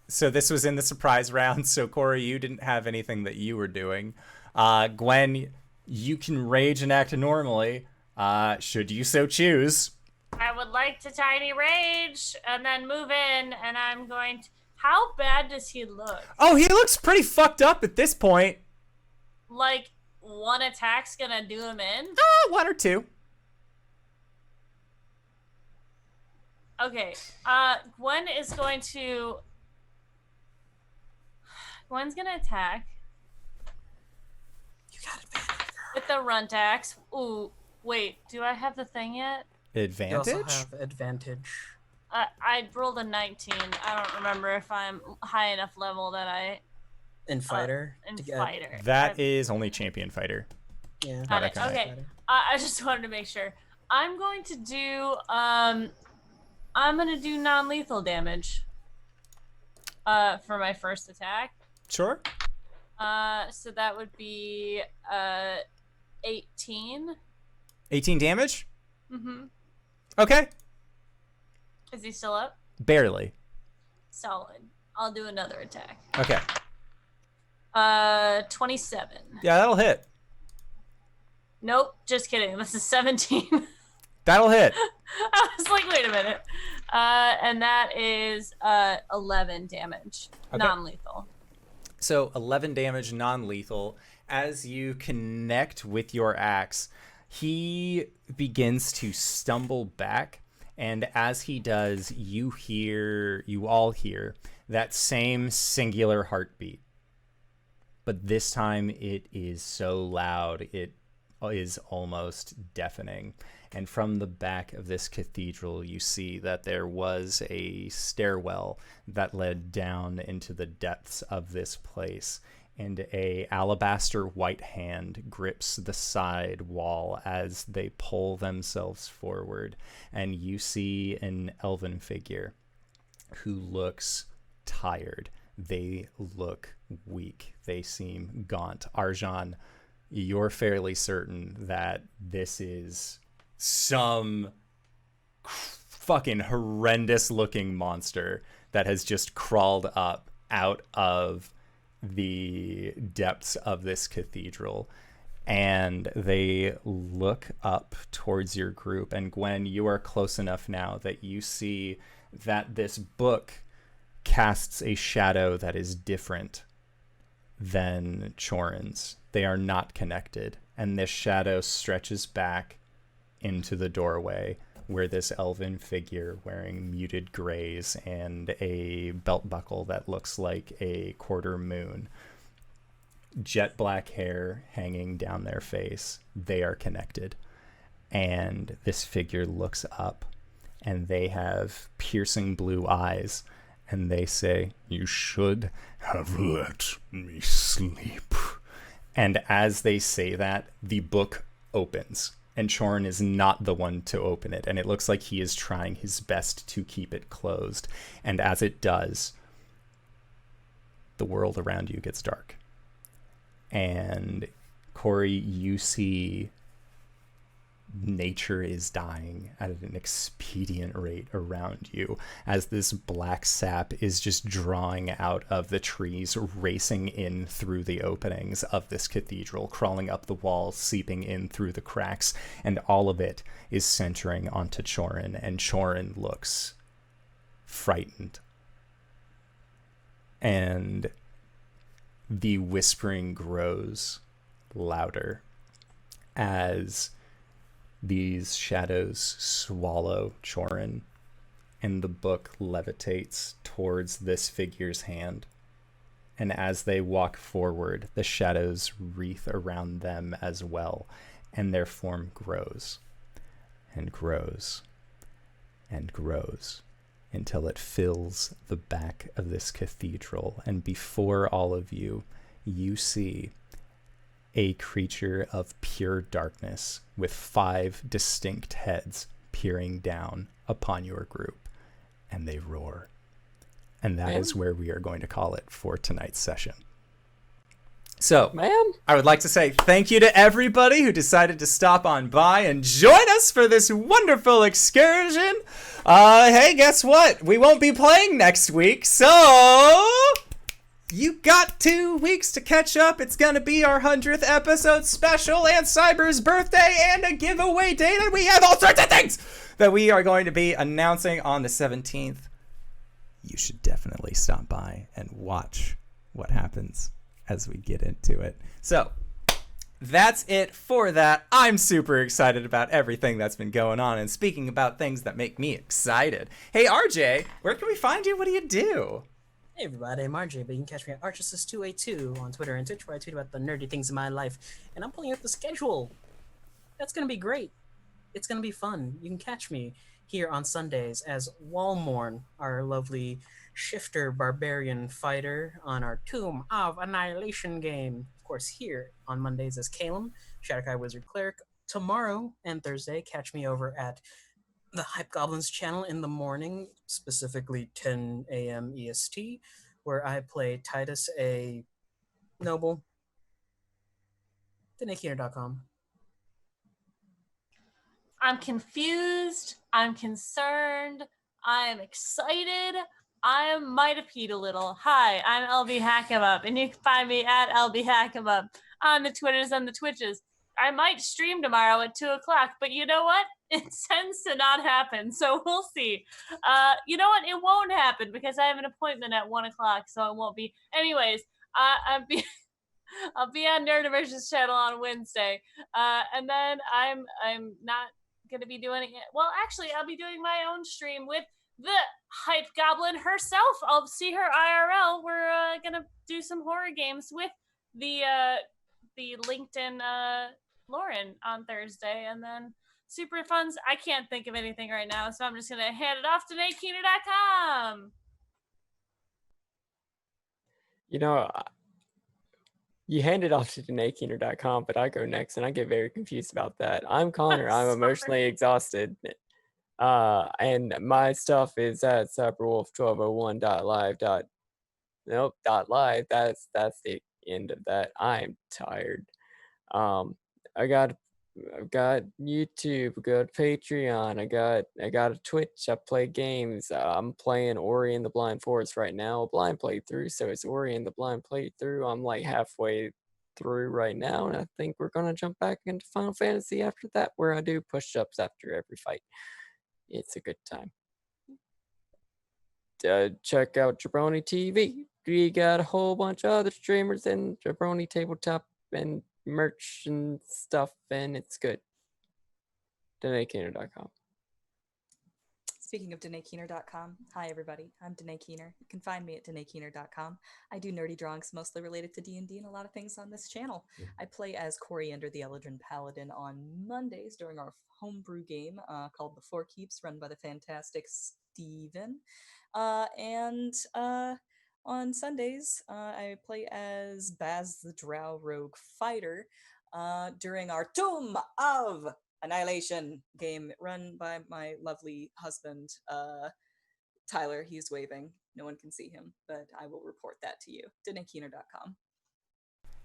So this was in the surprise round. So Cori, you didn't have anything that you were doing. Gwen, you can rage and act normally, should you so choose. I would like to tiny rage and then move in, and I'm going to. How bad does he look? Oh, he looks pretty fucked up at this point. Like, one attack's gonna do him in? One or two. Okay, Gwen is going to... Gwen's gonna attack. You got advantage. With the runt axe. Ooh, wait, do I have the thing yet? You Advantage? also have advantage. I rolled a 19. I don't remember if I'm high enough level that I... In fighter. In to get, fighter. That is only champion fighter. Yeah. Got it. Not Okay. I just wanted to make sure. I'm going to do non-lethal damage for my first attack. Sure. So that would be 18. 18 damage? Mm-hmm. Okay. Is he still up? Barely. Solid. I'll do another attack. Okay. 27. Yeah, that'll hit. Nope, just kidding. This is 17. That'll hit. I was like, wait a minute. And that is 11 damage. Okay. Non-lethal. So 11 damage, non-lethal. As you connect with your axe, he begins to stumble back. And as he does, you all hear that same singular heartbeat. But this time it is so loud, it is almost deafening. And from the back of this cathedral, you see that there was a stairwell that led down into the depths of this place. And a alabaster white hand grips the side wall as they pull themselves forward. And you see an elven figure who looks tired. They look weak. They seem gaunt. Arjhan, you're fairly certain that this is some fucking horrendous looking monster that has just crawled up out of the depths of this cathedral. And they look up towards your group. And Gwen, you are close enough now that you see that this book casts a shadow that is different than Chorin's. They are not connected. And this shadow stretches back into the doorway where this elven figure wearing muted grays and a belt buckle that looks like a quarter moon, jet black hair hanging down their face, they are connected. And this figure looks up and they have piercing blue eyes and they say, "You should have let me sleep." And as they say that, the book opens. And Chorin is not the one to open it. And it looks like he is trying his best to keep it closed. And as it does, the world around you gets dark. And Cori, you see nature is dying at an expedient rate around you as this black sap is just drawing out of the trees, racing in through the openings of this cathedral, crawling up the walls, seeping in through the cracks, and all of it is centering onto Chorin, and Chorin looks frightened. And the whispering grows louder as these shadows swallow Chorin, and the book levitates towards this figure's hand. And as they walk forward, the shadows wreath around them as well, and their form grows and grows and grows until it fills the back of this cathedral. And before all of you, you see a creature of pure darkness with 5 distinct heads peering down upon your group, and they roar. And that is where we are going to call it for tonight's session. So, I would like to say thank you to everybody who decided to stop on by and join us for this wonderful excursion. Hey, guess what? We won't be playing next week, so you got 2 weeks to catch up. It's going to be our 100th episode special and Cyber's birthday and a giveaway date, and we have all sorts of things that we are going to be announcing on the 17th. You should definitely stop by and watch what happens as we get into it. So that's it for that. I'm super excited about everything that's been going on. And speaking about things that make me excited, hey RJ, where can we find you? What do you do? Hey everybody, I'm RJ, but you can catch me at RJustice282 on Twitter and Twitch, where I tweet about the nerdy things in my life. And I'm pulling out the schedule. That's gonna be great. It's gonna be fun. You can catch me here on Sundays as Walmorn, our lovely shifter barbarian fighter on our Tomb of Annihilation game. Of course, here on Mondays as Caelum, Shadowkai Wizard Cleric. Tomorrow and Thursday, catch me over at the Hype Goblins channel in the morning, specifically 10 a.m. EST, where I play Titus, a noble. TheNakeHeater.com. I'm confused. I'm concerned. I'm excited. I might have peed a little. Hi, I'm LBHackEmUp, and you can find me at LBHackEmUp on the Twitters and the Twitches. I might stream tomorrow at 2 o'clock, but you know what? It tends to not happen, so we'll see. You know what? It won't happen because I have an appointment at 1 o'clock, so it won't be. Anyways, I'll be on Nerdiverse's channel on Wednesday, and then I'm not gonna be doing it. Well, actually, I'll be doing my own stream with the Hype Goblin herself. I'll see her IRL. We're gonna do some horror games with the LinkedIn Lauren on Thursday, and then super fun. I can't think of anything right now, so I'm just gonna hand it off to NateKeener.com. You know, you hand it off to NateKeener.com, but I go next, and I get very confused about that. I'm Connor. I'm emotionally exhausted. And my stuff is at cyberwolf1201.live. .live. That's the end of that. I'm tired. I've got YouTube, I got Patreon, I got a Twitch, I play games. I'm playing Ori and the Blind Forest right now, a blind playthrough, so it's Ori and the Blind playthrough. I'm like halfway through right now, and I think we're gonna jump back into Final Fantasy after that, where I do push-ups after every fight. It's a good time. Check out Jabroni TV. We got a whole bunch of other streamers in Jabroni Tabletop and merch and stuff, and it's good. DanaeKeener.com. Speaking of DanaeKeener.com, hi everybody, I'm Danae Keener. You can find me at DanaeKeener.com. I do nerdy drawings mostly related to D&D and a lot of things on this channel. I play as Cori under the Eldrin Paladin on Mondays during our homebrew game called The Four Keeps, run by the fantastic Steven. And on Sundays, I play as Baz the Drow Rogue Fighter during our Tomb of Annihilation game run by my lovely husband, Tyler. He's waving. No one can see him, but I will report that to you. DanaeKeener.com.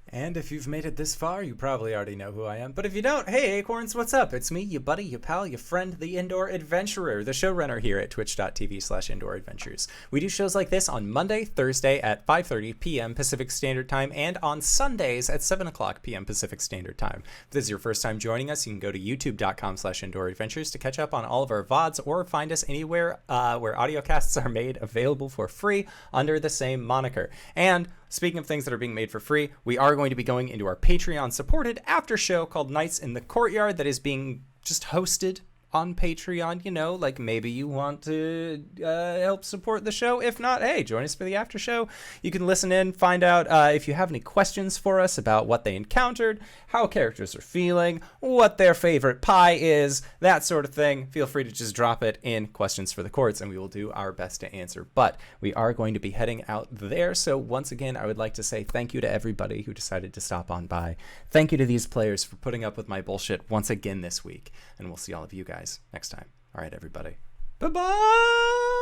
And if you've made it this far, you probably already know who I am. But if you don't, hey Acorns, what's up? It's me, your buddy, your pal, your friend, the Indoor Adventurer, the showrunner here at twitch.tv/Indoor Adventures. We do shows like this on Monday, Thursday at 5:30 p.m. Pacific Standard Time, and on Sundays at 7 o'clock p.m. Pacific Standard Time. If this is your first time joining us, you can go to youtube.com/Indoor Adventures to catch up on all of our VODs, or find us anywhere where audiocasts are made available for free under the same moniker. And speaking of things that are being made for free, we are going to be going into our Patreon supported after show called Nights in the Courtyard that is being just hosted on Patreon, you know, like maybe you want to help support the show. If not, hey, join us for the after show. You can listen in, find out if you have any questions for us about what they encountered, how characters are feeling, what their favorite pie is, that sort of thing. Feel free to just drop it in questions for the courts, and we will do our best to answer. But we are going to be heading out there. So once again, I would like to say thank you to everybody who decided to stop on by. Thank you to these players for putting up with my bullshit once again this week. And we'll see all of you guys next time. All right, everybody. Bye-bye!